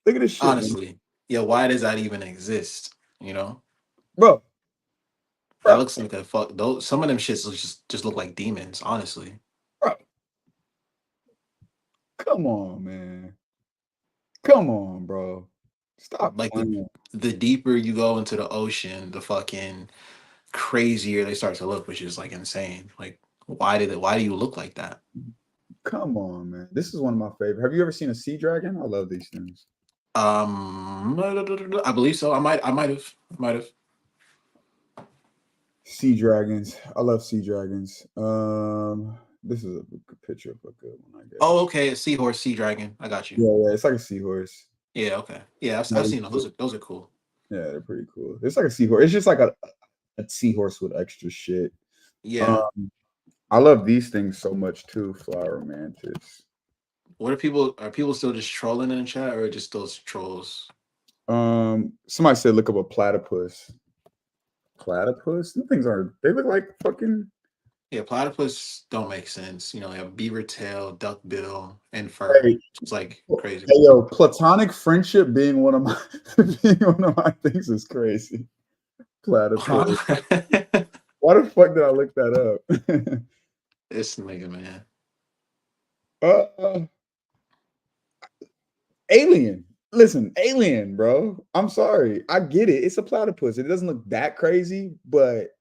Look at this shit. Honestly, man. Yeah, why does that even exist? You know? Bro. That looks like a fuck. Those some of them shits just look like demons, honestly. Bro. Come on, man. Come on, bro. Stop Like playing. the deeper you go into the ocean, the fucking crazier they start to look, which is like insane. Like, why do you look like that? Come on, man. This is one of my favorite. Have you ever seen a sea dragon? I love these things. I believe so. I might have. Sea dragons. I love sea dragons. This is a good picture of a good one, I guess. Oh, okay. A seahorse, sea dragon. I got you. Yeah, it's like a seahorse. Yeah, okay. Yeah, I've seen those. Those are cool. Yeah, they're pretty cool. It's like a seahorse. It's just like a seahorse with extra shit. Yeah. I love these things so much too. Flower mantis. What are people still just trolling in the chat or just those trolls? Somebody said look up a platypus. Platypus? These things they look like fucking. Yeah, platypus don't make sense. You know, they have beaver tail, duck bill, and fur. Hey, It's like crazy. Hey, yo, platonic friendship being one of my things is crazy. Platypus. Why the fuck did I look that up? This nigga, man. Alien. Listen, alien, bro. I'm sorry. I get it. It's a platypus. It doesn't look that crazy, but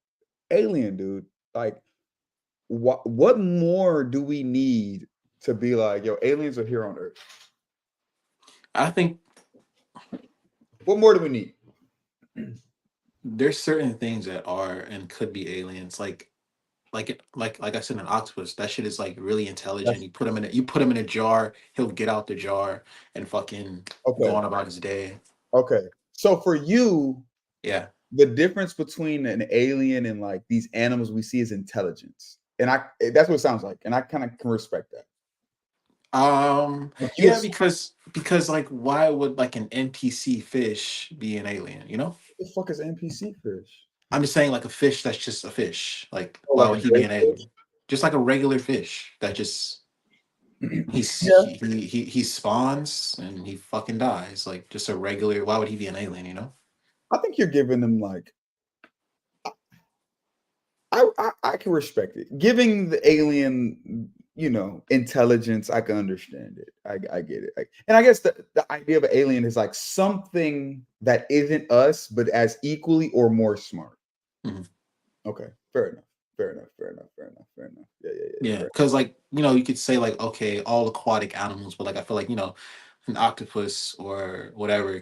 alien, dude. Like, what more do we need to be like, yo, aliens are here on Earth? I think. What more do we need? There's certain things that are and could be aliens, like I said, an octopus. That shit is like really intelligent. You put him in a jar, he'll get out the jar and fucking go on about his day. Okay, so for you, yeah, the difference between an alien and like these animals we see is intelligence, and that's what it sounds like, and I kind of can respect that. Yeah, because like, why would like an NPC fish be an alien? You know, what the fuck is NPC fish? I'm just saying, like a fish that's just a fish. Like, why would he be an alien? Just like a regular fish that just he spawns and he fucking dies. Like just a regular. Why would he be an alien? You know. I think you're giving them like. I can respect it. Giving the alien, intelligence, I can understand it. I get it. And I guess the idea of an alien is like something that isn't us, but as equally or more smart. Mm-hmm. Okay, fair enough. Yeah, because like, you could say like, okay, all aquatic animals, but like I feel like, an octopus or whatever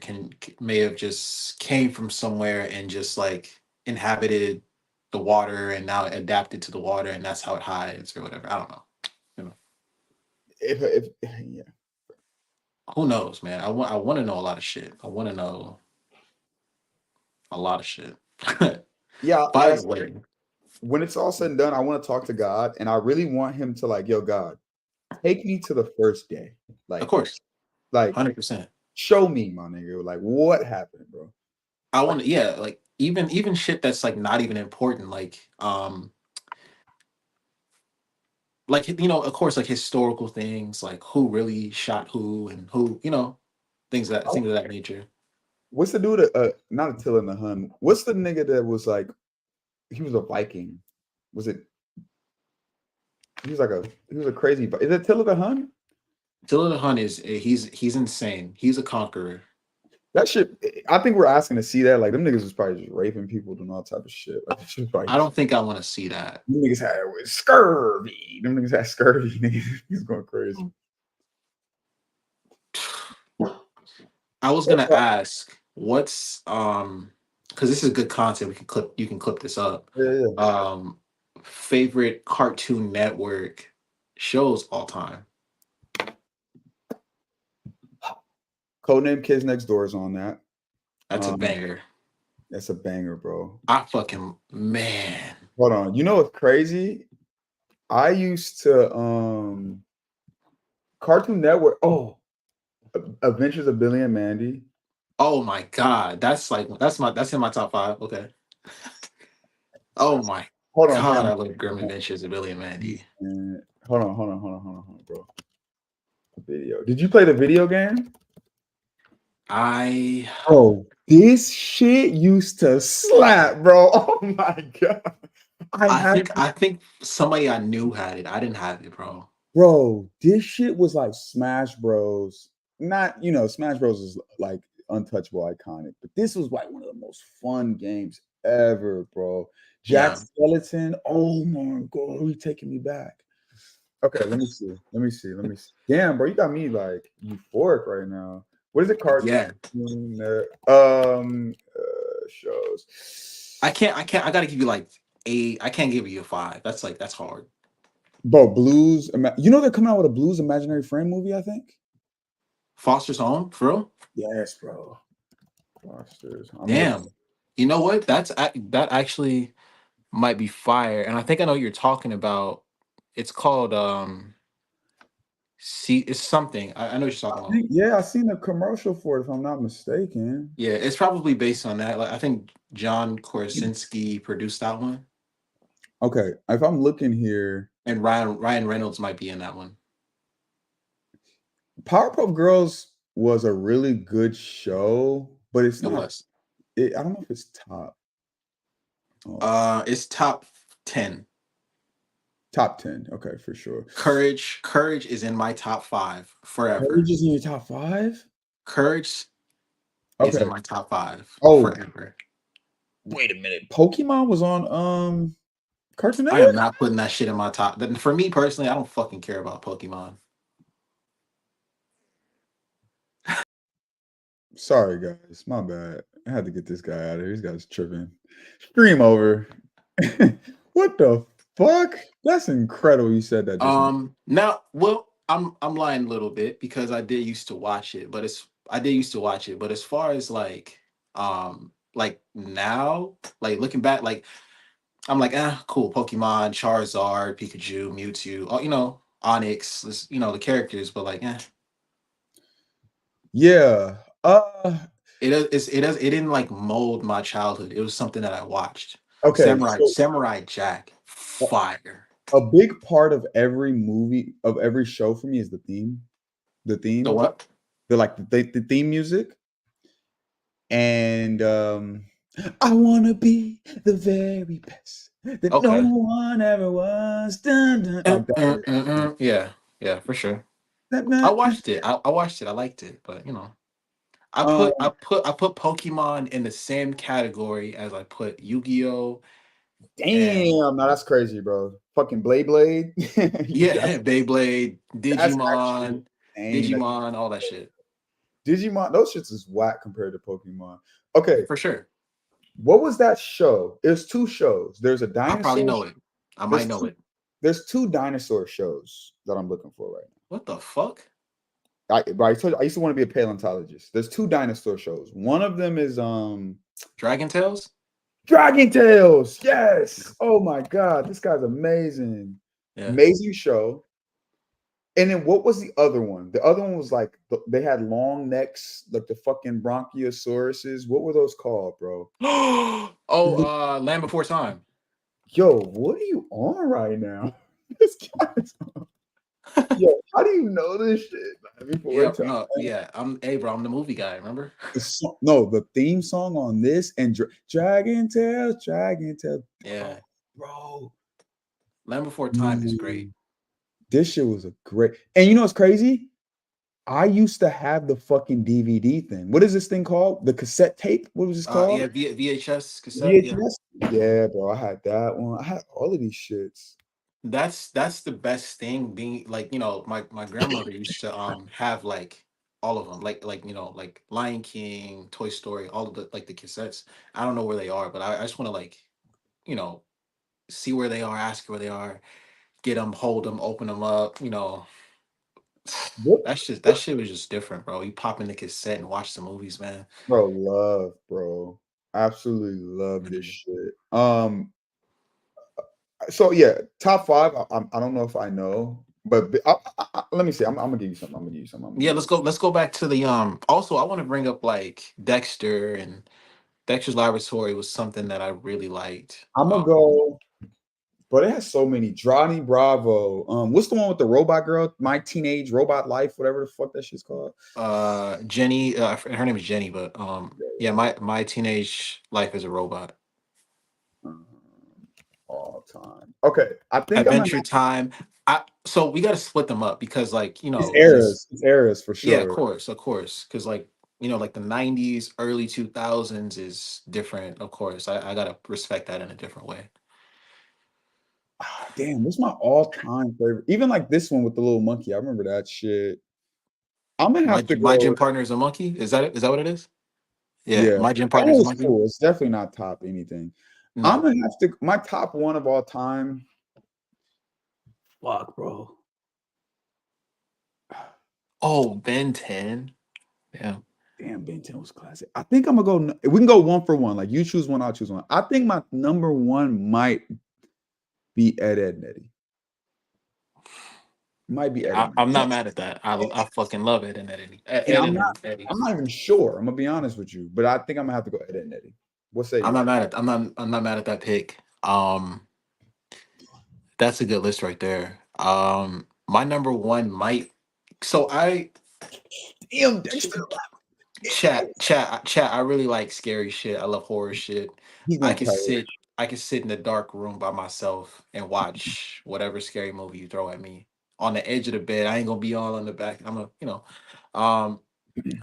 may have just came from somewhere and just like inhabited the water and now adapted to the water and that's how it hides or whatever. I don't know. If yeah. Who knows, man? I want to know a lot of shit. I want to know a lot of shit. Yeah. By the way, when it's all said and done, I want to talk to God, and I really want Him to like, yo, God, take me to the first day. Like, of course, like 100%. Show me, my nigga. Like, what happened, bro? I want to, yeah, like even shit that's like not even important, like of course, like historical things, like who really shot who and who, things of that nature. What's the dude? Not Attila the Hun. What's the nigga that was like? He was a Viking. Was it? He was a crazy. Is it Attila the Hun? Attila the Hun he's insane. He's a conqueror. That shit. I think we're asking to see that. Like them niggas was probably just raping people, doing all type of shit. Like, I don't think I want to see that. Them niggas had scurvy. Them niggas had scurvy. He's going crazy. I was gonna ask, what's because this is good content. You can clip this up. Yeah. Favorite Cartoon Network shows all time. Codename Kids Next Door is on that. That's a banger. That's a banger, bro. Man. Hold on. You know what's crazy? I used to Cartoon Network. Oh, Adventures of Billy and Mandy. Oh my God. That's in my top 5. Okay. Oh my God, I love Grim Adventures of Billy and Mandy. Hold on, bro. Video. Did you play the video game? Bro, this shit used to slap, bro. Oh my God. I think somebody I knew had it. I didn't have it, bro. Bro, this shit was like Smash Bros. Not, Smash Bros is like untouchable, iconic, but this was like one of the most fun games ever, bro. Jack Skeleton. Oh my God, you taking me back. Okay, let me see. Damn, bro, you got me like euphoric right now. What is it called? Yeah. Shows. I gotta give you like I can't give you a 5. That's hard. Bro, Blues. They're coming out with a Blues Imaginary Friend movie, I think. Foster's Home, for real? Yes, bro. Foster's. Damn. You know what? That actually might be fire. And I think I know what you're talking about. It's called it's something. I know what you're talking about. Yeah, I seen a commercial for it, if I'm not mistaken. Yeah, it's probably based on that. Like I think John Krasinski produced that one. Okay, if I'm looking here, and Ryan Reynolds might be in that one. Powerpuff Girls was a really good show, but it's not. I don't know if it's top. It's top 10. Top 10, okay, for sure. Courage is in my top 5 forever. Courage is in your top 5? Courage is in my top 5 forever. Wait a minute. Pokemon was on Cartoon Network? I am not putting that shit in my top. But for me personally, I don't fucking care about Pokemon. Sorry, guys. My bad. I had to get this guy out of here. This guy's tripping. Stream over. What the fuck? That's incredible you said that. Now, well, I'm lying a little bit because I did used to watch it, but as far as like now, like looking back, like I'm like, cool, Pokemon, Charizard, Pikachu, Mewtwo, Onyx, the characters, but like, yeah. It didn't like mold my childhood. It was something that I watched. Okay. Samurai Jack, fire. A big part of every movie, of every show for me is the theme. The theme. The what? The theme music. And I wanna be the very best that no one ever was. Dun, dun. Yeah, for sure. I watched it. I watched it. I liked it, but I put Pokemon in the same category as I put Yu-Gi-Oh. Damn, now that's crazy, bro. Fucking Blade. Yeah, Beyblade, Digimon, all that shit. Digimon, those shits is whack compared to Pokemon. Okay, for sure. What was that show? There's 2 shows. There's a dinosaur. I probably know it. I might know it. There's 2 dinosaur shows that I'm looking for right now. What the fuck? I told you I used to want to be a paleontologist. There's 2 dinosaur shows. One of them is Dragon Tales? Dragon Tales. Yes. Oh my God, this guy's amazing. Yeah. Amazing show. And then what was the other one? The other one was like they had long necks, like the fucking bronchiosauruses. What were those called, bro? Land Before Time. Yo, what are you on right now? This guy's Yo, how do you know this shit, man? Before Yeah, time. no, yeah. Bro, I'm the movie guy, remember? The theme song on this and Dragon Tales, Yeah. oh, bro. Land Before Time is great. Mm, this shit was a great. And you know what's crazy? I used to have the fucking DVD thing. What is this thing called? The cassette tape? What was this called? Yeah, VHS cassette. Yeah. VHS? Yeah, bro. I had that one. I had all of these shits. That's the best thing being like, my grandmother used to have like all of them, like Lion King, Toy Story, all of the like the cassettes. I don't know where they are, but I just want to like, you know, see where they are, ask where they are, get them, hold them, open them up, What, that shit was just different, bro. You pop in the cassette and watch the movies, man. bro. Absolutely love this Mhm. shit. So yeah, top five. I don't know if I know, but let me see. I'm gonna give you something. I'm gonna give you something. I'm gonna Yeah, give you let's something. go. Let's go back to the also I want to bring up like Dexter, and Dexter's Laboratory was something that I really liked. I'm gonna go, but it has so many. Johnny Bravo. What's the one with the robot girl? My Teenage Robot Life, whatever the fuck that shit's called. Jenny, her name is Jenny, but yeah, my teenage life as a robot. Um, all time. Okay, I think I'm gonna. Adventure Time. So we got to split them up because like, It's as eras. It's eras for yeah, sure. of course, because like, like the 90s, early 2000s is different, of course. I got to respect that in a different way. Damn, this is my all-time favorite. Even like this one with the little monkey. I remember that shit. I'm gonna have to My gym go. partner is a monkey. Is that it? Is that what it is? Yeah, Yeah, my gym that partner one is a was monkey. cool. It's definitely not top anything. I'm No. gonna have to. My top one of all time. Fuck, bro. Oh, Ben 10. Yeah. Damn, Ben 10 was classic. I think I'm gonna go. We can go one for one. Like you choose one, I'll choose one. I think my number one might be Ed and Eddie. Might be Ed and I'm Eddie. not mad at that. I fucking love it and Eddie. And Ed and Eddie. I'm not even sure. I'm gonna be honest with you, but I think I'm gonna have to go Ed and Eddie. What say I'm you? not mad at I'm not mad at that pick. That's a good list right there. My number one might so I Damn, Dexter. chat. I really like scary shit. I love horror shit. He's I gonna can tell you. sit I can sit in a dark room by myself and watch whatever scary movie you throw at me on the edge of the bed. I ain't gonna be all on the back. Um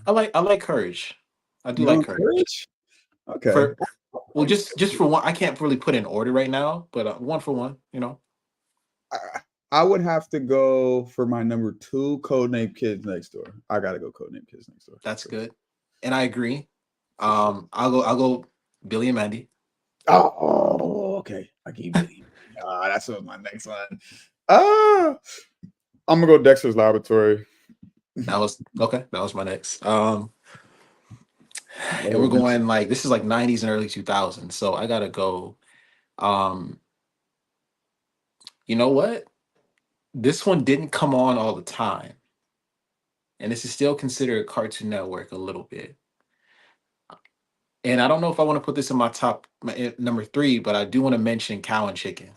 I like courage. I do You like going courage. courage? Okay. For well, just for one, I can't really put in order right now, but one for one. I, I would have to go for my number two, Codename Kids Next Door. I gotta go Codename Kids Next Door That's good, and I agree. for sure. I'll go Billy and Mandy. Okay. I keep Billy. That's what my next one. Ah, I'm gonna go Dexter's Laboratory. That was okay. That was my next. And we're Oh, going like this is like 90s and early 2000s, so I gotta go. Um, you know what? This one didn't come on all the time, and this is still considered Cartoon Network a little bit. And I don't know if I want to put this in my top number three, but I do want to mention Cow and Chicken.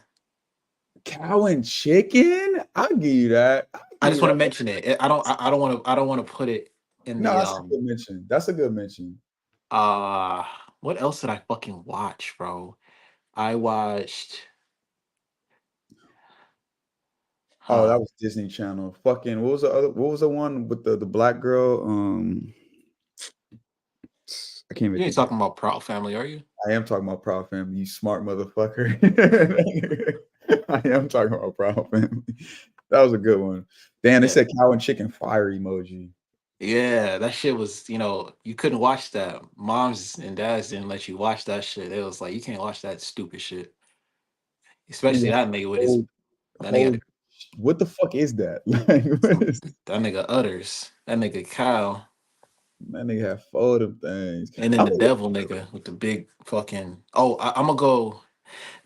cow and chicken. I'll give you that. I'll I give just you want to that. mention it. I don't want to put it in No, the that's a good mention. That's a good mention. uh what else did I fucking watch, bro? I watched Oh, huh. that was Disney Channel. Fucking what was the other? What was the one with the black girl? I can't even You ain't think of it. talking about Proud Family, are you? I am talking about Proud Family, you smart motherfucker. I am talking about Proud Family. That was a good one. Damn, they Yeah. said cow and chicken fire emoji. Yeah, that shit was, you couldn't watch that. Moms and dads didn't let you watch that shit. It was like you can't watch that stupid shit. Especially Nigga, that nigga with his whole, that nigga whole, what the fuck is that? Like, what is that nigga utters. That nigga Kyle. that nigga have four of them things. And then I'm the devil nigga with the big fucking I'm gonna go.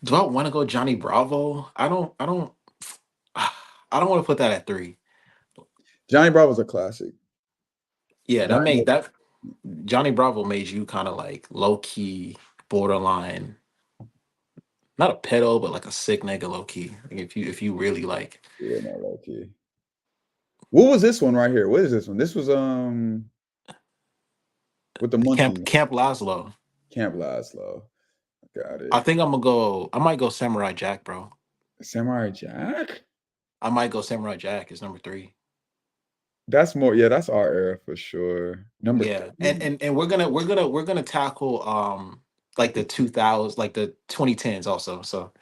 Do I want to go Johnny Bravo? I don't I don't want to put that at three. Johnny Bravo's a classic. Yeah, that Johnny Bravo made you kind of like low key, borderline, not a pedo, but like a sick nigga low key. Like if you really like. Yeah, not low key. What was this one right here? What is this one? This was with the monkey. Camp Laszlo. Camp Laszlo. Got it. I might go Samurai Jack, bro. Samurai Jack? I might go Samurai Jack is number 3. That's more, yeah, that's our era for sure. Number 3. And we're gonna tackle like the 2000s, like the 2010s also. So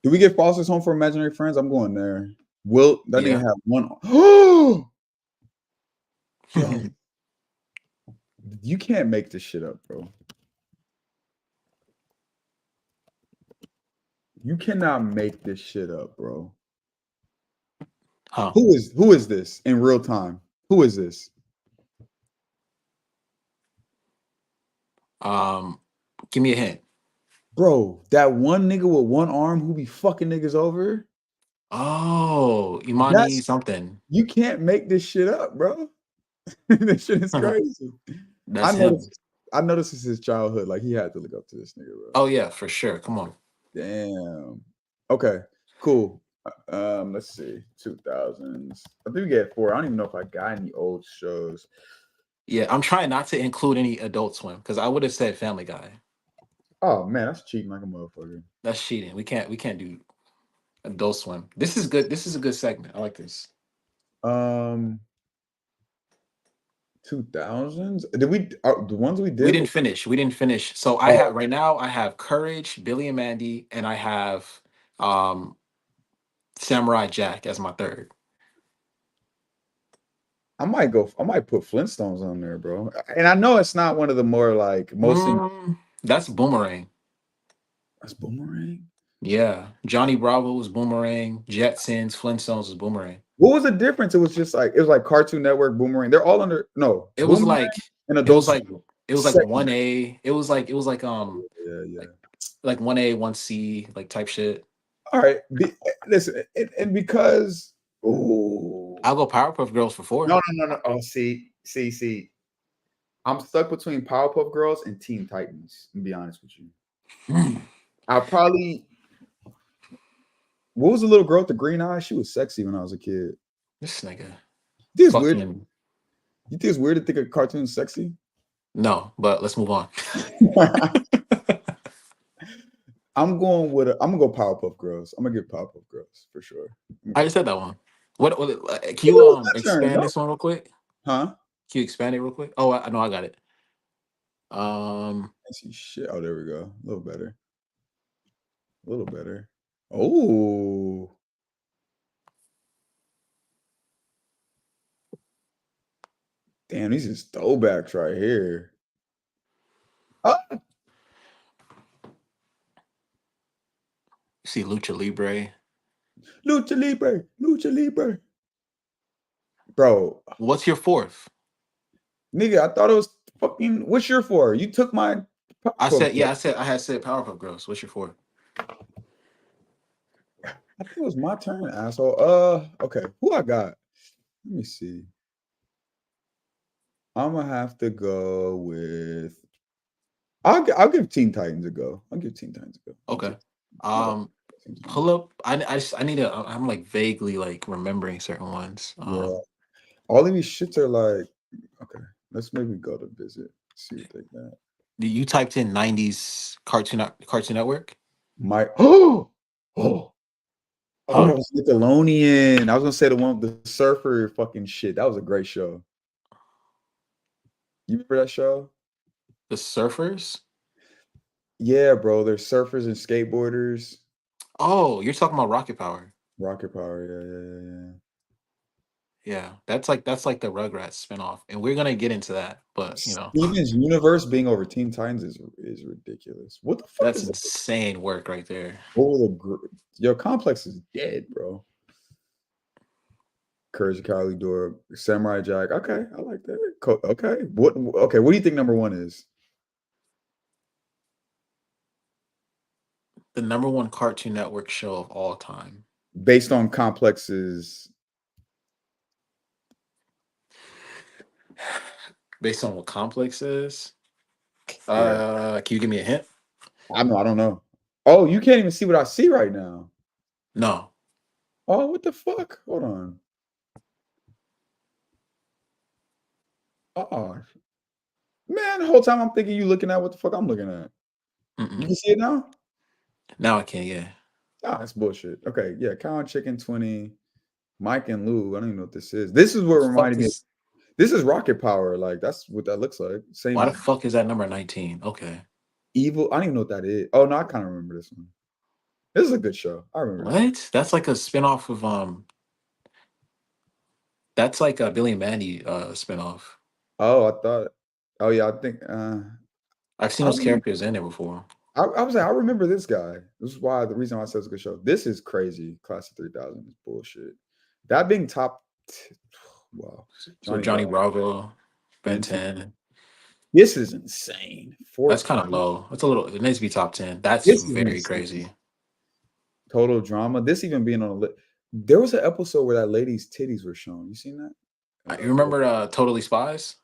do we get Foster's Home for Imaginary Friends? I'm going there. Will that nigga have one? Yo, you can't make this shit up, bro. You cannot make this shit up, bro. Huh. Who is this in real time? Who is this? Give me a hint. Bro, that one nigga with one arm who be fucking niggas over. Oh, Imani something. You can't make this shit up, bro. This shit is crazy. That's him. I noticed this is his childhood. Like he had to look up to this nigga, bro. Oh yeah, for sure. Come on. Damn. Okay, cool. Let's see. 2000s. I think we get 4. I don't even know if I got any old shows. Yeah, I'm trying not to include any Adult Swim because I would have said Family Guy. Oh man, that's cheating like a motherfucker. That's cheating. We can't do Adult Swim. This is good. This is a good segment. I like this. 2000s. Did we the ones we did? We didn't finish. So I have right now. I have Courage, Billy and Mandy, and I have Samurai Jack as my third. I might put Flintstones on there, bro. And I know it's not one of the more like that's Boomerang. That's Boomerang. Yeah, Johnny Bravo was Boomerang. Jetsons, Flintstones was Boomerang. What was the difference? It was like Cartoon Network, Boomerang. They're all under It was like an adult. It was like 1A. It was like like 1A, 1C, like type shit. All right, listen, and because I'll go Powerpuff Girls for 4. No. Oh, see. I'm stuck between Powerpuff Girls and Teen Titans. To be honest with you, I'll probably. What was the little girl with the green eyes? She was sexy when I was a kid. This nigga. This weird. You think it's weird to think a cartoon's sexy? No, but let's move on. I'm gonna go Powerpuff Girls. I'm gonna get Powerpuff Girls for sure. I just said that one. What can you expand this one real quick? Huh? Can you expand it real quick? Oh, I know I got it. I see shit. Oh, there we go. A little better. Oh. Damn, these is throwbacks right here. See Lucha Libre. Bro. What's your 4th? Nigga, I thought it was fucking. What's your 4? You took my. I had said Powerpuff Girls. What's your 4? I think it was my turn, asshole. Okay. Who I got? Let me see. I'm gonna have to go with. I'll give Teen Titans a go. Okay. Pull up. I need to. I'm like vaguely like remembering certain ones. Yeah. All of these shits are like. Okay. Let's maybe go to visit. See what they got. You typed in 90s Cartoon Network? Oh, it was Nickelodeon. I was gonna say the one with the surfer fucking shit. That was a great show. You remember that show? The Surfers? Yeah, bro. They're surfers and skateboarders. Oh, you're talking about Rocket Power. Rocket Power, yeah. That's like the Rugrats spinoff, and we're gonna get into that. But you know, Steven's universe being over Teen Titans is ridiculous. What the fuck? That's insane work right there. Your Complex is dead, bro. Courage the Cowardly Dog, Samurai Jack. Okay, I like that. Okay, what do you think number 1 is? The number 1 Cartoon Network show of all time, based on Complex's. Based on what complex is. Yeah. Can you give me a hint? I don't know. Oh, you can't even see what I see right now. No. Oh, what the fuck? Hold on. Oh, man, the whole time I'm thinking you looking at what the fuck I'm looking at. You can see it now? Now I can, yeah. Ah, that's bullshit. Okay, yeah, Cow and Chicken 20, Mike and Lou. I don't even know what this is. This is what The fuck reminded me of, is this is Rocket Power. Like, that's what that looks like. why the Same fuck is that number 19? Okay. evil. I don't even know what that is. Oh no, I kind of remember this one. This is a good show. I remember this. What? That's like a spinoff of that's like a Billy and Mandy spinoff. Oh, I thought. Oh yeah, I think. I've seen I those remember, characters in there before. I was like, I remember this guy. This is why the reason why I said it's a good show. This is crazy. Class of 3000 is bullshit. That being top. Wow, So Johnny Johnny Bravo, Bravo, Ben Ben 10. 10. This is insane. That's kind of 14. low. That's a little. It needs to be top 10. That's This is very insane. crazy. Total drama. This even being on a list. There was an episode where that lady's titties were shown. You seen that? You remember Totally Spies?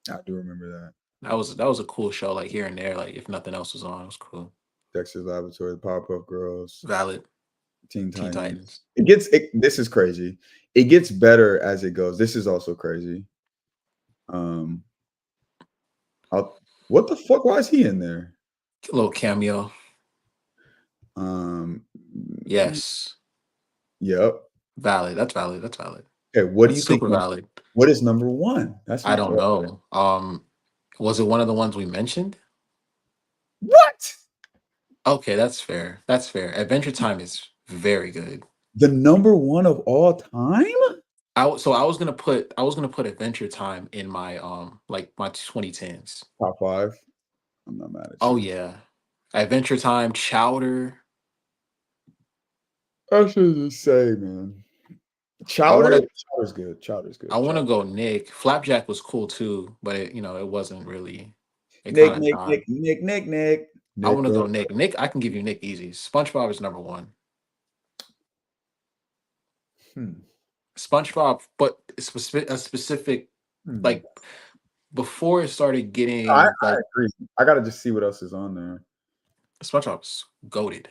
I do remember that. That was a cool show. Like here and there, like if nothing else was on, it was cool. Dexter's Laboratory, the Powerpuff Girls, Valid. Teen Teen Titans. Titans. This is crazy. It gets better as it goes. This is also crazy. What the fuck? Why is he in there? A little cameo. Yes. Yep. Valid. That's valid. That's valid. Okay, what do you think? Super valid. What is number one? That's I don't know. Was it one of the ones we mentioned? What? Okay, that's fair. That's fair. Adventure Time is very good. The number one of all time? I was gonna put Adventure Time in my like my 2010s. Top five. I'm not mad at you. Oh yeah, Adventure Time, Chowder. I should just say, man. Chowder's good. Chowder's good. I want to go Nick. Flapjack was cool too, but it wasn't really. Nick. I want to go Nick. Nick, I can give you Nick easy. SpongeBob is number one. SpongeBob, but it's a specific like before it started getting. I agree. I gotta just see what else is on there. SpongeBob's goated.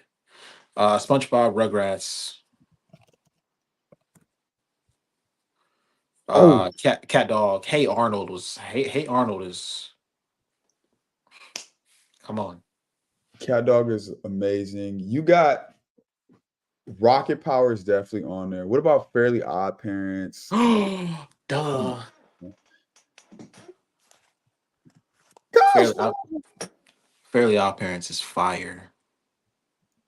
SpongeBob, Rugrats. Cat Dog. Hey Arnold is. Come on. Cat Dog is amazing. You got Rocket Power is definitely on there. What about Fairly Odd Parents? Duh. Fairly Odd Parents is fire.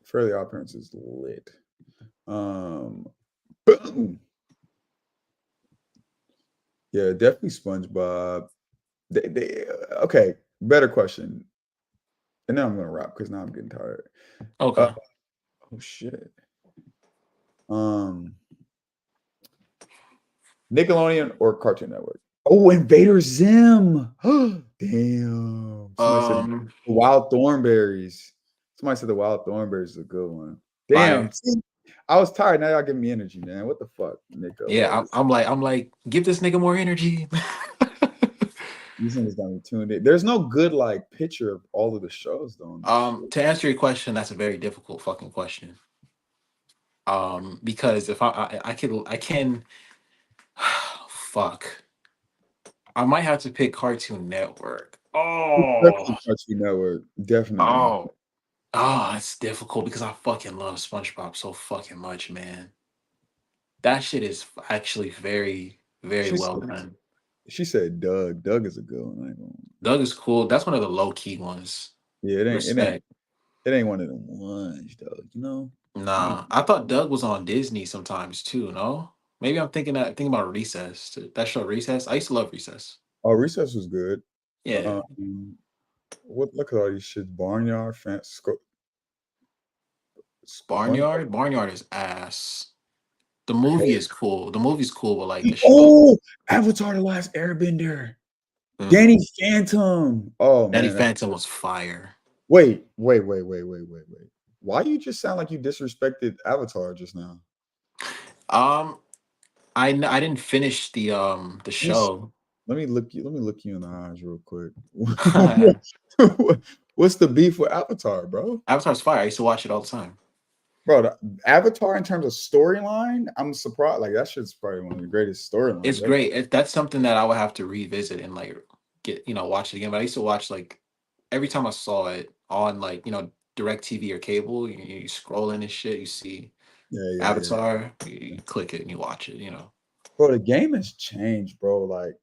Fairly Odd Parents is lit. Boom. Yeah, definitely SpongeBob. Okay, better question. And then I'm gonna wrap because now I'm getting tired. Okay. Oh shit. Nickelodeon or Cartoon Network? Oh, Invader Zim. Damn. Somebody said Wild Thornberries. Somebody said the Wild Thornberries is a good one. Damn. I was tired. Now y'all giving me energy, man. What the fuck, Nico? Yeah, I'm like, give this nigga more energy. These niggas got me tuned in. There's no good like picture of all of the shows, though. To answer your question, that's a very difficult fucking question. Because if I can fuck. I might have to pick Cartoon Network. Definitely Cartoon Network. Definitely. It's difficult because I fucking love SpongeBob so fucking much, man. That shit is actually very, very well done. She said Doug. Doug is a good one. Doug is cool. That's one of the low key ones. Yeah, it ain't one of them ones, though. You know. Nah, I thought Doug was on Disney sometimes too. No, maybe I'm thinking about Recess. That show Recess. I used to love Recess. Oh, Recess was good. Yeah. Look at all these shit. Barnyard, Barnyard is ass. The movie is cool. The movie's cool, but like the show. Avatar: The Last Airbender. Danny Phantom. Oh man, Danny Phantom was fire. Wait. Why you just sound like you disrespected Avatar just now? I didn't finish the show. Let me look you in the eyes real quick. What's the beef with Avatar, bro? Avatar's fire. I used to watch it all the time. Bro, Avatar in terms of storyline, I'm surprised. Like that shit's probably one of the greatest storylines. It's great. That's something that I would have to revisit and like get watch it again. But I used to watch like every time I saw it on like direct TV or cable, you scroll in and shit, you see Yeah. Avatar, you click it and you watch it, Bro, the game has changed, bro. Like,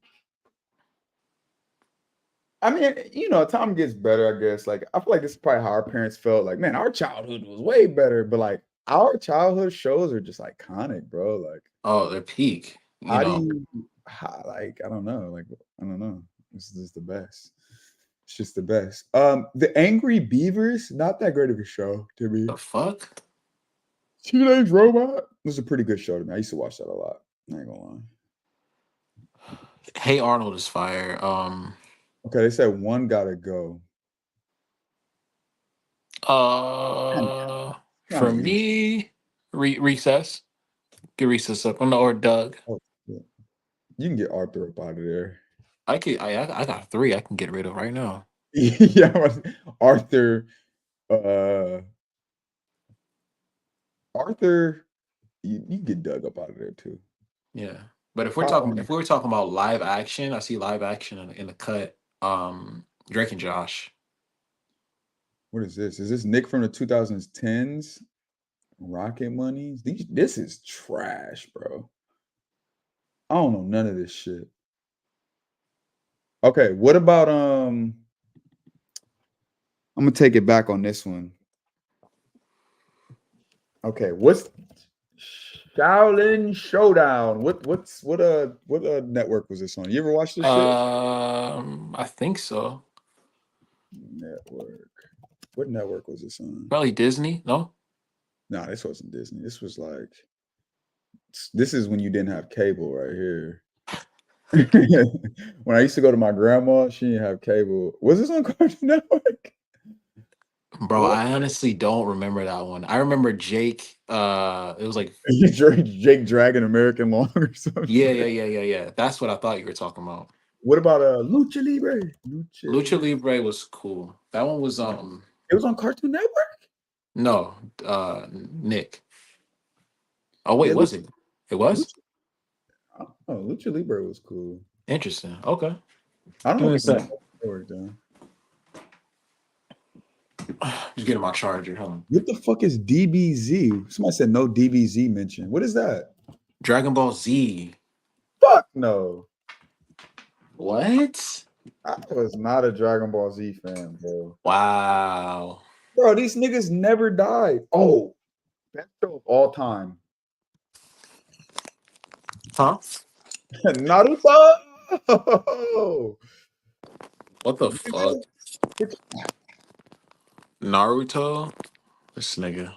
I mean, time gets better, I guess. Like, I feel like this is probably how our parents felt. Like, man, our childhood was way better, but like our childhood shows are just iconic, bro. Like, Oh, they're peak. how do you like, I don't know. Like, I don't know. This is just the best. It's just the best. The Angry Beavers, not that great of a show to me. The fuck? Teenage Robot. It was a pretty good show to me. I used to watch that a lot. I ain't gonna lie. Hey Arnold is fire. Okay, they said one gotta go. For me, Recess. Get Recess up. Or Doug. Oh, yeah. You can get Arthur up out of there. I got 3 I can get rid of right now. Yeah, Arthur. Arthur, you get Doug up out of there too. Yeah, but if we were talking about live action, I see live action in the cut. Drake and Josh. What is this? Is this Nick from the 2010s? Rocket Money? This is trash, bro. I don't know none of this shit. Okay, what about I'm gonna take it back on this one. Okay, what's Shaolin Showdown? What network was this on? You ever watched this shit? I think so. Network. What network was this on? Probably Disney. No. No, this wasn't Disney. This was like, this is when you didn't have cable right here. When I used to go to my grandma, she didn't have cable. Was this on Cartoon Network? Bro, what? I honestly don't remember that one. I remember Jake. It was like Jake Dragon American Long or something. Yeah. That's what I thought you were talking about. What about Lucha Libre? Lucha Libre was cool. That one was It was on Cartoon Network? No, Nick. Oh wait, was it? It was? Oh, Lucha Libre was cool. Interesting. Okay. I don't know if it's on network though. Just getting my charger. Hold on. What the fuck is DBZ? Somebody said no DBZ mention. What is that? Dragon Ball Z. Fuck no. What? I was not a Dragon Ball Z fan, bro. Wow. Bro, these niggas never died. Oh, best show of all time. Huh? Naruto. What the fuck? Naruto? This nigga.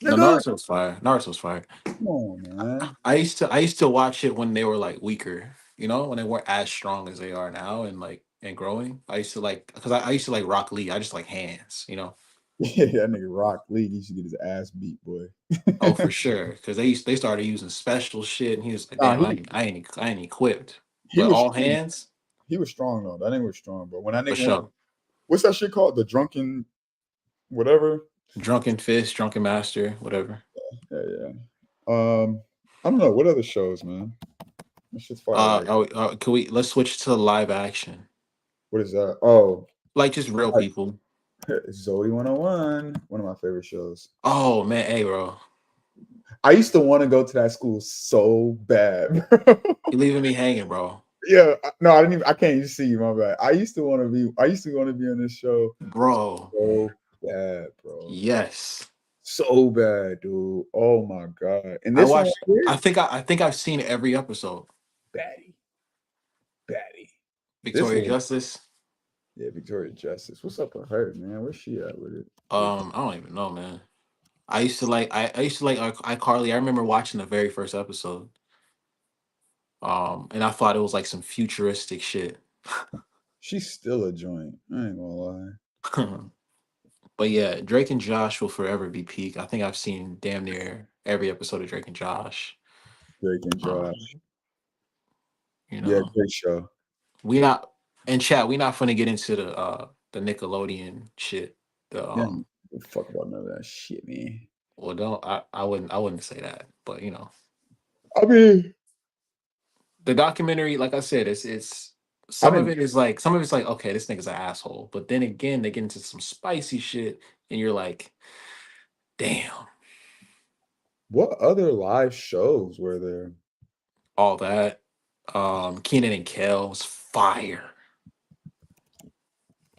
No, Naruto's fire. Naruto's fire. Come on, man. I used to watch it when they were like weaker, when they weren't as strong as they are now and growing. I used to because I used to like Rock Lee. I just like hands, Yeah, that nigga Rock Lee used to get his ass beat, boy. Oh, for sure. Because they started using special shit, and he was like, "Damn, I ain't equipped." But all hands. He was strong though. That nigga was strong, bro. When that nigga, sure. What's that shit called? The drunken, whatever. Drunken Fist, Drunken Master, whatever. Yeah. I don't know what other shows, man. That shit's fire. Let's switch to live action. What is that? Oh, like just real people. Zoe 101, one of my favorite shows. Oh man, hey bro. I used to want to go to that school so bad, bro. You're leaving me hanging, bro. Yeah, no, I can't even see you, my bad. I used to want to be on this show. Bro. So bad, bro. Yes. So bad, dude. Oh my god. And this I think I've seen every episode. Batty. Victoria Justice. Yeah, Victoria Justice. What's up with her, man? Where's she at with it? I don't even know, man. I used to like iCarly. I remember watching the very first episode. And I thought it was like some futuristic shit. She's still a joint. I ain't gonna lie. But yeah, Drake and Josh will forever be peak. I think I've seen damn near every episode of Drake and Josh. Drake and Um, Josh. you Yeah, know, great show. we not in chat. We not finna get into the Nickelodeon shit. The Yeah, fuck about none of that shit, man. well, don't I wouldn't say that, but I mean, the documentary, like I said, it's I some of didn't. it is like some of it's like okay, this nigga's an asshole, but then again, they get into some spicy shit, and you're like, damn, What other live shows were there? all that. Keenan and Kel was fire.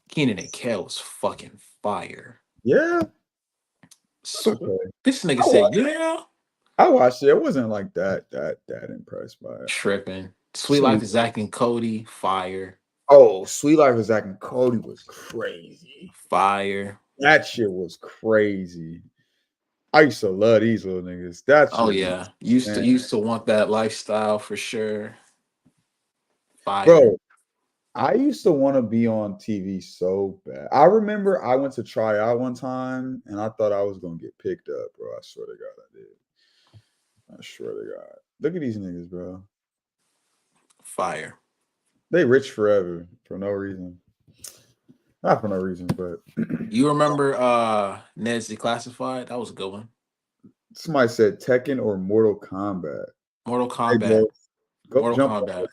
Keenan and Kel was fucking fire. Yeah, that's S- okay. This nigga I said, watched. yeah, I watched it. I wasn't like that impressed by it. tripping. Sweet Life Some is Zach and Cody, fire, Sweet Life of Zack and Cody was crazy. fire. That shit was crazy. I used to love these little niggas. That Oh shit was yeah, used to man. used to want that lifestyle for sure. Fire. Bro, I used to want to be on TV so bad. I remember I went to try out one time and I thought I was gonna get picked up, bro. I swear to God, I did. I swear to God. Look at these niggas, bro. Fire. They rich forever for no reason. Not for no reason, but You remember Ned's Declassified? That was a good one. somebody said Tekken or Mortal Kombat. Mortal Hey, Kombat. bro, go Mortal jump off. Kombat.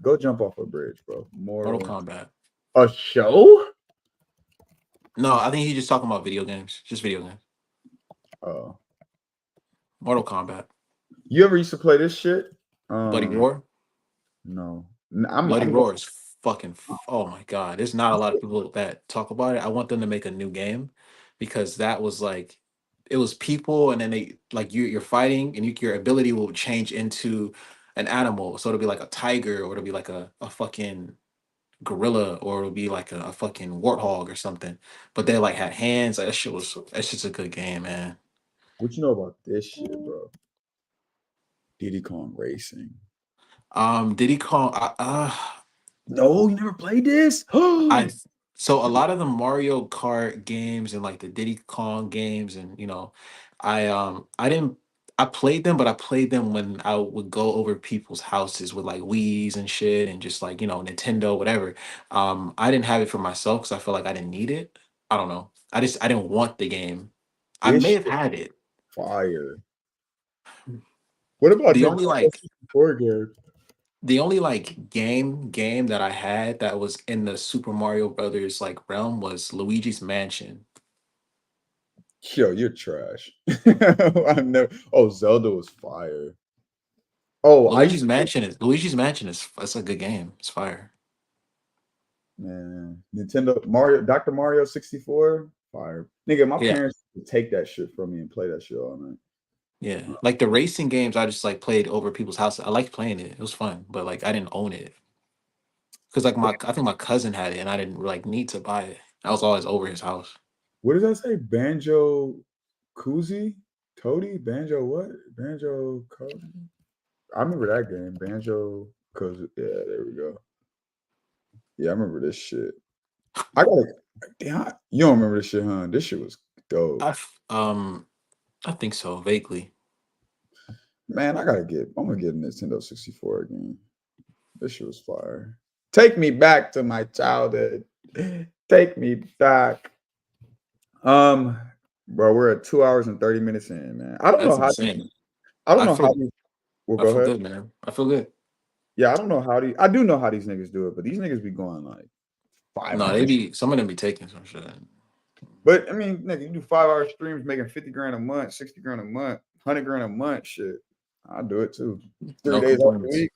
Go jump off a bridge, bro. Mortal Mortal. Kombat. A show? No, I think he's just talking about video games. Just video games. Oh, Mortal Kombat. you ever used to play this shit? Bloody Um, Roar. no. Bloody I'm Roar is fucking. Oh my god, there's not a lot of people that talk about it. I want them to make a new game because that was like, it was people, and then they like you're fighting, and your ability will change into an animal. So it'll be like a tiger, or it'll be like a fucking gorilla, or it'll be like a fucking warthog or something. But they like had hands. Like, that shit was. That's just a good game, man. What you know about this shit, bro? Diddy Kong Racing. Diddy Kong. No, you never played this? I so a lot of the Mario Kart games and like the Diddy Kong games, and I didn't I played them, but I played them when I would go over people's houses with like Wii's and shit, and just like Nintendo, whatever. I didn't have it for myself because I felt like I didn't need it. I don't know. I didn't want the game. I This may have shit had it. fire. What about The Nintendo only like 64 games? the only like game that I had that was in the Super Mario Brothers like realm was Luigi's Mansion. Yo, you're trash. I've never. Oh, Zelda was fire. Oh, I used to. Luigi's Mansion is it's a good game. It's fire. Man, Nintendo Mario, Dr. Mario 64, fire. Nigga, my Yeah, parents would take that shit from me and play that shit all night. yeah. Like the racing games, I just like played over people's houses. I liked playing it. It was fun, but like I didn't own it because like I think my cousin had it, and I didn't like need to buy it. I was always over his house. What does that say? Banjo Koozie? Toady? Banjo what? Banjo Cody? I remember that game. Banjo Koozie. Yeah, there we go. Yeah, I remember this shit. I gotta. Damn, you don't remember this shit, huh? This shit was dope. I think so vaguely. Man, I'm gonna get a Nintendo 64 again. This shit was fire. Take me back to my childhood. Take me back. Um, bro, we're at 2 hours and 30 minutes in, man. That's insane. I don't I know how feel these well I go feel ahead. good, man. I feel good. Yeah, I don't know how these I do know how these niggas do it, but these niggas be going like No, they 500. be some of them be taking some shit. But I mean, nigga, you do 5 hour streams making 50 grand a month, 60 grand a month, 100 grand a month, shit. I'll do it too. Three No days out the complaints. week.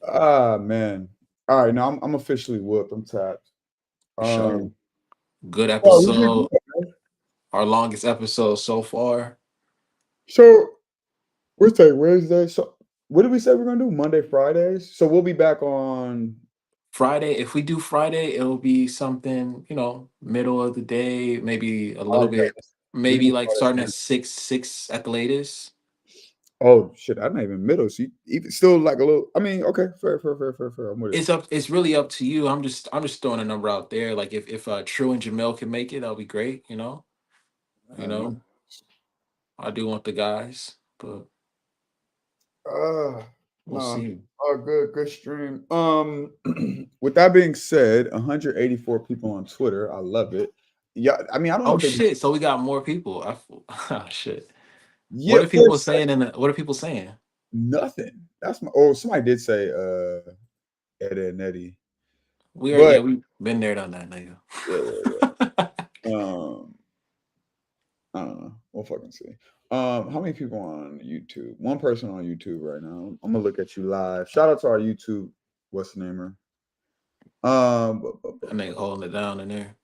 Ah man. All right, now I'm officially whooped. I'm tapped. For sure. Um Good oh, we did episode. good, man. Our longest episode so far. So we're saying Wednesday. So what did we say we're gonna do? Monday, Fridays. So we'll be back on Friday, if we do Friday, it'll be something, middle of the day, maybe a little okay. bit, We maybe can like start starting at at 6 at the latest. oh shit, I'm not even middle. So even still like a little. I mean, okay, fair. I'm with it. It's really up to you. I'm just throwing a number out there. Like if True and Jamel can make it, that'll be great, you know. You No. know, I do want the guys, but We'll No. see. Oh, good stream. With that being said, 184 people on Twitter. I love it. Yeah, I mean, I don't know Oh if they. shit! So we got more people. Oh shit! Yeah, What are for a people sec, saying? What are people saying? nothing. That's my. Oh, somebody did say Ed and Eddie, Yeah, but we've been there, done that, nigga. yeah. Um, I don't know. We'll fucking see. How many people on YouTube? One person on YouTube right now. I'm gonna look at you live. Shout out to our YouTube. What's the namer? That nigga holding it down in there.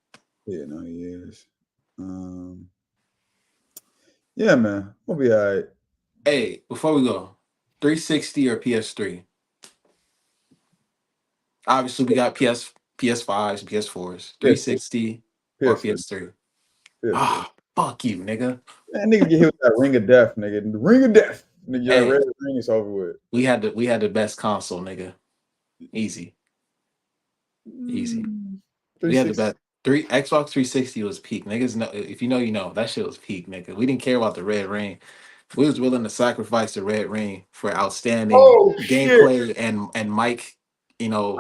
Yeah, no, he is. Um, yeah, man, we'll be all right. Hey, before we go, 360 or PS3? Obviously, we got PS5s, PS4s, PS3, 360 or PS3, PS3. PS3. Ah, fuck you, nigga. Man, nigga get hit with that ring of death, nigga. The ring of death. Nigga, that Hey, red ring is over with. we had the best console, nigga. Easy. Easy. We had the 360. best. Xbox 360 was peak. Niggas know, if you know, you know. That shit was peak, nigga. We didn't care about the red ring. We was willing to sacrifice the red ring for outstanding Oh shit! gameplay and Mike, you know,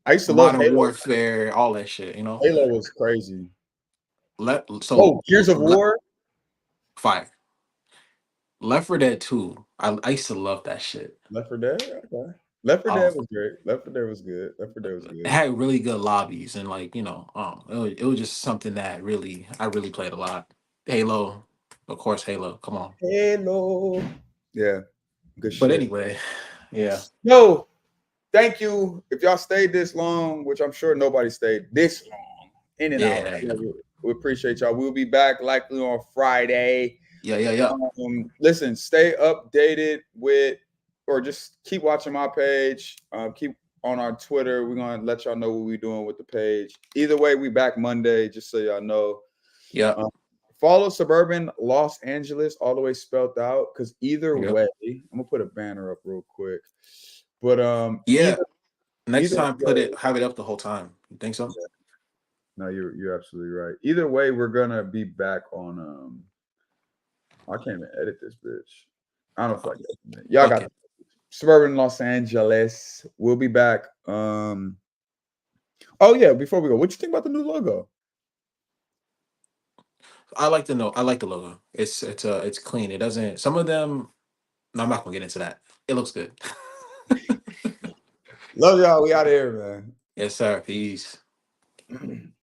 I used to love Modern Halo. Warfare, all that shit, you know. Halo was crazy. So Gears of War. fire. Left 4 Dead 2. I used to love that shit. Left 4 Dead. Okay. Left 4 Um, Dead was great. Left 4 Dead was good. Left 4 Dead was it good. had really good lobbies and like, you know, it was just something that I really played a lot. Halo, of course, Halo. Come on. Halo. Yeah, good But shit. anyway, yeah. No, thank you. If y'all stayed this long, which I'm sure nobody stayed this long, in and out. Yeah, Yeah, we appreciate y'all. We'll be back likely on Friday. yeah. Listen, stay updated with, or just keep watching my page. Keep on our Twitter. We're gonna let y'all know what we're doing with the page. Either way, we back Monday, just so y'all know. Yeah. Follow Suburban Los Angeles, all the way spelled out. Because either way, I'm gonna put a banner up real quick. But Yeah. Next either time, way, have it up the whole time. You think so? yeah. No, you're absolutely right. Either way, we're gonna be back on. I can't even edit this bitch. I don't feel like that. Y'all got it. Suburban Los Angeles. We'll be back. Oh yeah, before we go, what you think about the new logo? I like the logo. It's clean. It doesn't. Some of them. No, I'm not gonna get into that. It looks good. Love y'all. We out of here, man. Yes, sir. Peace.